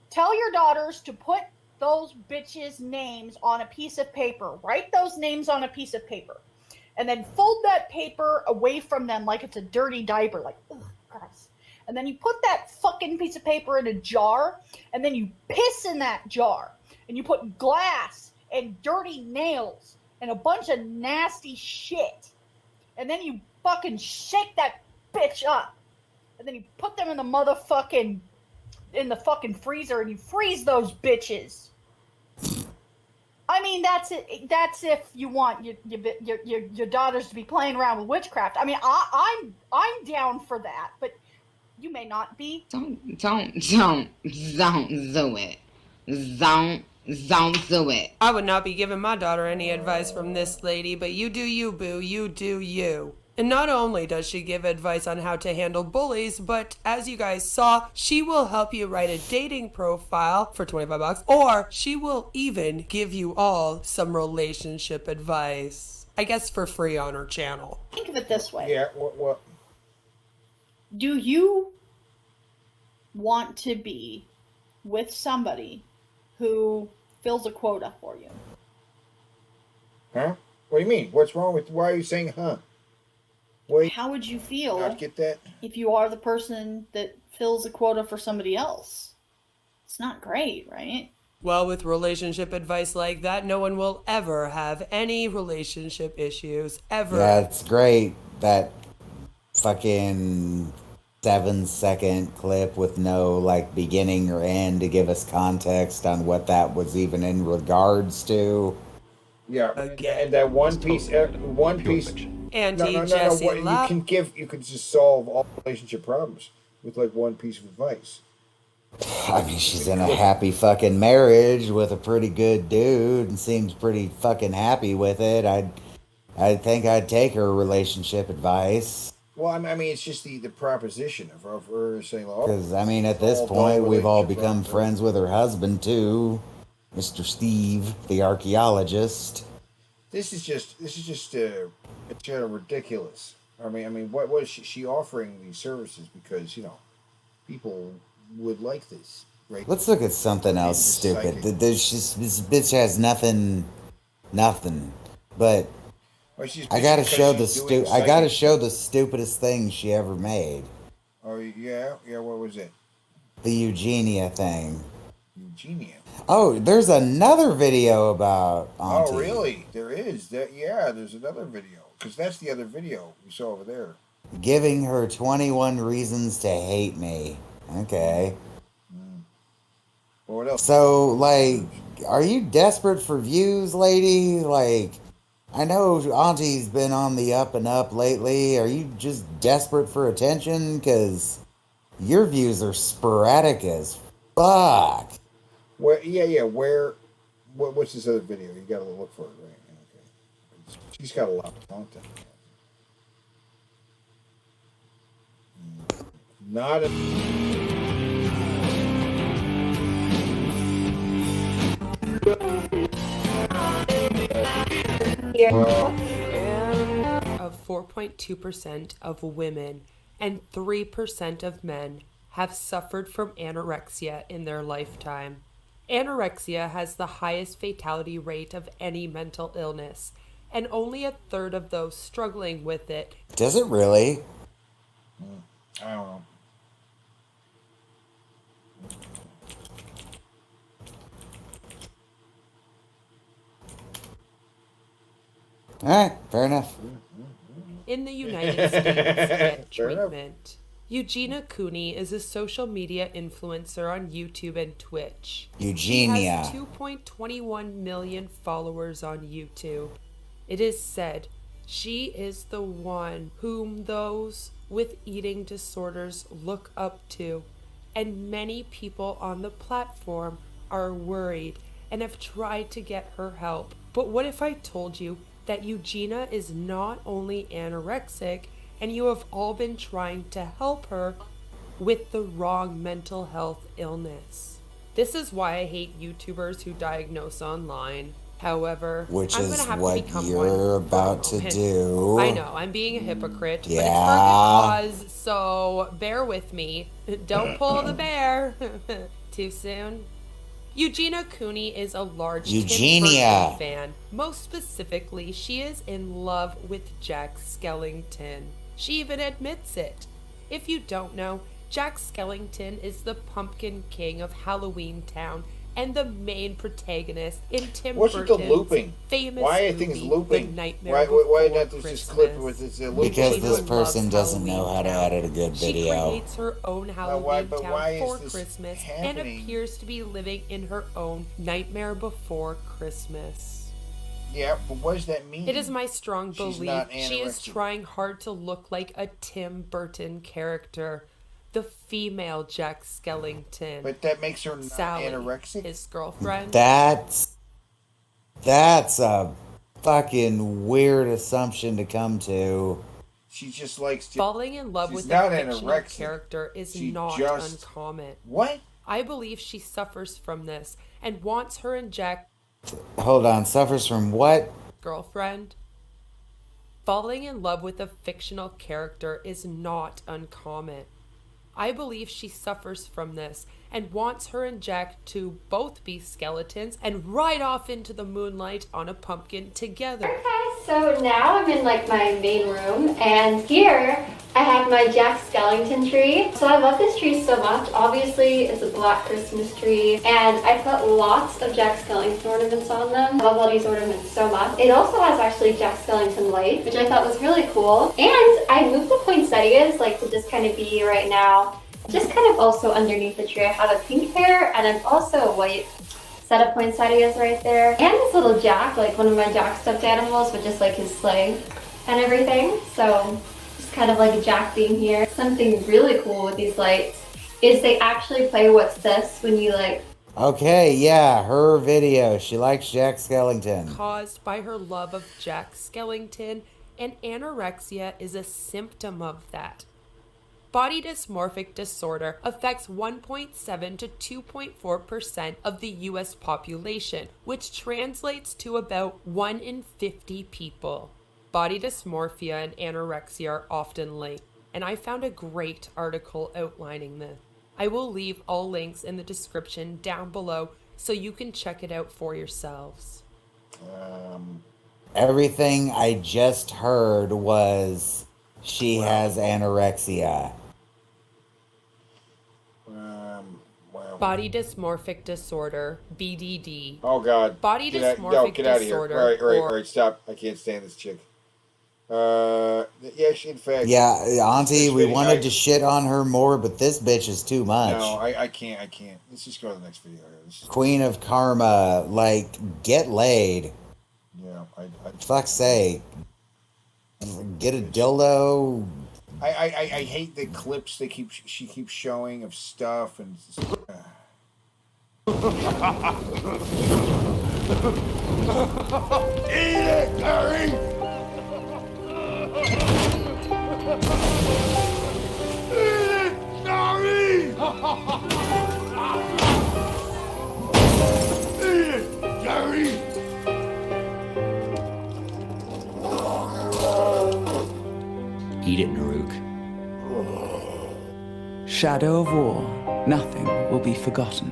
Tell your daughters to put those bitches' names on a piece of paper. Write those names on a piece of paper. And then fold that paper away from them like it's a dirty diaper. Like, ugh, gross. And then you put that fucking piece of paper in a jar. And then you piss in that jar. And you put glass and dirty nails and a bunch of nasty shit. And then you fucking shake that bitch up. And then you put them in the fucking freezer and you freeze those bitches. I mean, that's it. That's if you want your daughters to be playing around with witchcraft. I mean, I'm down for that, but you may not be. Don't do it. Don't do it. I would not be giving my daughter any advice from this lady, but you do you, boo. You do you. And not only does she give advice on how to handle bullies, but as you guys saw, she will help you write a dating profile for $25, or she will even give you all some relationship advice. I guess for free on her channel. Think of it this way. Yeah, what? Do you want to be with somebody who fills a quota for you? Huh? What do you mean? What's wrong with? Why are you saying huh? Wait. How would you feel Not get that? if you are the person that fills a quota for somebody else? It's not great, right? Well, with relationship advice like that, no one will ever have any relationship issues, ever. Yeah, it's great. That fucking 7-second clip with no like beginning or end to give us context on what that was even in regards to. Yeah, and that one piece Auntie No. Jessie What, you can just solve all relationship problems with like one piece of advice. I mean, she's in a happy fucking marriage with a pretty good dude and seems pretty fucking happy with it. I think I'd take her relationship advice. Well, I mean, it's just the proposition of her saying, "Oh." Because I mean, at this point, we've all become friends with her husband too, Mr. Steve, the archaeologist. This is just it's kind of ridiculous. I mean, what was she offering these services because people would like this, right? Let's look at something else stupid. This bitch has nothing. But I gotta show the stupidest thing she ever made. Oh yeah. What was it? The Eugenia thing. Eugenia. Oh, there's another video about Auntie. Oh really? There is that. Yeah, there's another video because that's the other video we saw over there. Giving her 21 reasons to hate me. Okay. Well, what else? So, like, are you desperate for views, lady? Like, I know Auntie's been on the up and up lately. Are you just desperate for attention? Because your views are sporadic as fuck. Where? Yeah. What's this other video? You gotta look for it, right? Okay. She's got a lot of content. Not a... Of 4.2% of women and 3% of men have suffered from anorexia in their lifetime. Anorexia has the highest fatality rate of any mental illness, and only a third of those struggling with it. Does it really? I don't know. All right, fair enough. In the United States, get treatment. Eugenia Cooney is a social media influencer on YouTube and Twitch. Eugenia. She has 2.21 million followers on YouTube. It is said she is the one whom those with eating disorders look up to, and many people on the platform are worried and have tried to get her help. But what if I told you that Eugenia is not only anorexic, and you have all been trying to help her with the wrong mental health illness? This is why I hate YouTubers who diagnose online. However, which I'm is gonna have what to become you're one about to do. I know, I'm being a hypocrite, but it's for Yeah. a good cause, so bear with me. Don't pull the bear. Too soon? Eugenia Cooney is a large Tim Burton fan. Most specifically, she is in love with Jack Skellington. She even admits it. If you don't know, Jack Skellington is the Pumpkin King of Halloween Town and the main protagonist in Tim Burton's famous Why are things movie, looping? The Nightmare Why Before not this Christmas. clip with this looping? Because this person doesn't know how to edit a good She video. creates her own Halloween why town for is this Christmas happening? and appears to be living in her own Nightmare Before Christmas. Yeah, but what does that mean? It is my strong She's belief not she is anorexic. trying hard to look like a Tim Burton character, the female Jack Skellington. But that makes her not Sally, anorexic? his girlfriend. That's a fucking weird assumption to come to. She just likes to... Falling in love She's with not a fictional anorexic. character is She not just- uncommon. What? I believe she suffers from this and wants her and Jack Hold on, suffers from what? girlfriend. Falling in love with a fictional character is not uncommon. I believe she suffers from this and wants her and Jack to both be skeletons and ride off into the moonlight on a pumpkin together. Okay, so now I'm in like my main room, and here I have my Jack Skellington tree. So I love this tree so much. Obviously, it's a black Christmas tree, and I put lots of Jack Skellington ornaments on them. I love all these ornaments so much. It also has actually Jack Skellington lights, which I thought was really cool. And I moved the poinsettias like to just kind of be right now. Just kind of also underneath the tree, I have a pink pair and then also a white set of poinsettias right there. And this little Jack, like one of my Jack stuffed animals with just like his sleigh. and everything. So it's kind of like Jack being here. Something really cool with these lights is they actually play What's This when you like. Okay, yeah, her video. She likes Jack Skellington. Caused by her love of Jack Skellington, and anorexia is a symptom of that. Body dysmorphic disorder affects 1.7 to 2.4% of the US population, which translates to about 1 in 50 people. Body dysmorphia and anorexia are often linked, and I found a great article outlining this. I will leave all links in the description down below so you can check it out for yourselves. Everything I just heard was she has anorexia. Body dysmorphic disorder, BDD. Oh God. Body get dysmorphic get out of here. disorder. All right, stop. I can't stand this chick. Yeah, in fact. Yeah, Auntie, we wanted to shit on her more, but this bitch is too much. No, I can't. Let's just go to the next video. Queen of Karma, like, get laid. Yeah, Fuck's sake. Get a dildo. I hate the clips she keeps showing of stuff and. Eat it, Gary! Eat it, Naruk. Shadow of war, nothing will be forgotten.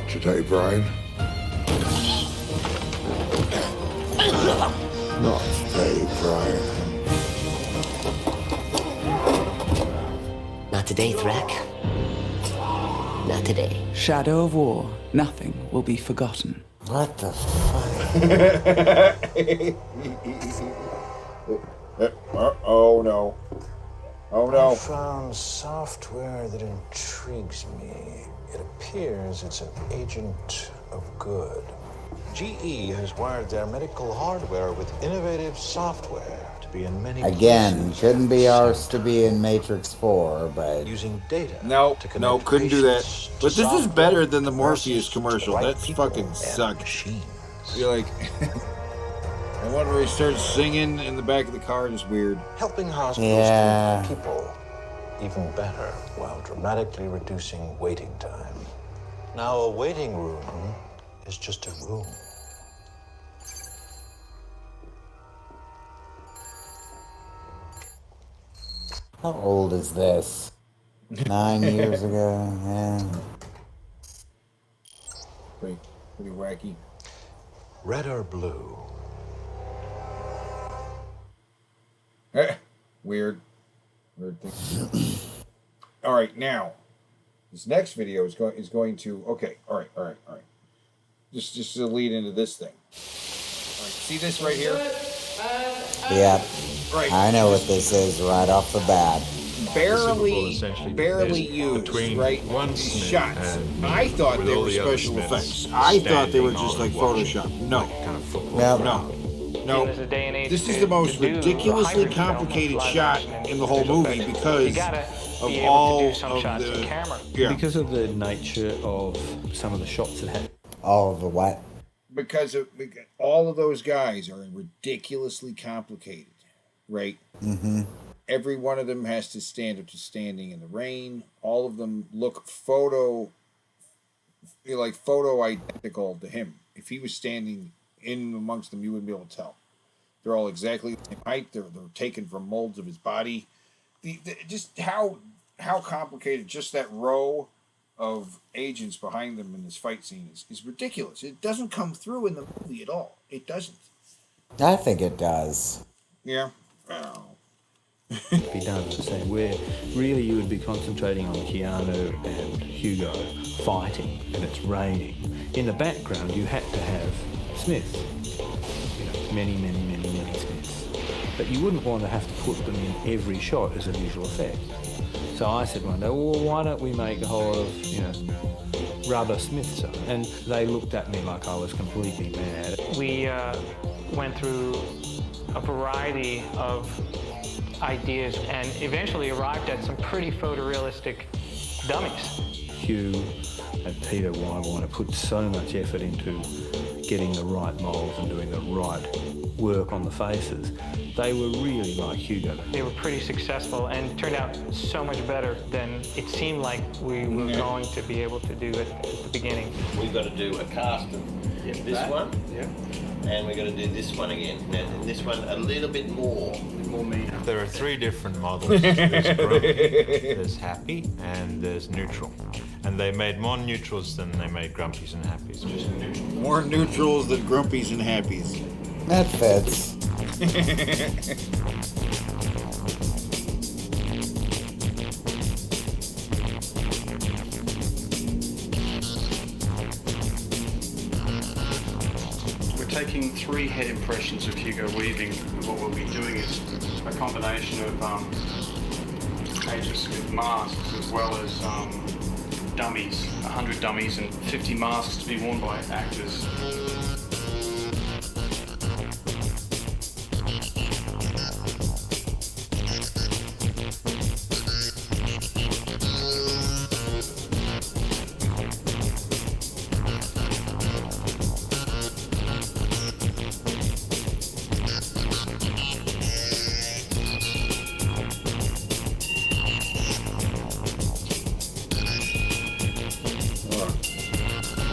Today, Brian. Not today, Brian. Not today, Brian. Not today, Thrak. Not today. Shadow of war, nothing will be forgotten. What the fuck? Oh no. Oh no. I found software that intrigues me. It appears it's an agent of good. GE has wired their medical hardware with innovative software to be in many Again, couldn't be ours to be in Matrix 4, but using data. No, couldn't do that. But this is better than the Morpheus commercial. That's fucking sucked. You're like, and one where he starts singing in the back of the car is weird. Helping hospitals treat people even better while dramatically reducing waiting time. Now a waiting room is just a room. How old is this? 9 years ago, yeah. Pretty wacky. Red or blue? Weird thing. All right, now this next video is going to. Okay, all right. Just to lead into this thing. All right, see this right here? Yep. Right. I know what this is right off the bat. Barely used, right? These shots. I thought they were special effects. I thought they were just like Photoshop. No. This is the most ridiculously complicated shot in the whole movie because of all of the camera. Because of the nature of some of the shots that happen. All of the what? Because all of those guys are ridiculously complicated, right? Mm-hmm. Every one of them has to stand up to standing in the rain. All of them look photo identical to him. If he was standing in amongst them, you wouldn't be able to tell. They're all exactly the same height. They're taken from molds of his body. Just how complicated just that row of agents behind them in this fight scene is ridiculous. It doesn't come through in the movie at all. It doesn't. I think it does. Yeah. Oh. Be done the same where really you would be concentrating on Keanu and Hugo fighting and it's raining. In the background you had to have Smith. You know, many Smiths. but you wouldn't want to have to put them in every shot as a visual effect. So I said one day, well, why don't we make a whole lot of, rubber smiths? And they looked at me like I was completely mad. We went through a variety of ideas and eventually arrived at some pretty photorealistic dummies. Hugh and Peter Wyborn put so much effort into getting the right moulds and doing the right work on the faces. They were really like Hugo. They were pretty successful and turned out so much better than it seemed like we were going to be able to do at the beginning. We've got to do a cast of this one, and we've got to do this one again. And this one a little bit more meter. There are 3 different models. There's grumpy, there's happy, and there's neutral. And they made more neutrals than they made grumpies and happies. Just neutral. More neutrals than grumpies and happies. That fits. We're taking 3 head impressions of Hugo Weaving. What we'll be doing is a combination of Agent Smith masks as well as dummies, 100 dummies and 50 masks to be worn by actors.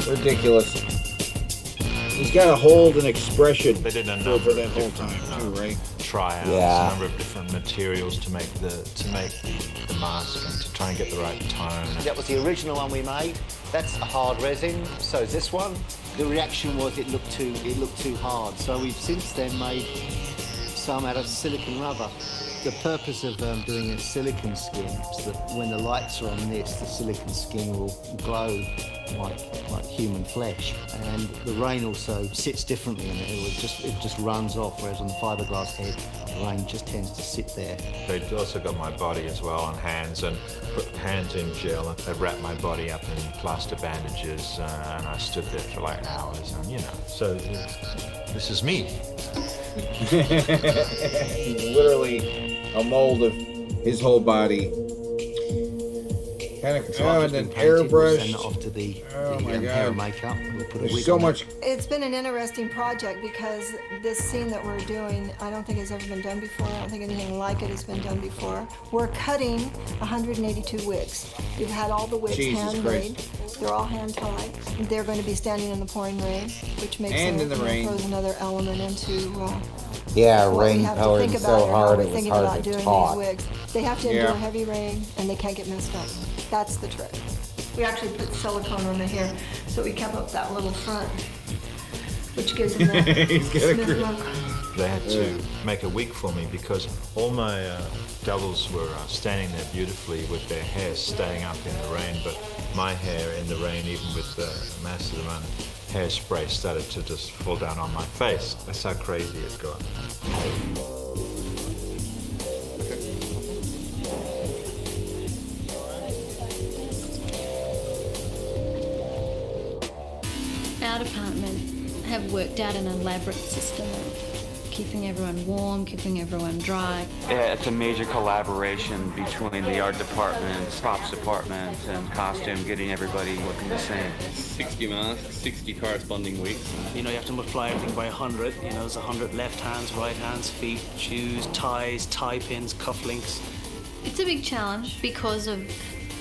Ridiculous. He's got to hold an expression They did a for number that of whole different time too, right? tryouts, Yeah. a number of different materials to make the mask and to try and get the right tone. That was the original one we made. That's a hard resin. So is this one. The reaction was it looked too hard. So we've since then made some out of silicon rubber. The purpose of doing a silicon skin is that when the lights are on this, the silicon skin will glow like human flesh. And the rain also sits differently in it. It just runs off, whereas on the fiberglass head, the rain just tends to sit there. They'd also got my body as well on hands and put hands in gel. They'd wrapped my body up in plaster bandages and I stood there for like hours and so this is me. Literally a mold of his whole body. Kind of, and then airbrush. Send it off to the my hair God. makeup. We'll put a There's wig so on much. it. It's been an interesting project because this scene that we're doing, I don't think has ever been done before. I don't think anything like it has been done before. We're cutting 182 wigs. We've had all the wigs Jesus handmade. They're all hand-tied. They're going to be standing in the pouring rain, which makes And it, in the rain. throws another element into Yeah, what we rain have to colored think so about or how hard we're it was thinking hard about to doing talk. these wigs. They have to endure Yeah. heavy rain and they can't get messed up. That's the trick. We actually put silicone on the hair, so we kept up that little front, which gives them that He's got a Smith grip. look. They had to make a wig for me because all my doubles were standing there beautifully with their hair staying up in the rain, but my hair in the rain, even with the massive amount of hairspray, started to just fall down on my face. That's how crazy it got. Our department have worked out an elaborate system of keeping everyone warm, keeping everyone dry. It's a major collaboration between the art department, props department, and costume, getting everybody looking the same. 60 masks, 60 corresponding wigs. You have to multiply everything by 100. There's 100 left hands, right hands, feet, shoes, ties, tie pins, cufflinks. It's a big challenge because of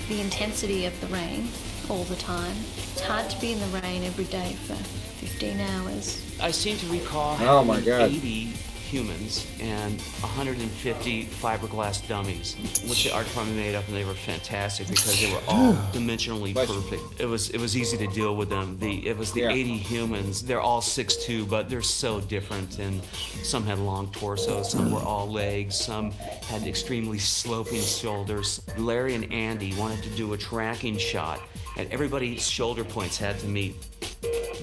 the intensity of the rain all the time. It's hard to be in the rain every day for 15 hours. I seem to recall Oh my God. 80 humans and 150 fiberglass dummies, which the art department made up, and they were fantastic because they were all dimensionally perfect. It was easy to deal with them. It was the 80 humans. They're all 6'2", but they're so different, and some had long torsos, some were all legs, some had extremely sloping shoulders. Larry and Andy wanted to do a tracking shot, and everybody's shoulder points had to meet.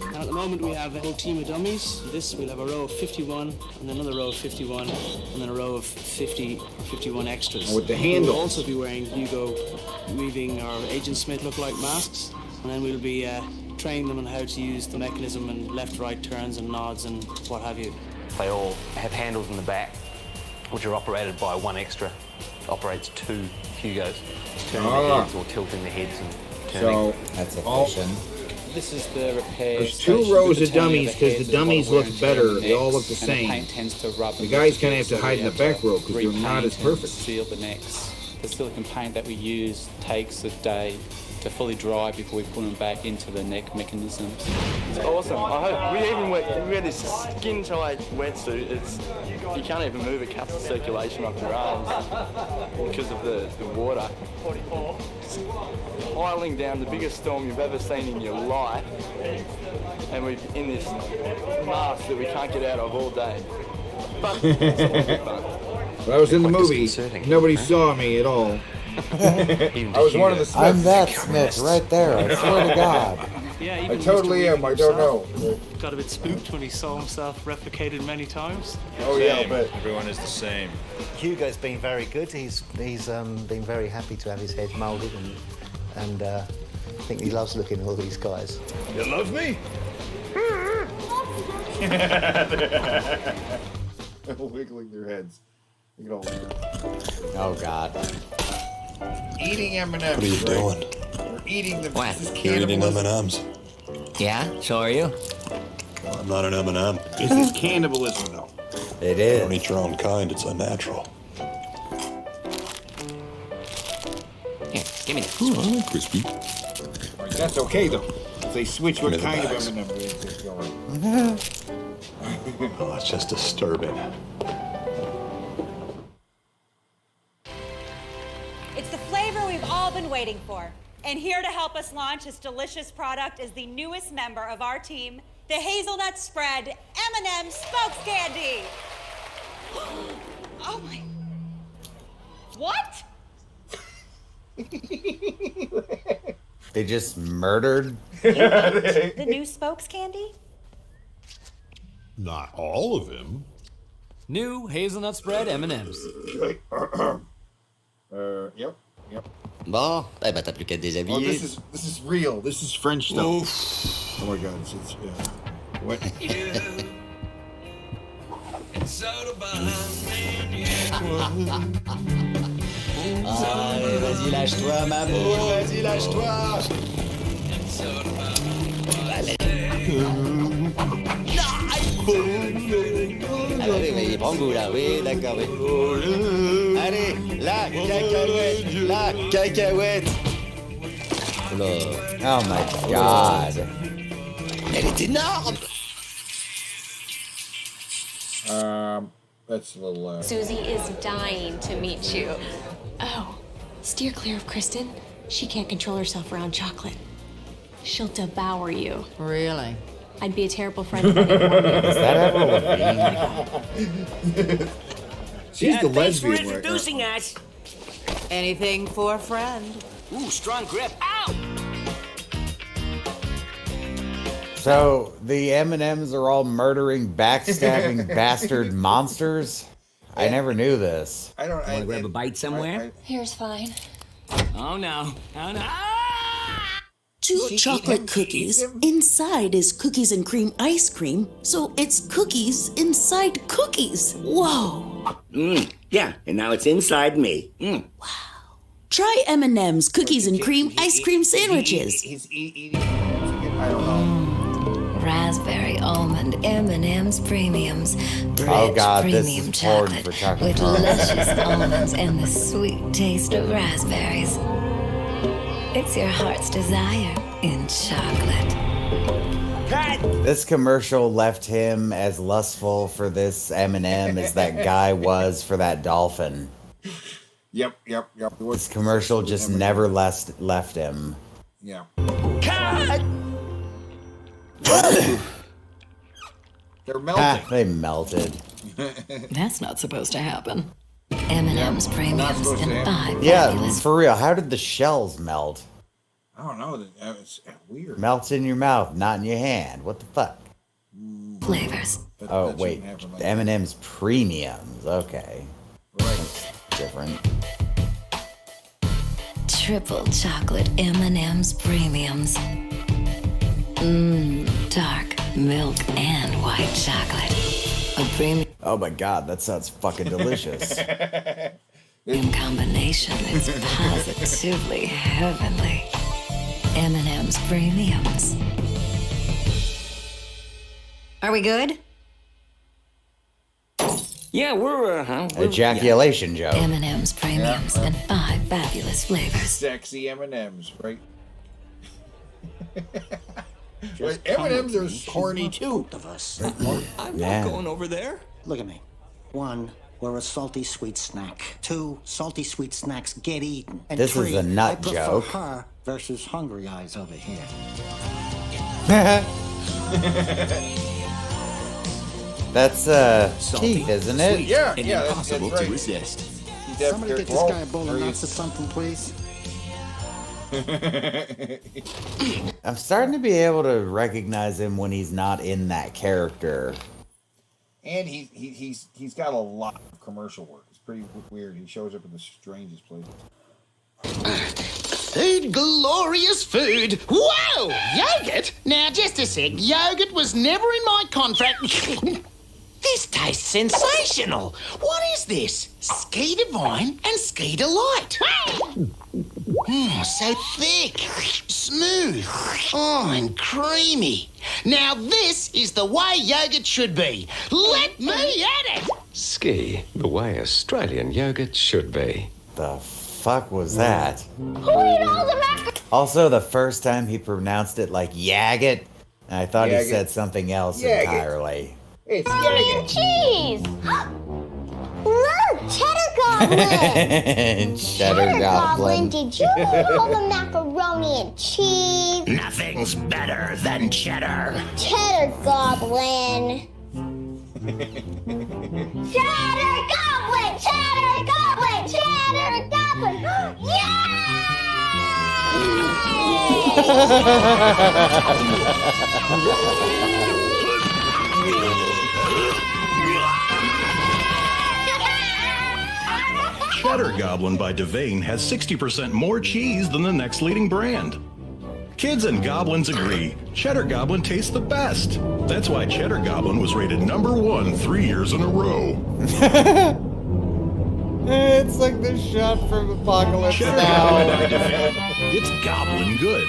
And at the moment we have a whole team of dummies. This we'll have a row of 51, and then another row of 51, and then a row of 50 or 51 extras. With the handles. We'll also be wearing Hugo Weaving or Agent Smith look-like masks, and then we'll be training them on how to use the mechanism and left-right turns and nods and what have you. They all have handles in the back, which are operated by one extra. Operates 2 Hugos, turning the heads or tilting the heads and turning. So that's efficient. This is the repair. There's 2 rows of dummies because the dummies look better. They all look the same. The guys kind of have to hide in the back row because they're not as perfect. Seal the necks. The silicone paint that we use takes a day to fully dry before we put them back into the neck mechanisms. It's awesome. We wear this skin-tight wetsuit. You can't even move a capsule circulation off your arms because of the water. It's piling down the biggest storm you've ever seen in your life, and we're in this mask that we can't get out of all day. But it's all good fun. When I was in the movie, nobody saw me at all. I was one of the Smiths. I'm that Smith right there, I swear to God. Yeah, I totally am, I don't know. Got a bit spooked when he saw himself replicated many times. Oh yeah, but everyone is the same. Hugo's been very good. He's been very happy to have his head moulded, and I think he loves looking at all these guys. You love me? Wiggling their heads. Oh God. Eating M&Ms. What are you doing? We're eating them. What? You're eating M&Ms. Yeah, so are you? Well, I'm not an M&M. This is cannibalism, though. It is. Don't eat your own kind. It's unnatural. Here, give me that. Ooh, I like crispy. That's okay, though. If they switch what Give me the kind of bags. M&M they're going. Oh, it's just disturbing. It's the flavor we've all been waiting for. And here to help us launch this delicious product is the newest member of our team, the Hazelnut Spread M&M Spokes Candy. Oh my. What? They just murdered. The new Spokes Candy? Not all of them. New Hazelnut Spread M&M's. Yep. Bon, eh ben t'as plus qu'à te déshabiller. Oh, this is real. This is French stuff. Oof. Oh my God, it's what? Allez, vas-y, lâche-toi, maman. Vas-y, lâche-toi. Allez, mais prends goût là, oui, d'accord, oui. Allez, la cacahuète. Oh my God. Elle est énorme. That's a little. Susie is dying to meet you. Oh, steer clear of Kristen. She can't control herself around chocolate. She'll devour you. Really? I'd be a terrible friend if I didn't warn you. Is that ever a She's the Thanks for lesbian, introducing us. Anything for a friend. Ooh, strong grip. Ow! So the M&Ms are all murdering, backstabbing bastard monsters? I never knew this. I don't. Want to grab a bite somewhere? Here's fine. Oh no! Oh no! 2 chocolate cookies. Inside is cookies and cream ice cream, so it's cookies inside cookies. Whoa. Yeah, and now it's inside me. Try M&M's cookies and cream ice cream sandwiches. He's eating. I don't know. Raspberry almond M&M's premiums. Rich Oh God, this premium is porn chocolate for chocolate. with luscious almonds and the sweet taste of raspberries. It's your heart's desire in chocolate. This commercial left him as lustful for this M&M as that guy was for that dolphin. Yep. This commercial just never left him. Yeah. They're melting. They melted. That's not supposed to happen. M&M's premiums and 5 Yeah, fabulous. for real. How did the shells melt? I don't know. It's weird. Melts in your mouth, not in your hand. What the fuck? Flavors. Oh, that wait. shouldn't happen like M&M's premiums. Okay. Right. That's different. Triple chocolate M&M's premiums. Dark milk and white chocolate. A premium Oh my god, that sounds fucking delicious. combination that's positively heavenly. M&M's premiums. Are we good? Yeah, we're Ejaculation joke. M&M's premiums and 5 fabulous flavors. Sexy M&M's, right? But M&M's are horny too. Of us. I'm Yeah. not going over there. Look at me. 1, we're a salty sweet snack. 2, salty sweet snacks get eaten. And This is 3, a nut I prefer joke. her versus hungry eyes over here. That's Keith, isn't it? Yeah, and yeah, impossible that's to right. resist. Somebody get this guy a bowl of nuts or something, please. I'm starting to be able to recognize him when he's not in that character. And he's got a lot of commercial work. It's pretty weird. He shows up in the strangest places. Food, glorious food. Whoa! Yogurt? Now, just a sec. Yogurt was never in my contract. This tastes sensational. What is this? Ski Divine and Ski Delight. So thick, smooth, and creamy. Now this is the way yogurt should be. Let me at it. Ski, the way Australian yogurt should be. The fuck was that? Who ate all the macaroni? Also, the first time he pronounced it like Yagget, and I thought he Yagget. said something else Yagget. entirely. It's And cheese. Look, Cheddar Goblin. Cheddar Goblin. Did you eat all the macaroni and cheese? Nothing's better than cheddar. Cheddar Goblin. Cheddar Goblin! Cheddar Goblin! Cheddar Goblin! Cheddar Goblin by Devane has 60% more cheese than the next leading brand. Kids and goblins agree, Cheddar Goblin tastes the best. That's why Cheddar Goblin was rated #1 3 years in a row. It's like the shot from Apocalypse Cheddar Now. Goblin by Devane. It's goblin good.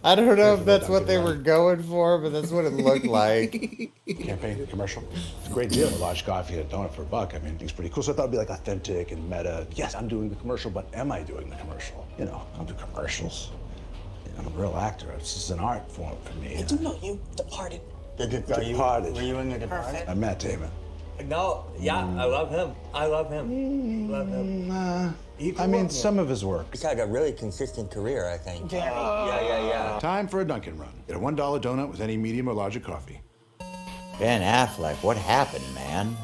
I don't know if that's what they were going for, but that's what it looked like. Campaign commercial. It's a great deal. A large coffee and a donut for $1. I mean, it's pretty cool. So I thought it'd be like authentic and meta. Yes, I'm doing the commercial, but am I doing the commercial? You know, I don't do commercials. I'm a real actor. This is an art form for me. I do know you departed. Departed. Were you in the Departed? I'm Matt Damon. No, yeah, I love him. I love him. Love him. I mean, some of his work. He's got a really consistent career, I think. Yeah. Time for a Dunkin' run. Get a $1 donut with any medium or larger coffee. Ben Affleck, what happened, man?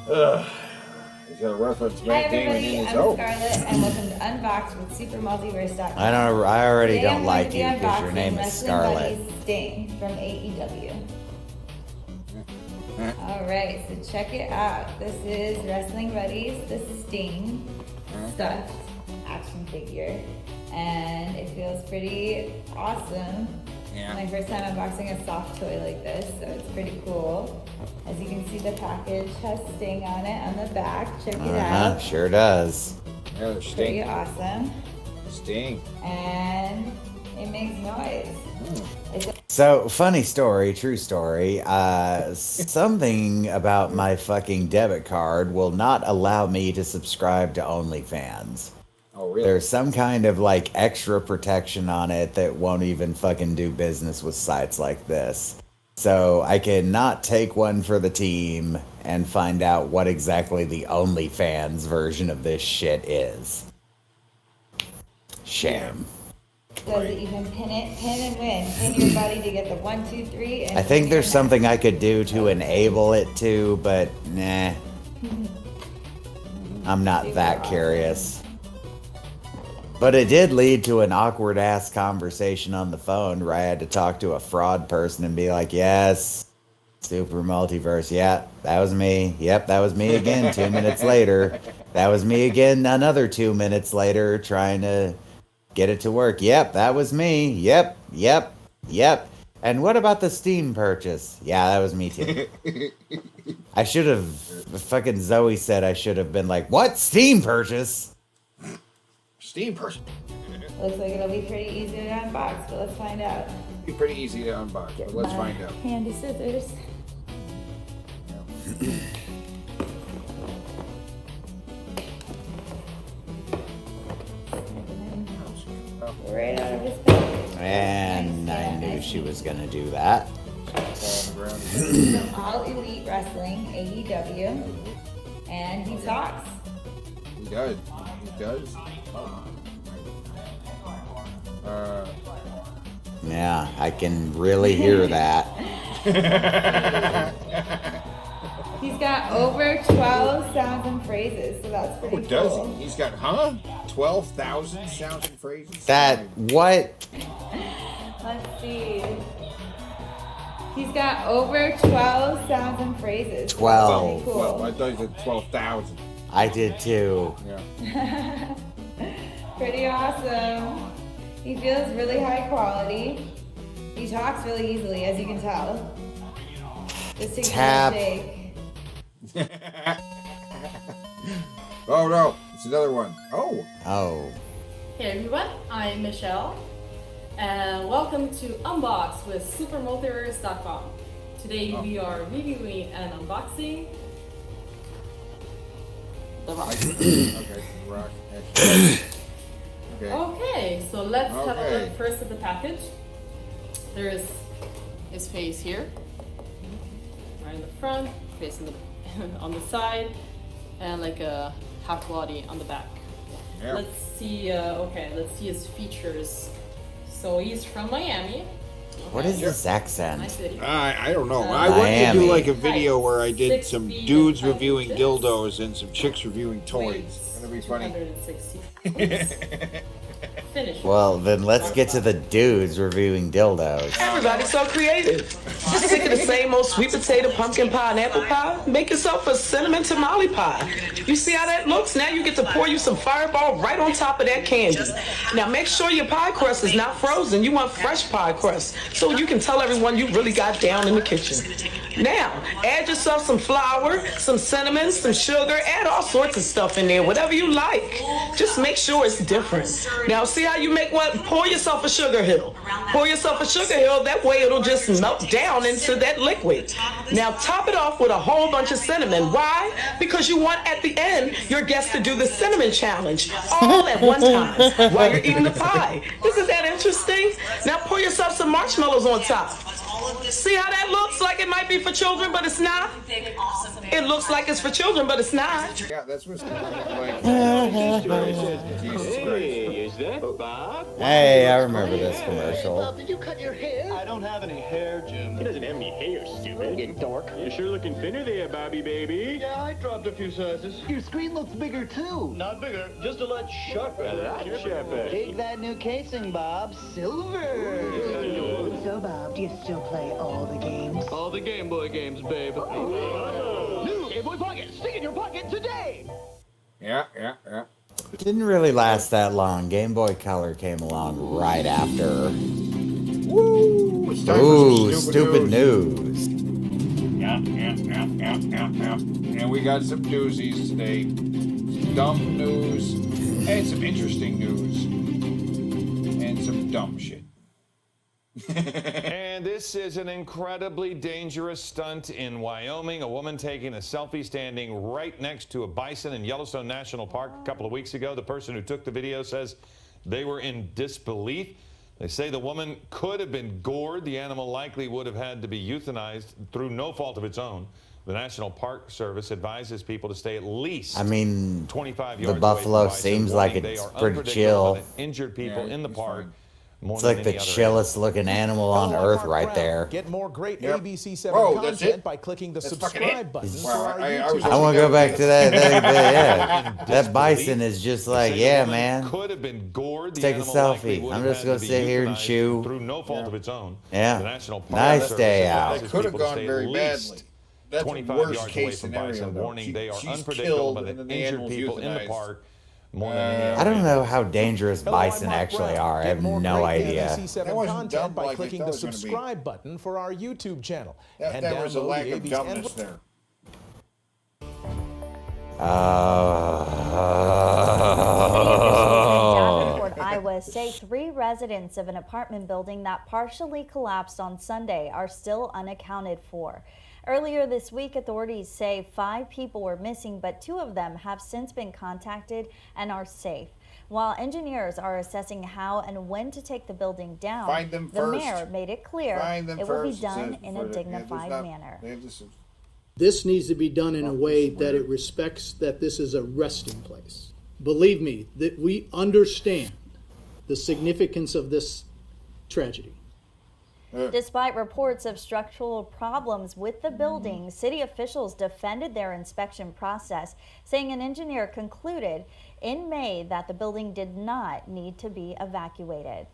He's got a reference Hi Matt Damon everybody, in his I'm own. Scarlett and welcome to Unboxed with SuperMultiverse.com. I already Today I'm don't going like to you be because your unboxing name is Wrestling Scarlett. Buddies Sting from AEW. Alright, so check it out. This is Wrestling Buddies, the Sting stuffed action figure. And it feels pretty awesome. Yeah. My first time unboxing a soft toy like this, so it's pretty cool. As you can see, the package has Sting on it on the back. Check it out. Sure does. Yeah, they're Pretty Sting. awesome. Sting. And it makes noise. It's a So, funny story, true story. Something about my fucking debit card will not allow me to subscribe to OnlyFans. Oh, really? There's some kind of like extra protection on it that won't even fucking do business with sites like this. So I cannot take one for the team and find out what exactly the OnlyFans version of this shit is. Shame. so that you can pin and win. Pin your buddy to get the 1, 2, 3. And I think pin there's your something I could do to enable it to, but nah. I'm not that curious. But it did lead to an awkward ass conversation on the phone where I had to talk to a fraud person and be like, yes, super multiverse. Yeah, that was me. Yep, that was me again 2 minutes later. That was me again another 2 minutes later trying to get it to work. Yep, that was me. Yep. And what about the Steam purchase? Yeah, that was me too. I should have, fucking Zoe said I should have been like, what? Steam purchase? Steam purchase. Looks like it'll be pretty easy to unbox, but let's find out. Be pretty easy to unbox, but let's find out. Handy scissors. Right out of his bag. And I knew she was gonna do that. All Elite Wrestling, AEW, and he talks. He does. He does. Yeah, I can really hear that. He's got over 12 sounds and phrases, so that's pretty cool. Does he? He's got, 12,000 sounds and phrases? That, what? Let's see. He's got over 12 sounds and phrases. 12. Cool. Well, I thought you said 12,000. I did too. Yeah. Pretty awesome. He feels really high quality. He talks really easily, as you can tell. Just takes Tap. a shake. Oh no, it's another one. Oh. Hey everyone, I'm Michelle, and welcome to Unbox with SuperMultiverse.com. Today we are reviewing and unboxing The Rock. Okay, Rock. Okay. Okay, so let's have a look first at the package. There is his face here, right in the front, face in the on the side, and like a half body on the back. Yeah. Let's see. Let's see his features. So he's from Miami. What is this accent? My city. I don't know. I wanted to do Miami. like a video where I did 6 some feet dudes and reviewing 5 dildos and some chicks reviewing toys. Weighs That'll be funny. 260. Finish. Well, then let's get to the dudes reviewing dildos. Everybody's so creative. Just sick of the same old sweet potato, pumpkin pie, and apple pie? Make yourself a cinnamon tamale pie. You see how that looks? Now you get to pour you some Fireball right on top of that candy. Now make sure your pie crust is not frozen. You want fresh pie crust so you can tell everyone you really got down in the kitchen. Now, add yourself some flour, some cinnamon, some sugar, add all sorts of stuff in there, whatever you like. Just make sure it's different. Now, see how you make one? Pour yourself a sugar hill. Pour yourself a sugar hill, that way it'll just melt down into that liquid. Now, top it off with a whole bunch of cinnamon. Why? Because you want at the end your guests to do the cinnamon challenge all at one time while you're eating the pie. Isn't that interesting? Now, pour yourself some marshmallows on top. See how that looks like it might be for children, but it's not? It looks like it's for children, but it's not. Yeah, that's what's like. Hey, is that Bob? Hey, I remember this commercial. Bob, did you cut your hair? I don't have any hair, Jim. He doesn't have any hair, stupid. You dork. You're sure looking thinner there, Bobby, baby. Yeah, I dropped a few sizes. Your screen looks bigger, too. Not bigger, just a lot sharper. A lot sharper. Dig that new casing, Bob. Silver. So, Bob, do you still play all the games? All the Game Boy games, babe. New Game Boy Pocket. Stick in your pocket today. Yeah. It didn't really last that long. Game Boy Color came along right after. Woo! It's time Ooh, for some stupid news. Yeah. And we got some doozies today. Some dumb news and some interesting news. And some dumb shit. And this is an incredibly dangerous stunt in Wyoming. A woman taking a selfie standing right next to a bison in Yellowstone National Park a couple of weeks ago. The person who took the video says they were in disbelief. They say the woman could have been gored. The animal likely would have had to be euthanized through no fault of its own. The National Park Service advises people to stay at least 25 yards the buffalo away from bison, seems like warning they it's are pretty unpredictable chill. and injured people in the park more It's than like the any other chillest looking animal on earth right there. Get more great Yep. ABC7 Whoa, that's content it? by clicking the That's fucking it? subscribe button for Wow, our I YouTube was I want to go back to that. Yeah, that Disbelief. bison is just They like, say yeah, the woman man. could have been gored. The Take a animal likely selfie. would I'm have just had gonna to be sit here and euthanized chew. through no fault of its own. Yeah. The National Park Nice Service day advises out. That could have people to gone stay very at least badly. That's a 25 worst yards away case from scenario, bison, though. warning they are She's unpredictable, killed but and then they the injure animal's people in the euthanized. park more than any I other don't know animal. how dangerous bison actually are. I have no idea. ABC7 That wasn't content dumb by like I clicking thought the it was gonna be. subscribe button for our YouTube channel. And That was a download lack the of ABC dumbness there. Davenport, Iowa say 3 residents of an apartment building that partially collapsed on Sunday are still unaccounted for. Earlier this week, authorities say 5 people were missing, but 2 of them have since been contacted and are safe. While engineers are assessing how and when to take the building down, Find them the first. mayor made it clear Find them it will be first, done says in before a they- dignified manner. This needs to be done in a way that it respects that this is a resting place. Believe me, that we understand the significance of this tragedy. Despite reports of structural problems with the building, city officials defended their inspection process, saying an engineer concluded in May that the building did not need to be evacuated.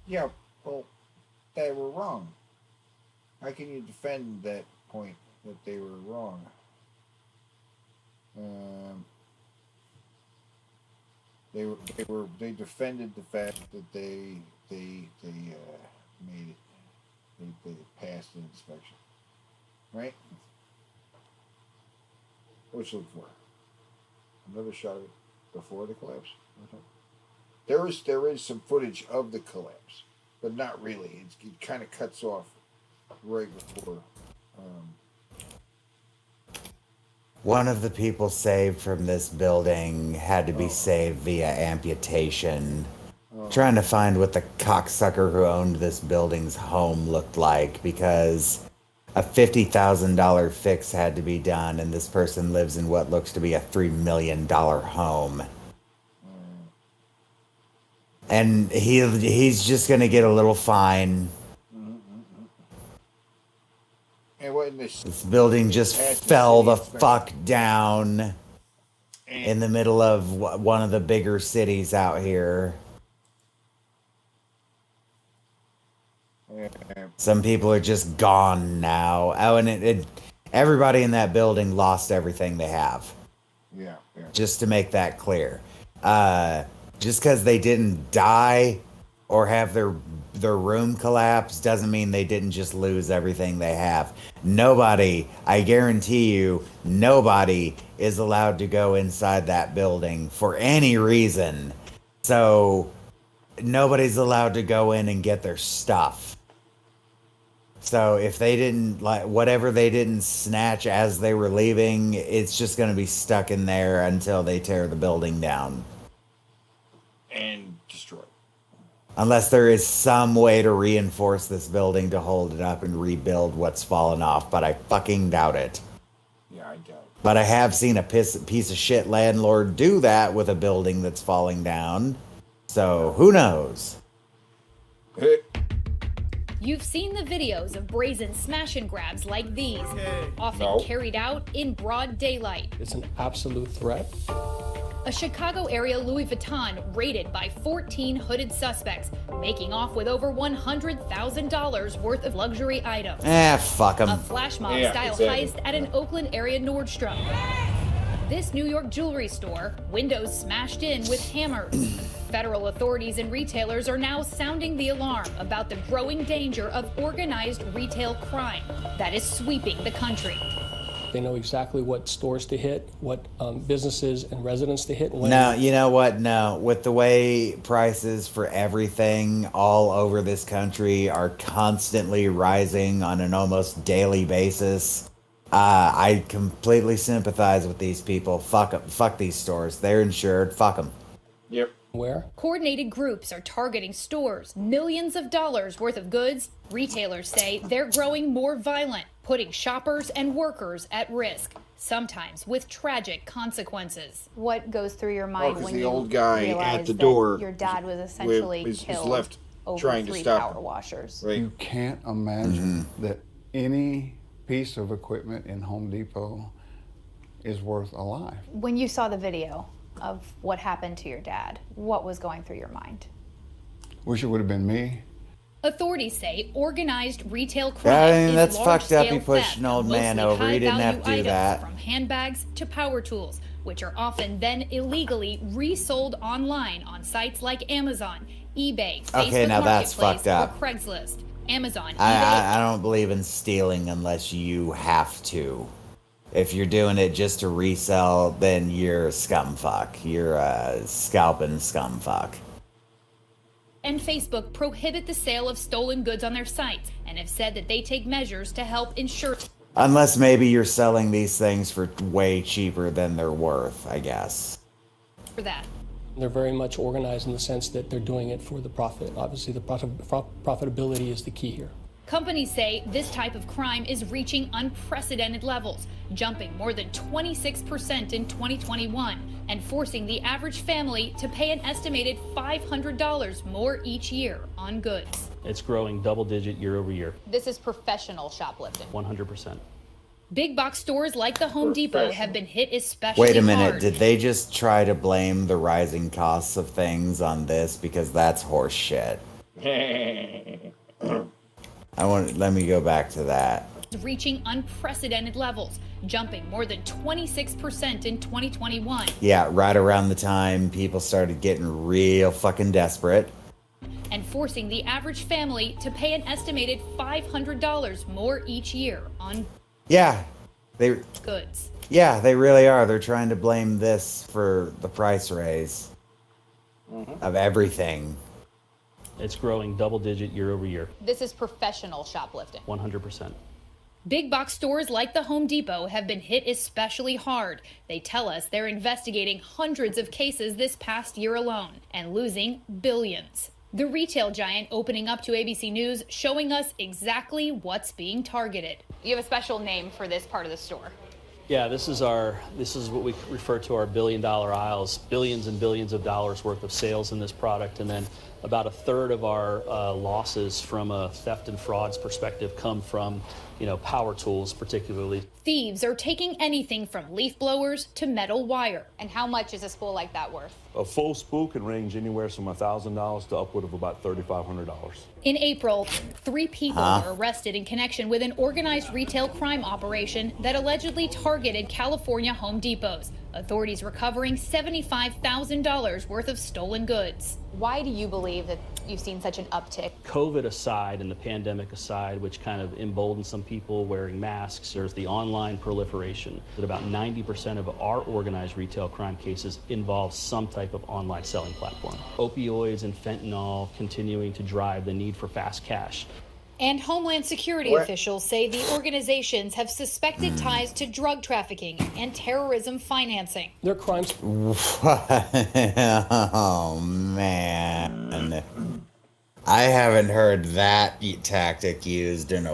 Yeah, well, they were wrong. How can you defend that point that they were wrong? They defended the fact that they made it. They passed the inspection, right? What you look for? Another shot of it before the collapse. There is some footage of the collapse, but not really. It kind of cuts off right before. One of the people saved from this building had to be saved via amputation. Trying to find what the cocksucker who owned this building's home looked like, because a $50,000 fix had to be done, and this person lives in what looks to be a $3 million home. And he's just going to get a little fine. And what in this building just fell the fuck down in the middle of one of the bigger cities out here. Some people are just gone now. Oh, and everybody in that building lost everything they have. Yeah. Just to make that clear. Just because they didn't die or have their room collapse doesn't mean they didn't just lose everything they have. Nobody, I guarantee you, nobody is allowed to go inside that building for any reason. So nobody's allowed to go in and get their stuff. So if they didn't, like, whatever they didn't snatch as they were leaving, it's just going to be stuck in there until they tear the building down. And destroy. Unless there is some way to reinforce this building to hold it up and rebuild what's fallen off, but I fucking doubt it. Yeah, I doubt it. But I have seen a piece of shit landlord do that with a building that's falling down. So who knows? You've seen the videos of brazen smash and grabs like these, often carried out in broad daylight. It's an absolute threat. A Chicago area Louis Vuitton raided by 14 hooded suspects, making off with over $100,000 worth of luxury items. Fuck 'em. A flash mob style heist at an Oakland area Nordstrom. This New York jewelry store, windows smashed in with hammers. Federal authorities and retailers are now sounding the alarm about the growing danger of organized retail crime that is sweeping the country. They know exactly what stores to hit, what businesses and residents to hit. When. No, you know what? No. With the way prices for everything all over this country are constantly rising on an almost daily basis, I completely sympathize with these people. Fuck 'em. Fuck these stores. They're insured. Fuck them. Yep. Where? Coordinated groups are targeting stores, millions of dollars worth of goods. Retailers say they're growing more violent, putting shoppers and workers at risk, sometimes with tragic consequences. What goes through your mind when the you old guy realize at the that door your dad was essentially is killed left over trying to 3 stop power them. washers. Right. You can't imagine that any piece of equipment in Home Depot is worth a life. When you saw the video of what happened to your dad, what was going through your mind? Wish it would have been me. Authorities say organized retail crime I mean, is that's fucked up. large-scale He pushed theft an of old man mostly over. He didn't have to do high-value that. items, from handbags to power tools, which are often then illegally resold online on sites like Amazon, eBay, Okay, Facebook now that's Marketplace, fucked up. or Craigslist. Amazon, eBay, I don't believe in stealing unless you have to. If you're doing it just to resell, then you're a scumfuck. You're a scalping scumfuck. and Facebook prohibit the sale of stolen goods on their sites and have said that they take measures to help ensure. Unless maybe you're selling these things for way cheaper than they're worth, I guess. For that. They're very much organized in the sense that they're doing it for the profit. Obviously, the profitability is the key here. Companies say this type of crime is reaching unprecedented levels, jumping more than 26% in 2021 and forcing the average family to pay an estimated $500 more each year on goods. It's growing double-digit year over year, This is professional shoplifting. 100%. Big box stores like the Home Depot have been hit especially Wait a minute, hard. did they just try to blame the rising costs of things on this? Because that's horse shit. Let me go back to that. Reaching unprecedented levels, jumping more than 26% in 2021. Yeah, right around the time people started getting real fucking desperate. And forcing the average family to pay an estimated $500 more each year on Yeah, they goods. Yeah, they really are. They're trying to blame this for the price raise of everything. It's growing double-digit year over year, This is professional shoplifting. 100%. Big box stores like the Home Depot have been hit especially hard. They tell us they're investigating hundreds of cases this past year alone and losing billions. The retail giant opening up to ABC News, showing us exactly what's being targeted. You have a special name for this part of the store. Yeah, this is what we refer to our billion-dollar aisles, billions and billions of dollars worth of sales in this product, and then about a third of our losses from a theft and frauds perspective come from, power tools particularly. Thieves are taking anything from leaf blowers to metal wire. And how much is a spool like that worth? A full spool can range anywhere from $1,000 to upward of about $3,500. In April, 3 people Huh? were arrested in connection with an organized retail crime operation that allegedly targeted California Home Depots. Authorities recovering $75,000 worth of stolen goods. Why do you believe that you've seen such an uptick? COVID aside and the pandemic aside, which kind of emboldened some people wearing masks, there's the online proliferation. That about 90% of our organized retail crime cases involve some type of online selling platform. Opioids and fentanyl continuing to drive the need for fast cash. And Homeland Security officials say the organizations have suspected ties to drug trafficking and terrorism financing. Their crimes. Oh, man. I haven't heard that tactic used in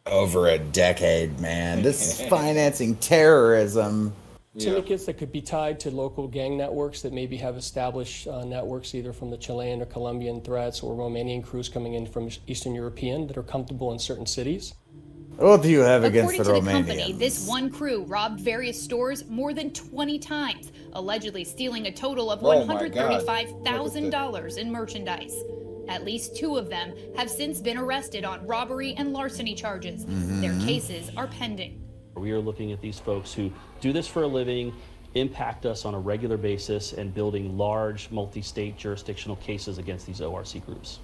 over a decade, man. This is financing terrorism. Syndicates that could be tied to local gang networks that maybe have established networks either from the Chilean or Colombian threats or Romanian crews coming in from Eastern European that are comfortable in certain cities. What do you have against According the to the company, Romanians? this one crew robbed various stores more than 20 times, allegedly stealing a total of Oh my God. $135,000 in merchandise. At least 2 of them have since been arrested on robbery and larceny charges. Their cases are pending. We are looking at these folks who do this for a living, impact us on a regular basis, and building large multi-state jurisdictional cases against these ORC groups.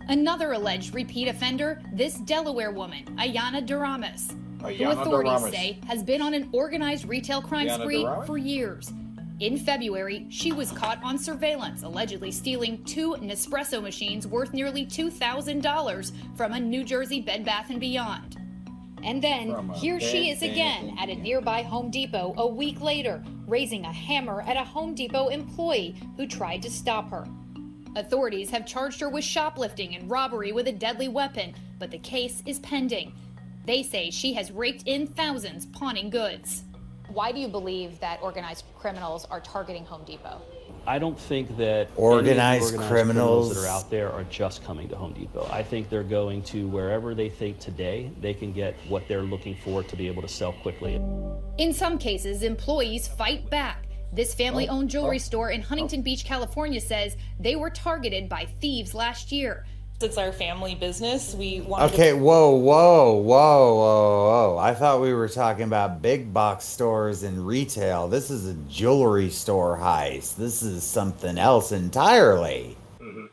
Another alleged repeat offender, this Delaware woman, Ayana Duramas, who Ayana authorities Duramas. say has been on an organized retail crime Ayana spree Duramas? for years. In February, she was caught on surveillance, allegedly stealing 2 Nespresso machines worth nearly $2,000 from a New Jersey Bed Bath & Beyond. And then, From a here she Bed is again Bath at a nearby Home Depot a week later, raising a hammer at a Home Depot employee who tried to stop her. Authorities have charged her with shoplifting and robbery with a deadly weapon, but the case is pending. They say she has raked in thousands pawning goods. Why do you believe that organized criminals are targeting Home Depot? I don't think that Organized any of the criminals that are out there are just coming to Home Depot. I think they're going to wherever they think today they can get what they're looking for to be able to sell quickly. In some cases, employees fight back. This family-owned jewelry store in Huntington Beach, California says they were targeted by thieves last year. It's our family business. We wanted Okay, whoa. I thought we were talking about big box stores and retail. This is a jewelry store heist. This is something else entirely. What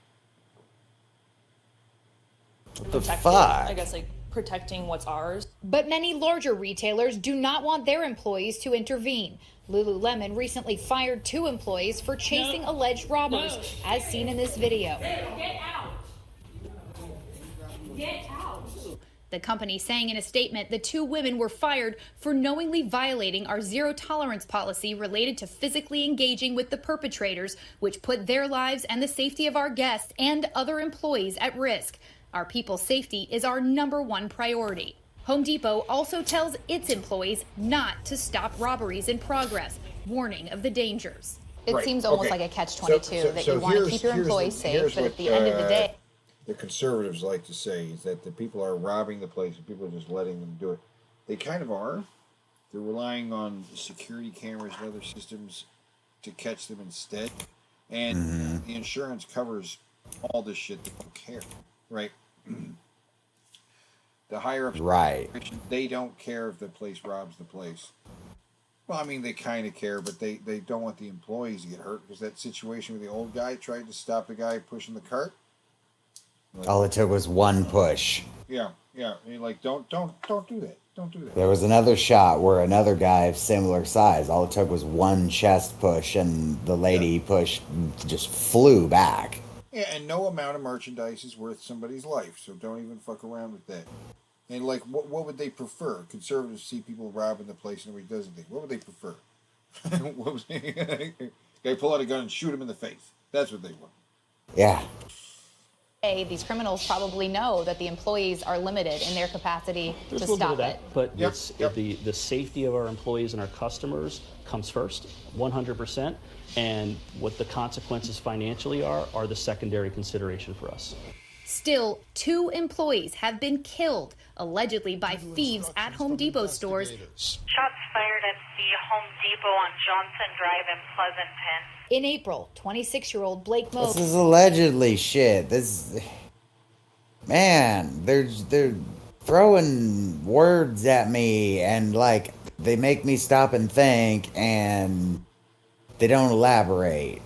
the protect fuck? I guess like protecting what's ours. But many larger retailers do not want their employees to intervene. Lululemon recently fired 2 employees for chasing alleged robbers, as seen in this video. Get out. Get out. The company saying in a statement the 2 women were fired for knowingly violating our zero tolerance policy related to physically engaging with the perpetrators, which put their lives and the safety of our guests and other employees at risk. Our people's safety is our #1 priority. Home Depot also tells its employees not to stop robberies in progress, warning of the dangers. It seems almost like a catch-22 that you want to keep your employees safe, but at the end of the day, the conservatives like to say is that the people are robbing the place and people are just letting them do it. They kind of are. They're relying on security cameras and other systems to catch them instead. And the insurance covers all this shit. They don't care, right? The higher ups, right? They don't care if the place robs the place. Well, I mean, they kind of care, but they don't want the employees to get hurt, because that situation where the old guy tried to stop the guy pushing the cart. Like, All it took was one push. Yeah. And you're like, don't do that. Don't do that. There was another shot where another guy of similar size, all it took was one chest push, and the lady pushed just flew back. Yeah, and no amount of merchandise is worth somebody's life, so don't even fuck around with that. And like, what would they prefer? Conservatives see people robbing the place and nobody does anything. What would they prefer? They pull out a gun and shoot him in the face. That's what they want. Yeah. these criminals probably know that the employees are limited in their capacity to stop it. But the safety of our employees and our customers comes first, 100%. And what the consequences financially are the secondary consideration for us. Still, 2 employees have been killed, allegedly by thieves at Home Depot stores. Shots fired at the Home Depot on Johnson Drive in Pleasant Pen. In April, 26-year-old Blake Moe. This is allegedly shit. Man, they're throwing words at me, and like they make me stop and think, and they don't elaborate.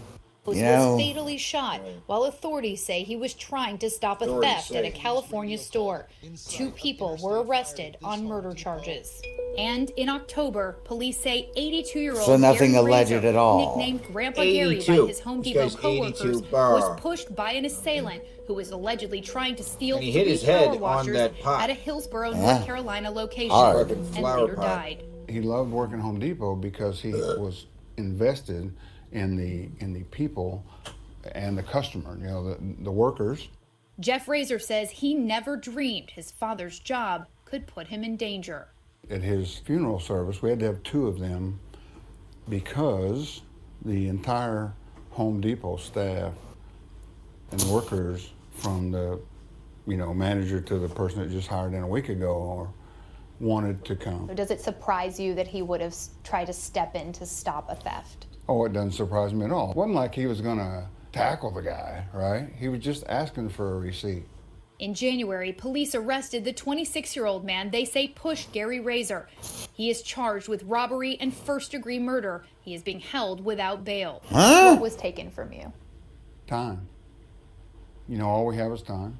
Was fatally shot, while authorities say he was trying to stop a theft at a California store. 2 people were arrested on murder charges. And in October, police say 82-year-old So nothing Gary alleged Razor, at all. nicknamed Grandpa Gary by his Home Depot co-workers, was pushed by an assailant who was allegedly trying to steal 3 power washers at a Hillsborough, North Carolina location, and later died. He loved working Home Depot because he was invested in the people and the customer, the workers. Jeff Razor says he never dreamed his father's job could put him in danger. At his funeral service, we had to have 2 of them because the entire Home Depot staff and workers, from the manager to the person that just hired in a week ago, wanted to come. Does it surprise you that he would have tried to step in to stop a theft? Oh, it doesn't surprise me at all. It wasn't like he was going to tackle the guy, right? He was just asking for a receipt. In January, police arrested the 26-year-old man they say pushed Gary Razor. He is charged with robbery and first-degree murder. He is being held without bail. What was taken from you? Time. All we have is time.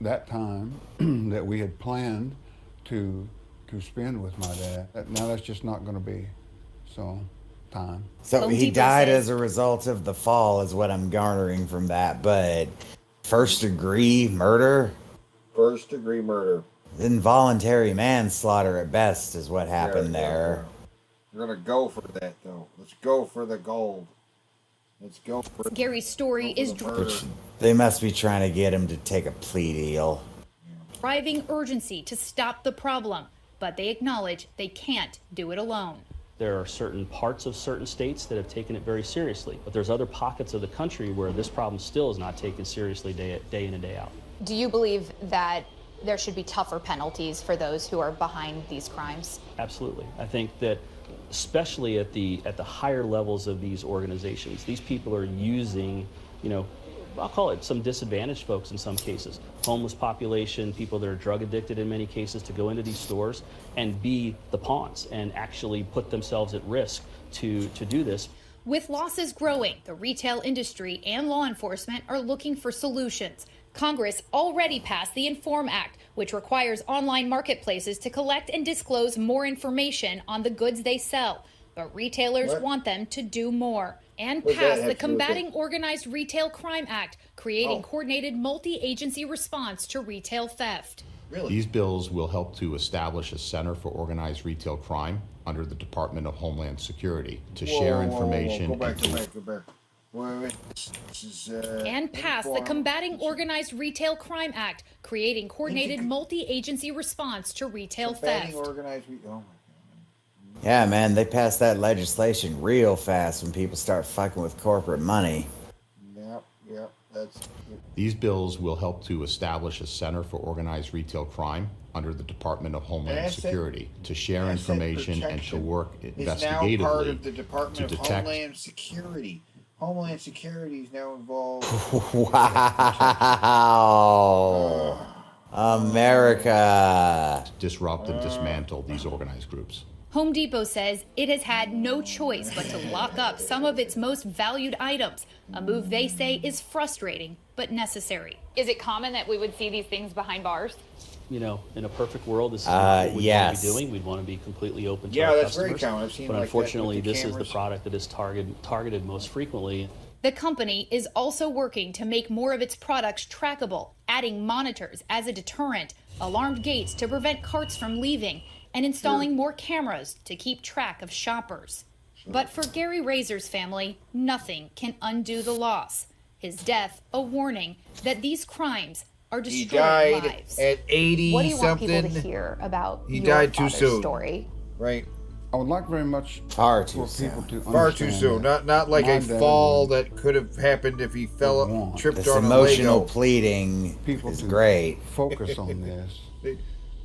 That time that we had planned to spend with my dad. Now that's just not going to be. So, time. So he died as a result of the fall is what I'm garnering from that, but first degree murder? First degree murder. Involuntary manslaughter at best is what happened there. We're going to go for that, though. Let's go for the gold. Let's go for Gary's story is They must be trying to get him to take a plea deal. driving urgency to stop the problem, but they acknowledge they can't do it alone. There are certain parts of certain states that have taken it very seriously, but there's other pockets of the country where this problem still is not taken seriously day in and day out. Do you believe that there should be tougher penalties for those who are behind these crimes? Absolutely. I think that especially at the higher levels of these organizations, these people are using, I'll call it some disadvantaged folks in some cases, homeless population, people that are drug addicted in many cases, to go into these stores and be the pawns and actually put themselves at risk to do this. With losses growing, the retail industry and law enforcement are looking for solutions. Congress already passed the INFORM Act, which requires online marketplaces to collect and disclose more information on the goods they sell. But retailers want them to do more. And pass the Combating Organized Retail Crime Act, creating coordinated multi-agency response to retail theft. Really? These bills will help to establish a Center for Organized Retail Crime under the Department of Homeland Security to share information. Go back. Wait. And pass the Combating Organized Retail Crime Act, creating coordinated multi-agency response to retail theft. Yeah, man, they passed that legislation real fast when people start fucking with corporate money. Yep, that's... These bills will help to establish a Center for Organized Retail Crime under the Department of Homeland Security to share information and to work investigatively. It's now part of the Department of detect... Homeland Security. Homeland Security is now involved. Wow. America. Disrupt and dismantle these organized groups. Home Depot says it has had no choice but to lock up some of its most valued items, a move they say is frustrating but necessary. Is it common that we would see these things behind bars? In a perfect world, this is what we'd want to be doing. We'd want to be completely open to our that's customers. very common. I've seen but like unfortunately, that with this the is the product that is targeted most frequently. The company is also working to make more of its products trackable, adding monitors as a deterrent, alarmed gates to prevent carts from leaving, and installing more cameras to keep track of shoppers. But for Gary Razor's family, nothing can undo the loss. His death, a warning that these crimes are destroying lives. At 80 What do you want something. people to hear about He your died too father's soon. story? Right. I would like very much Far too for soon. people to Far too understand soon. that Not like my a dad fall would that could have happened if he fell, tripped This on a emotional Lego. pleading people is to great. focus on this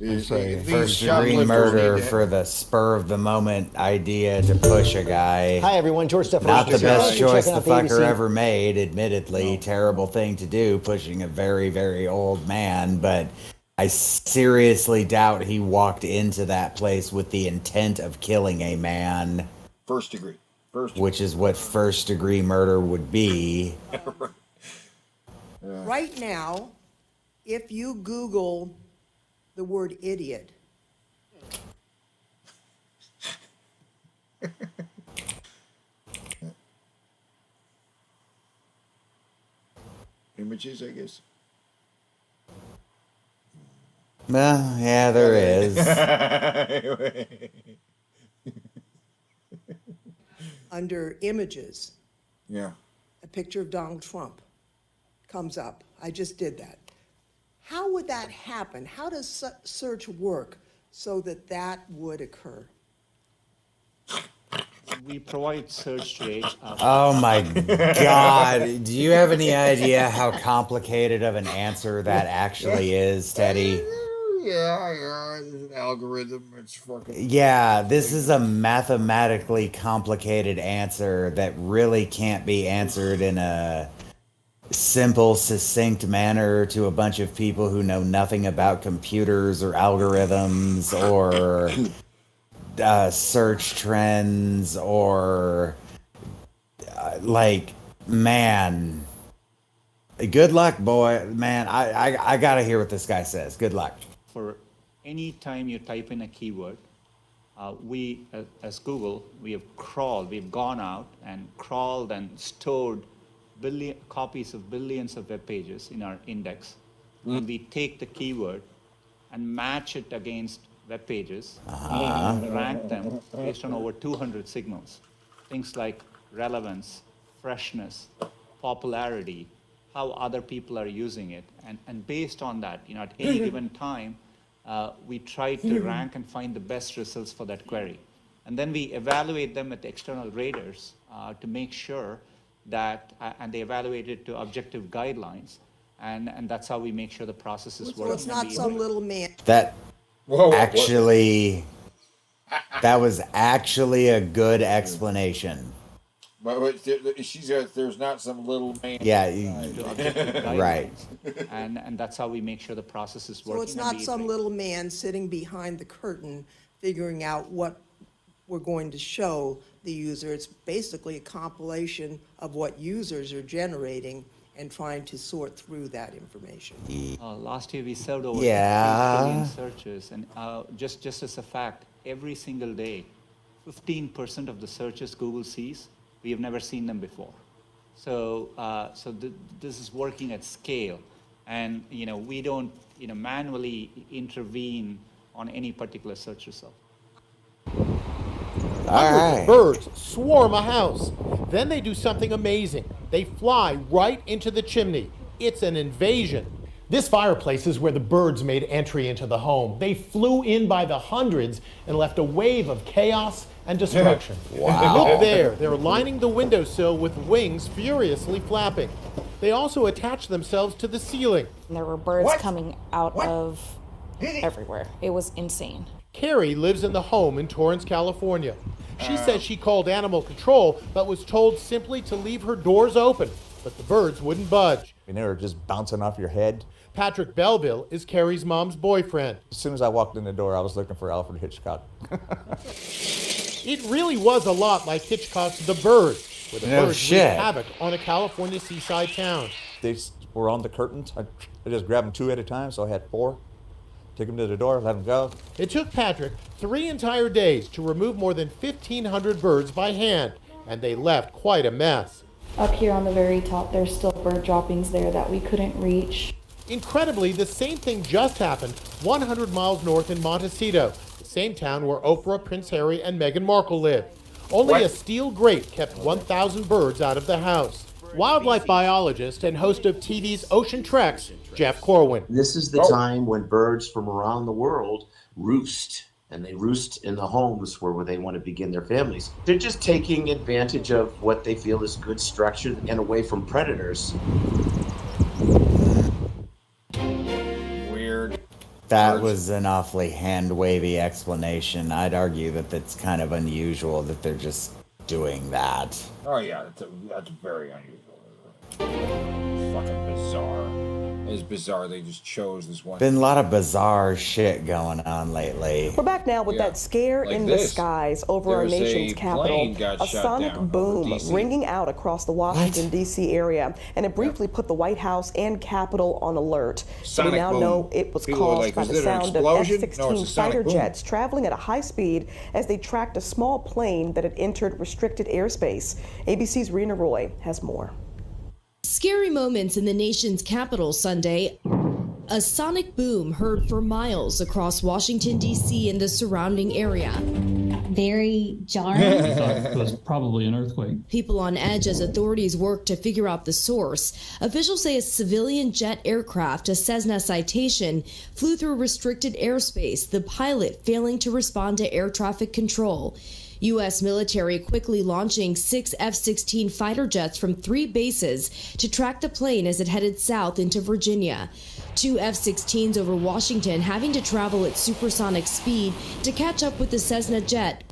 and say, First degree murder for the spur of the moment idea to push a guy. Hi everyone, George Stephanopoulos. Not the best You're choice checking the out fucker ABC. ever made, admittedly. Terrible thing to do, pushing a very, very old man, but I seriously doubt he walked into that place with the intent of killing a man. First degree. Which is what first degree murder would be. Right now, if you Google the word idiot, Images, I guess. Well, yeah, there is. under images, Yeah. a picture of Donald Trump comes up. I just did that. How would that happen? How does search work so that that would occur? We provide search to Oh my God. Do you have any idea how complicated of an answer that actually is, Teddy? Yeah, it's an algorithm. It's fucking... Yeah, this is a mathematically complicated answer that really can't be answered in a simple, succinct manner to a bunch of people who know nothing about computers or algorithms or search trends or man, good luck, boy. Man, I gotta hear what this guy says. Good luck. For any time you type in a keyword, we, as Google, we've gone out and crawled and stored copies of billions of web pages in our index. And we take the keyword and match it against web pages and rank them based on over 200 signals. Things like relevance, freshness, popularity, how other people are using it. And based on that, at any given time, we try to rank and find the best results for that query. and then we evaluate them with external raters to make sure that, and they evaluate it to objective guidelines, and that's how we make sure the process is working. So it's not some little man. That actually, that was actually a good explanation. But she says there's not some little man. Yeah, To objective right. guidelines, and that's how we make sure the process is working. So it's not some little man sitting behind the curtain figuring out what we're going to show the user. It's basically a compilation of what users are generating and trying to sort through that information. Last year we served over 3 billion searches, and just as a fact, every single day, 15% of the searches Google sees, we have never seen them before. So, this is working at scale, and we don't manually intervene on any particular search result. Hundreds of birds swarm a house. Then they do something amazing. They fly right into the chimney. It's an invasion. This fireplace is where the birds made entry into the home. They flew in by the hundreds and left a wave of chaos and destruction. Wow. Look there. They're lining the windowsill with wings furiously flapping. They also attach themselves to the ceiling. There were birds coming out of everywhere. It was insane. Carrie lives in the home in Torrance, California. She says she called animal control, but was told simply to leave her doors open. But the birds wouldn't budge. And they were just bouncing off your head. Patrick Belleville is Carrie's mom's boyfriend. As soon as I walked in the door, I was looking for Alfred Hitchcock. It really was a lot like Hitchcock's The Birds, where the birds wreaked havoc on a California seaside town. They were on the curtains. I just grabbed them 2 at a time, so I had 4. Took them to the door, let them go. It took Patrick 3 entire days to remove more than 1,500 birds by hand, and they left quite a mess. Up here on the very top, there's still bird droppings there that we couldn't reach. Incredibly, the same thing just happened 100 miles north in Montecito, the same town where Oprah, Prince Harry, and Meghan Markle live. Only a steel grate kept 1,000 birds out of the house. Wildlife biologist and host of TV's Ocean Treks, Jeff Corwin. This is the time when birds from around the world roost, and they roost in the homes where they want to begin their families. They're just taking advantage of what they feel is good structure and away from predators. Weird. That was an awfully hand-wavy explanation. I'd argue that that's kind of unusual that they're just doing that. Oh yeah, that's very unusual. Fucking bizarre. It's bizarre they just chose this one. Been a lot of bizarre shit going on lately. We're back now with that scare in the skies over our nation's capital. A sonic boom ringing out across the Washington, D.C. area, and it briefly put the White House and Capitol on alert. So we now know it was caused by the sound of F-16 fighter jets traveling at a high speed as they tracked a small plane that had entered restricted airspace. ABC's Rena Roy has more. Scary moments in the nation's capital Sunday. A sonic boom heard for miles across Washington, D.C. and the surrounding area. Very jarring. I thought it was probably an earthquake. People on edge as authorities work to figure out the source. Officials say a civilian jet aircraft, a Cessna Citation, flew through restricted airspace, the pilot failing to respond to air traffic control. U.S. military quickly launching 6 F-16 fighter jets from 3 bases to track the plane as it headed south into Virginia. 2 F-16s over Washington having to travel at supersonic speed to catch up with the Cessna jet,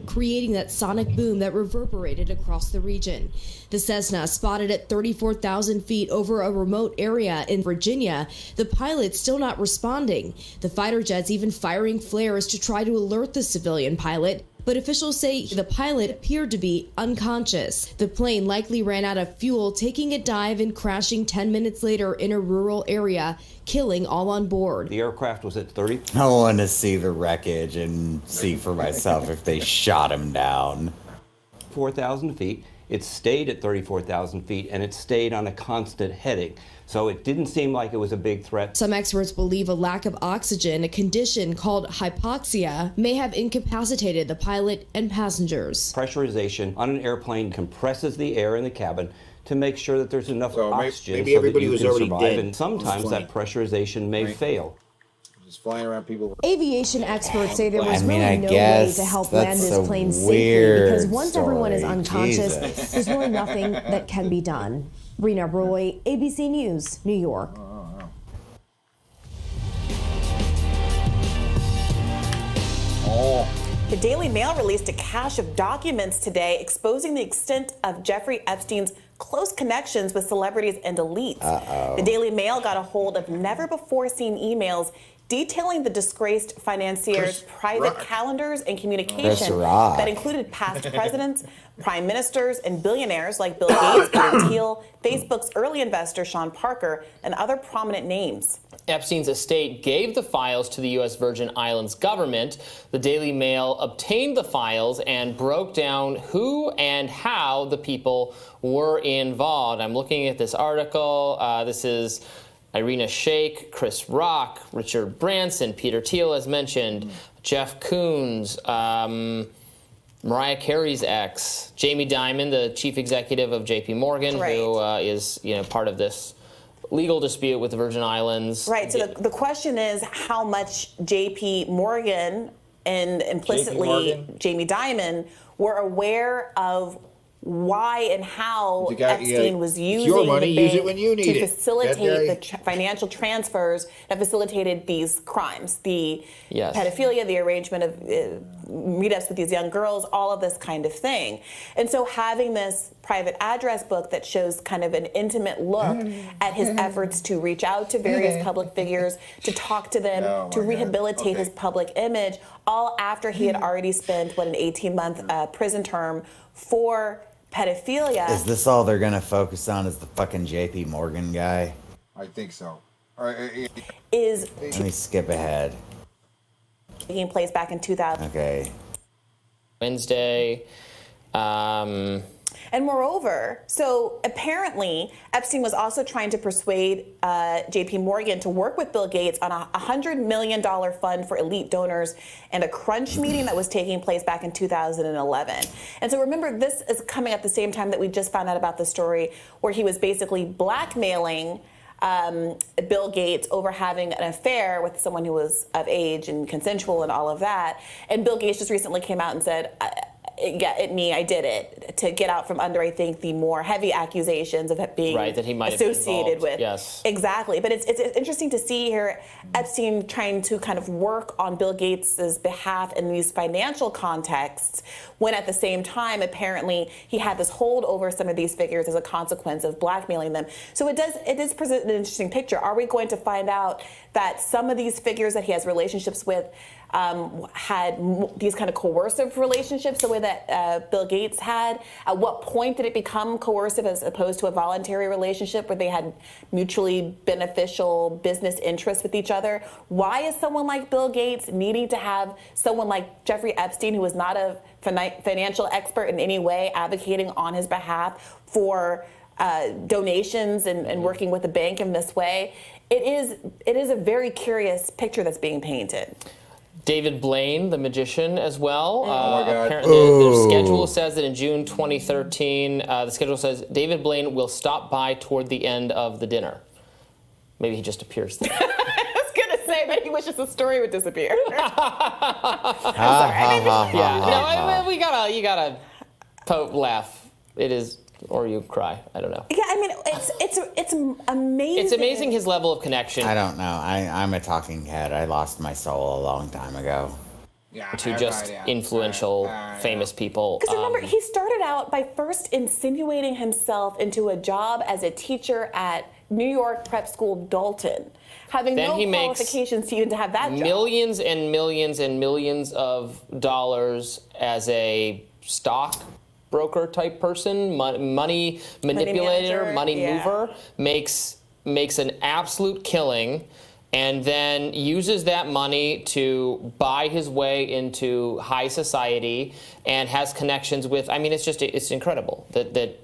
creating that sonic boom that reverberated across the region. The Cessna spotted at 34,000 feet over a remote area in Virginia, the pilot still not responding. The fighter jets even firing flares to try to alert the civilian pilot. But officials say the pilot appeared to be unconscious. The plane likely ran out of fuel, taking a dive and crashing 10 minutes later in a rural area, killing all on board. The aircraft was at 30. I want to see the wreckage and see for myself if they shot him down. 4,000 feet. It stayed at 34,000 feet, and it stayed on a constant heading. So it didn't seem like it was a big threat. Some experts believe a lack of oxygen, a condition called hypoxia, may have incapacitated the pilot and passengers. Pressurization on an airplane compresses the air in the cabin to make sure that there's enough oxygen maybe so everybody that you was can already survive. dead. And sometimes that pressurization may fail. Just flying around people. Aviation experts say there was I mean, really I no way guess to help that's land this a plane safely weird because once everyone is story. unconscious, Jesus. there's really nothing that can be done. Rena Roy, ABC News, New York. The Daily Mail released a cache of documents today exposing the extent of Jeffrey Epstein's close connections with celebrities and elites. The Daily Mail got a hold of never-before-seen emails detailing the disgraced financier's private calendars and communication that included past presidents, prime ministers, and billionaires like Bill Gates, Peter Thiel, Facebook's early investor Sean Parker, and other prominent names. Epstein's estate gave the files to the U.S. Virgin Islands government. The Daily Mail obtained the files and broke down who and how the people were involved. I'm looking at this article. This is Irina Shayk, Chris Rock, Richard Branson, Peter Thiel, as mentioned, Jeff Koons, Mariah Carey's ex, Jamie Dimon, the chief executive of J.P. Morgan, who is part of this legal dispute with the Virgin Islands. Right. So the question is how much J.P. Morgan and implicitly Jamie Dimon were aware of why and how Epstein was using your money, the use bank it when you need to it. facilitate the financial transfers that facilitated these crimes, the pedophilia, the arrangement of meetups with these young girls, all of this kind of thing. And so having this private address book that shows kind of an intimate look at his efforts to reach out to various public figures, to talk to them, to rehabilitate his public image, all after he had already spent, an 18-month prison term for pedophilia. Is this all they're gonna focus on? Is the fucking J.P. Morgan guy? I think so. Let me skip ahead. Taking place back in 2000. Okay. Wednesday. And moreover, so apparently Epstein was also trying to persuade J.P. Morgan to work with Bill Gates on a $100 million fund for elite donors and a crunch meeting that was taking place back in 2011. And so remember, this is coming at the same time that we just found out about the story where he was basically blackmailing Bill Gates over having an affair with someone who was of age and consensual and all of that. And Bill Gates just recently came out and said, I did it, to get out from under, I think, the more heavy accusations of being that he might associated have been with. Yes. Exactly. But it's interesting to see here Epstein trying to kind of work on Bill Gates's behalf in these financial contexts, when at the same time, apparently, he had this hold over some of these figures as a consequence of blackmailing them. So it does present an interesting picture. Are we going to find out that some of these figures that he has relationships with had these kind of coercive relationships the way that Bill Gates had? At what point did it become coercive as opposed to a voluntary relationship where they had mutually beneficial business interests with each other? Why is someone like Bill Gates needing to have someone like Jeffrey Epstein, who is not a financial expert in any way, advocating on his behalf for donations and working with the bank in this way? It is a very curious picture that's being painted. David Blaine, the magician, as well. Oh my God. Apparently, the schedule says that in June 2013, the schedule says David Blaine will stop by toward the end of the dinner. Maybe he just appears there. I was gonna say that he wishes the story would disappear. You gotta laugh. It is, or you cry. I don't know. Yeah, I mean, it's amazing. It's amazing his level of connection. I don't know. I'm a talking head. I lost my soul a long time ago. To just influential, famous people. Because remember, he started out by first insinuating himself into a job as a teacher at New York prep school Dalton, having no qualifications to even to have that job. Millions and millions and millions of dollars as a stock broker type person, money manipulator, money mover, makes an absolute killing, and then uses that money to buy his way into high society and has connections with. I mean, it's incredible that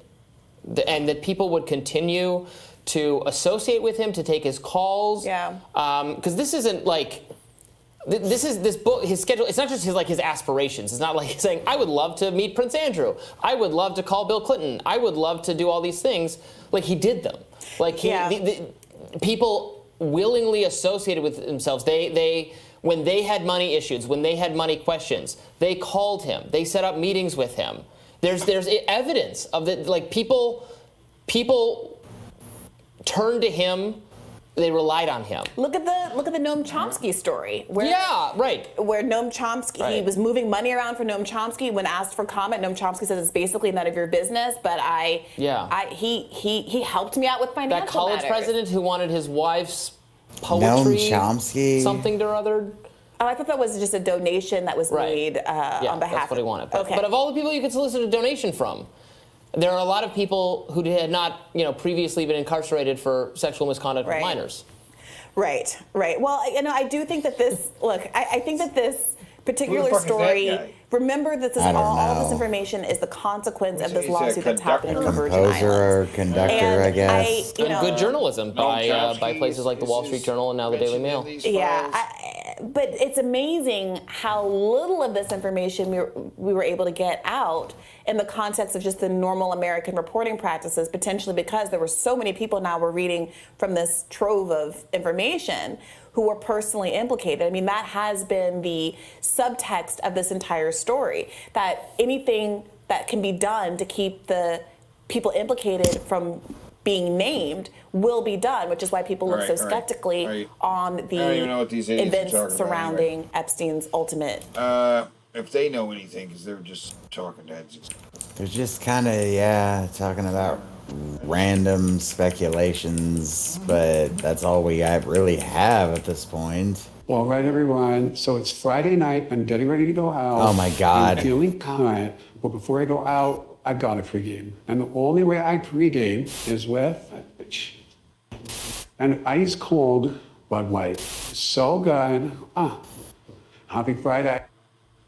people would continue to associate with him, to take his calls. Yeah. Because this isn't like. This book, his schedule, it's not just his aspirations. It's not like he's saying, I would love to meet Prince Andrew. I would love to call Bill Clinton. I would love to do all these things. Like, he did them. Like, people willingly associated with themselves. When they had money issues, when they had money questions, they called him. They set up meetings with him. There's evidence of that. Like people turned to him. They relied on him. Look at the Noam Chomsky story. Where, Where Noam Chomsky, he was moving money around for Noam Chomsky. When asked for comment, Noam Chomsky says it's basically none of your business. But he helped me out with financial that college matters. president who wanted his wife's poetry, Noam Chomsky, something or other. Oh, I thought that was just a donation that was made on behalf. That's what he wanted. Okay. But of all the people you could solicit a donation from, there are a lot of people who had not, previously been incarcerated for sexual misconduct with minors. Right. Well, I do think that this. Look, I think that this particular story. Remember that all this information is the consequence of this lawsuit that's happening in the Virgin Islands. Composer or conductor, I guess. And good journalism by places like the Wall Street Journal and now the Daily Mail. Yeah, but it's amazing how little of this information we were able to get out in the context of just the normal American reporting practices, potentially because there were so many people now we're reading from this trove of information who were personally implicated. I mean, that has been the subtext of this entire story, that anything that can be done to keep the people implicated from being named will be done, which is why people look so skeptically on the events surrounding Epstein's ultimate. If they know anything, because they're just talking heads. They're just kind of, talking about random speculations, but that's all we really have at this point. All right, everyone. So it's Friday night. I'm getting ready to go out. Oh, my God. I'm feeling tired. But before I go out, I got a pregame. And the only way I pregame is with an ice cold Bud Light. So good. Happy Friday.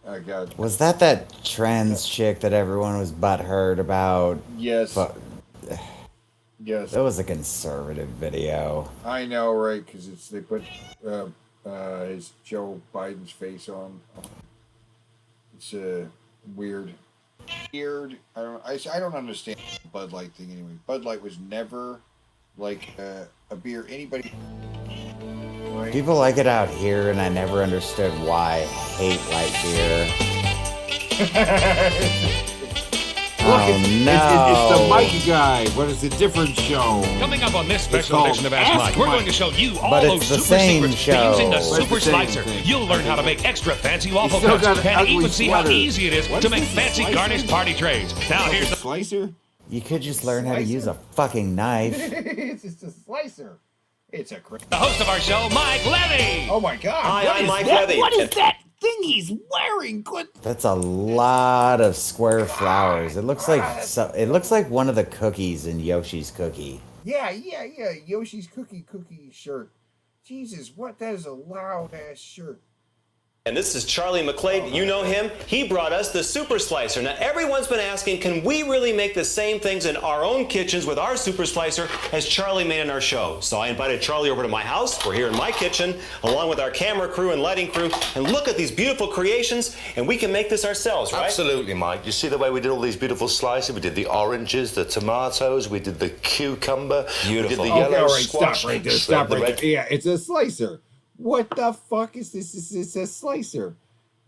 Oh, God. Was that trans chick that everyone was butthurt about? Yes. Yes. That was a conservative video. I know, right? Because they put his Joe Biden's face on. It's weird. I don't understand the Bud Light thing anyway. Bud Light was never like a beer anybody. Right? People like it out here, and I never understood why I hate light beer. It's the Mike Guy, but it's a different show. Coming up on this special edition of Ask Mike, we're going to show you all those super secrets to using the Super Slicer. You'll learn how to make extra fancy waffle cups and even see how easy it is to make fancy garnished party trays. Now here's the slicer. You could just learn how to use a fucking knife. It's just a slicer. It's a the host of our show, Mike Levy. Oh my God! Hi, I'm Mike Levy. What is that thing he's wearing? Good. That's a lot of square flowers. It looks like one of the cookies in Yoshi's Cookie. Yeah. Yoshi's cookie shirt. Jesus, what? That is a loud ass shirt. And this is Charlie McClade. You know him. He brought us the Super Slicer. Now, everyone's been asking, can we really make the same things in our own kitchens with our Super Slicer as Charlie made in our show? So I invited Charlie over to my house. We're here in my kitchen, along with our camera crew and lighting crew. And look at these beautiful creations, and we can make this ourselves, right? Absolutely, Mike. You see the way we did all these beautiful slices? We did the oranges, the tomatoes, we did the cucumber, Beautiful. Okay, we did the yellow all right, squash. stop right there. Stop right there. Yeah, it's a slicer. What the fuck is this? It's a slicer.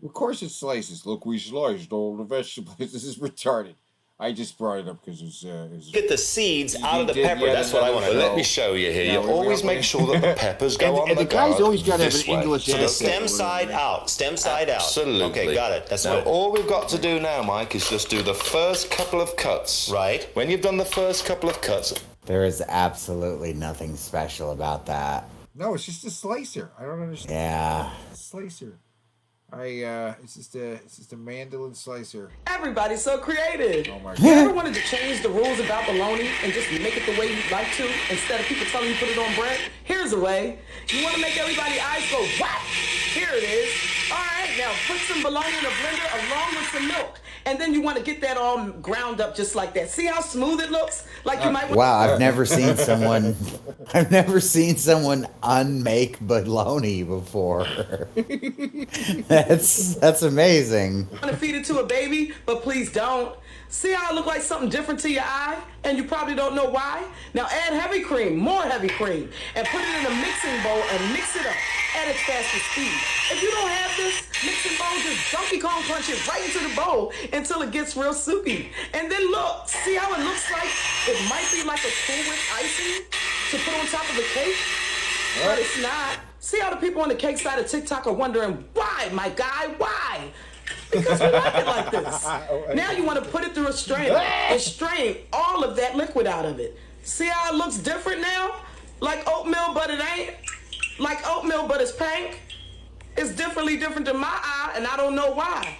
Of course it slices. Look, we sliced all the vegetables. This is retarded. I just brought it up because it was... Get the seeds out of the pepper. That's what I want to Well, know. let me show you here. You always make sure that the peppers go on and the the guy's guard always got to have this an way. English So the accent. stem side out. Stem side out. Absolutely. Okay, got it. That's now, good. all we've got to do now, Mike, is just do the first couple of cuts. Right. When you've done the first couple of cuts... There is absolutely nothing special about that. No, it's just a slicer. I don't understand. Yeah. It's a slicer. It's just a mandolin slicer. Everybody's so creative. Oh my You ever God. wanted to change the rules about bologna and just make it the way you'd like to instead of people telling you to put it on bread? Here's a way. You want to make everybody's eyes go, what? Here it is. All right, now put some bologna in a blender along with some milk. And then you want to get that all ground up just like that. See how smooth it looks? Like you might. Wow, I've never seen someone unmake bologna before. That's amazing. Want to feed it to a baby, but please don't. See how it look like something different to your eye, and you probably don't know why? Now add heavy cream, more heavy cream, and put it in a mixing bowl and mix it up at its fastest speed. If you don't have this mixing bowl, just Donkey Kong punch it right into the bowl until it gets real soupy. And then look, see how it looks like it might be like a Cool Whip icing to put on top of a cake? But it's not. See how the people on the cake side of TikTok are wondering, why, my guy, why? Because we like it like this. Now you want to put it through a strainer and strain all of that liquid out of it. See how it looks different now? Like oatmeal, but it ain't. Like oatmeal, but it's pink. It's different to my eye, and I don't know why.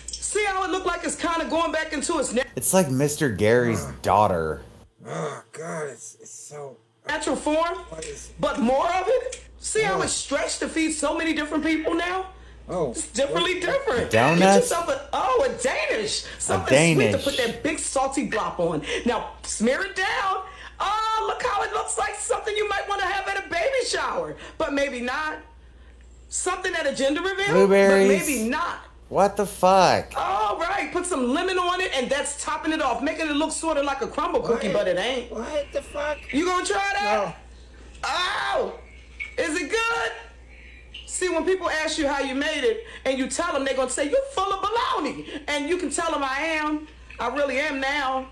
See how it look like it's kind of going back into its It's like Mr. Gary's daughter. Oh, God, it's so... natural form, but more of it? See how it's stretched to feed so many different people now? Oh, it's different. Get Donuts? yourself a Danish. Something sweet to put that big salty blop on. Now smear it down. Oh, look how it looks like something you might want to have at a baby shower, but maybe not. Something at a gender reveal, Blueberries. but maybe not. What the fuck? All right, put some lemon on it, and that's topping it off, making it look sort of like a crumble cookie, but it ain't. What the fuck? You gonna try that? No. Oh, is it good? See, when people ask you how you made it, and you tell them, they're going to say, you're full of baloney. And you can tell them I am. I really am now.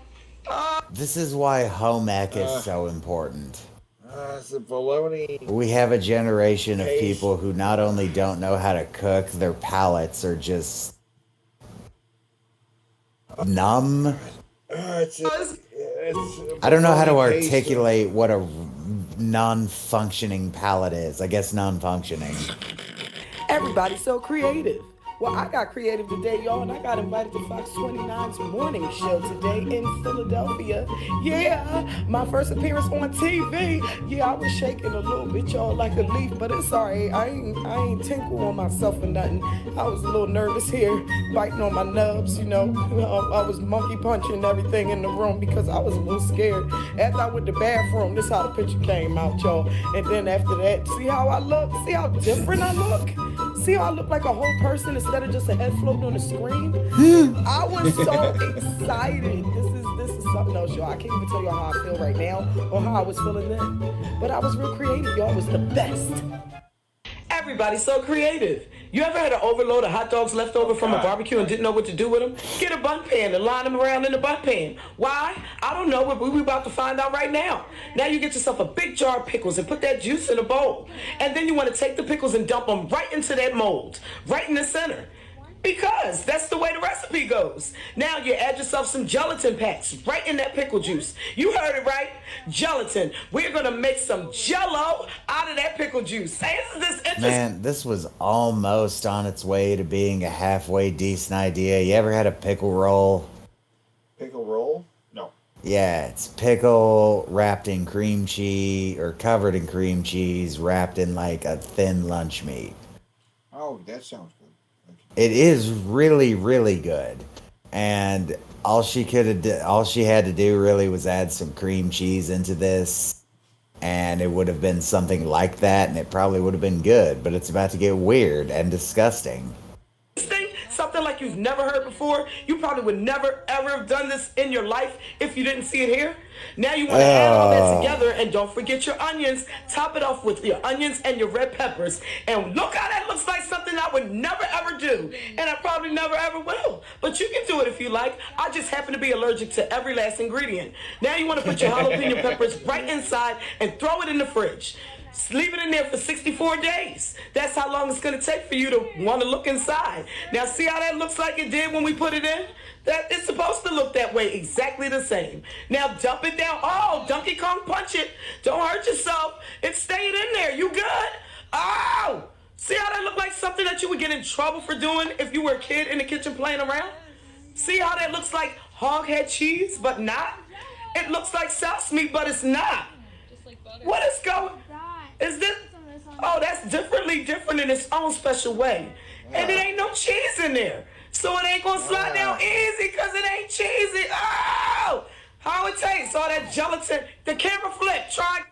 This is why home ec is so important. It's a baloney. We have a generation of people who not only don't know how to cook, their palates are just numb. I don't know how to articulate what a non-functioning palate is. I guess non-functioning. Everybody's so creative. Well, I got creative today, y'all, and I got invited to Fox 29's morning show today in Philadelphia. Yeah, my first appearance on TV. Yeah, I was shaking a little bit, y'all, like a leaf, but it's all right. I ain't tinkle on myself or nothing. I was a little nervous here, biting on my nubs, you know. I was monkey punching everything in the room because I was a little scared. After I went to the bathroom, this is how the picture came out, y'all. And then after that, see how I look? See how different I look? See how I look like a whole person instead of just a head floating on the screen? I was so excited. This is something else, y'all. I can't even tell y'all how I feel right now or how I was feeling then. But I was real creative, y'all. It was the best. Everybody's so creative. You ever had an overload of hot dogs left over from a barbecue and didn't know what to do with them? Get a bun pan and line them around in the bun pan. Why? I don't know, but we're about to find out right now. Now you get yourself a big jar of pickles and put that juice in a bowl. And then you want to take the pickles and dump them right into that mold, right in the center. Because that's the way the recipe goes. Now you add yourself some gelatin packs right in that pickle juice. You heard it right, gelatin. We're gonna make some jello out of that pickle juice. Hey, isn't this interesting? Man, this was almost on its way to being a halfway decent idea. You ever had a pickle roll? Pickle roll? No. Yeah, it's pickle wrapped in cream cheese, or covered in cream cheese, wrapped in like a thin lunch meat. Oh, that sounds good. It is really, really good. And all she had to do really was add some cream cheese into this, and it would have been something like that, and it probably would have been good. But it's about to get weird and disgusting. Something like you've never heard before. You probably would never ever have done this in your life if you didn't see it here. Now you want to add all that together, and don't forget your onions. Top it off with your onions and your red peppers. And look how that looks like something I would never ever do. And I probably never ever will. But you can do it if you like. I just happen to be allergic to every last ingredient. Now you want to put your jalapeno peppers right inside and throw it in the fridge. Leave it in there for 64 days. That's how long it's going to take for you to want to look inside. Now, see how that looks like it did when we put it in? That it's supposed to look that way, exactly the same. Now, dump it down. Oh, Donkey Kong punch it. Don't hurt yourself. It's staying in there. You good? Oh! See how that looked like something that you would get in trouble for doing if you were a kid in the kitchen playing around? See how that looks like hog head cheese, but not? It looks like sauce meat, but it's not. What is going on? Is this? Oh, that's different in its own special way. And it ain't no cheese in there. So it ain't gonna slide down easy because it ain't cheesy. Oh! How it tastes, all that gelatin. The camera flip, try.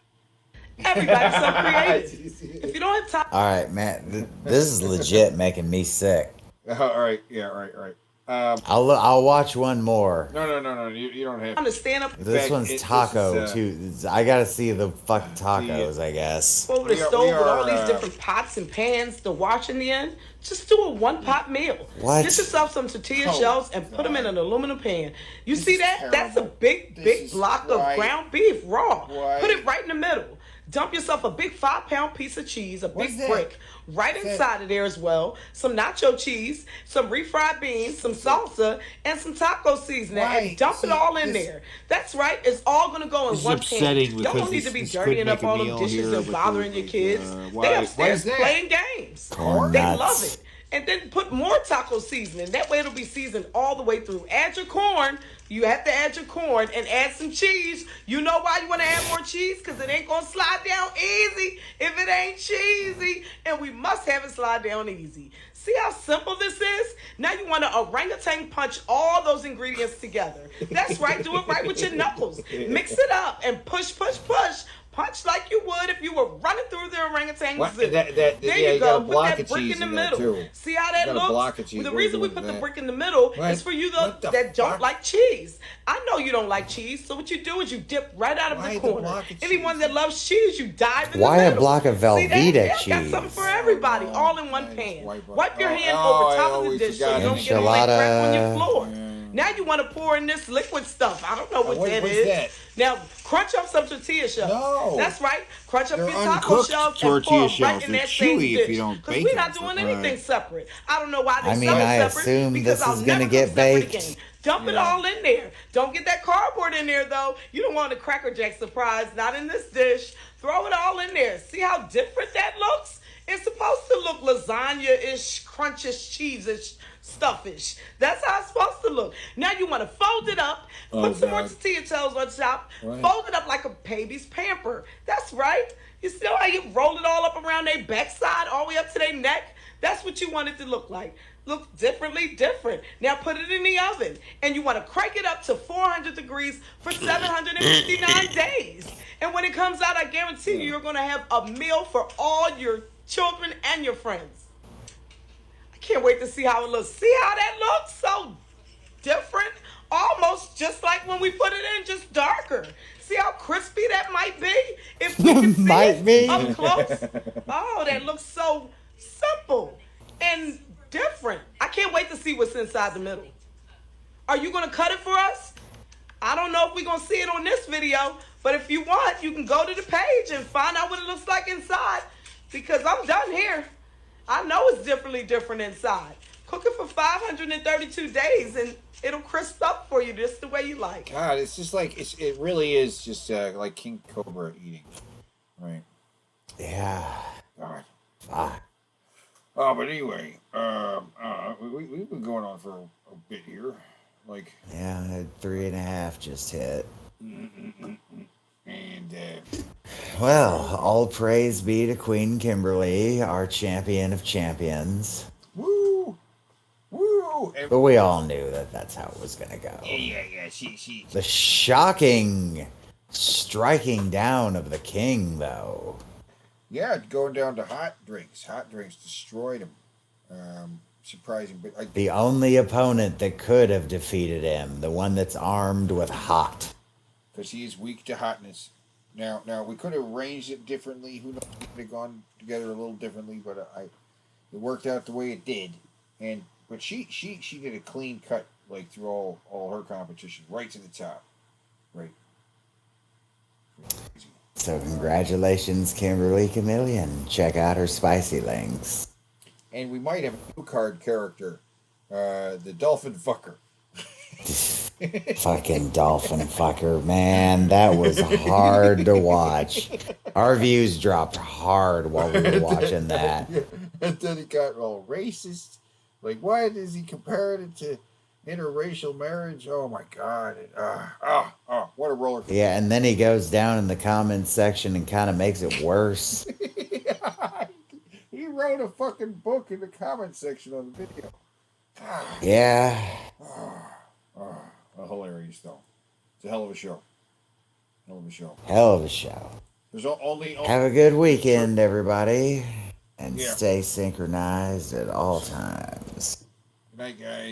Everybody's so creative. If you don't have time. All right, man. This is legit making me sick. All right. Yeah, right. I'll watch one more. No. You don't have to stand up. This one's taco too. I gotta see the fucking tacos, I guess. Over the stove with all these different pots and pans to wash in the end. Just do a one-pot meal. What? Get yourself some tortilla shells and put them in an aluminum pan. You see that? That's a big block of ground beef raw. Put it right in the middle. Dump yourself a big 5-pound piece of cheese, a big brick, right inside of there as well. Some nacho cheese, some refried beans, some salsa, and some taco seasoning. And dump it all in there. That's right. It's all going to go in one pan. Y'all don't need to be dirtying up all the dishes and bothering your kids. They upstairs playing games. They love it. And then put more taco seasoning. That way it'll be seasoned all the way through. Add your corn. You have to add your corn and add some cheese. You know why you want to add more cheese? Because it ain't going to slide down easy if it ain't cheesy. And we must have it slide down easy. See how simple this is? Now you want to orangutan punch all those ingredients together. That's right. Do it right with your knuckles. Mix it up and push, push, push. Punch like you would if you were running through the orangutan zoo. There you go. Put that brick in the middle. See how that looks? The reason we put the brick in the middle is for you that don't like cheese. I know you don't like cheese, so what you do is you dip right out of the corner. Anyone that loves cheese, you dive in the middle. Why a block of Velveeta cheese? Got something for everybody, all in one pan. Wipe your hand over top of the dish so you don't get all that crap on your floor. Now you want to pour in this liquid stuff. I don't know what that is. Now, crunch up some tortilla shells. No. That's right. Crunch up your taco shells and pour them right in that same dish. Because we're not doing anything separate. I don't know why they sell it separate. Assume because this I'll is going to never get cook separate baked. again. Dump it all in there. Don't get that cardboard in there, though. You don't want a Cracker Jack surprise. Not in this dish. Throw it all in there. See how different that looks? It's supposed to look lasagna-ish, crunchish, cheese-ish, stuffish. That's how it's supposed to look. Now you want to fold it up, put some more tortilla shells on top, fold it up like a baby's pamper. That's right. You see how you roll it all up around their backside, all the way up to their neck? That's what you want it to look like. Look different. Now put it in the oven, and you want to crank it up to 400 degrees for 759 days. And when it comes out, I guarantee you, you're going to have a meal for all your children and your friends. I can't wait to see how it looks. See how that looks? So different. Almost just like when we put it in, just darker. See how crispy that might be? If we can see it up close. Oh, that looks so simple and different. I can't wait to see what's inside the middle. Are you going to cut it for us? I don't know if we're going to see it on this video, but if you want, you can go to the page and find out what it looks like inside, because I'm done here. I know it's different inside. Cook it for 532 days and it'll crisp up for you just the way you like. God, it's just like, it really is just like King Cobra eating. Right. Yeah. God. Fuck. Oh, but anyway, we've been going on for a bit here. Like. Yeah, I had 3.5 just hit. And, well, all praise be to Queen Kimberly, our champion of champions. Woo! Woo! But we all knew that that's how it was going to go. Yeah. She. The shocking striking down of the king, though. Yeah, going down to hot drinks. Hot drinks destroyed him. Surprising, but the only opponent that could have defeated him, the one that's armed with hot. Because he is weak to hotness. Now we could have arranged it differently. Who knows? We could have gone together a little differently, but it worked out the way it did. But she did a clean cut, like through all her competition, right to the top. Right. So congratulations, Kimberly Chameleon. Check out her spicy links. And we might have a new card character, the Dolphin Fucker. Fucking Dolphin Fucker, man, that was hard to watch. Our views dropped hard while we were watching that. And then he got all racist. Like, why does he compare it to interracial marriage? Oh my God! What a roller coaster. Yeah, and then he goes down in the comments section and kind of makes it worse. He wrote a fucking book in the comment section on the video. Yeah. Hilarious, though. It's a hell of a show. Hell of a show. There's only Have a good weekend, everybody. And stay synchronized at all times. Good night, guys.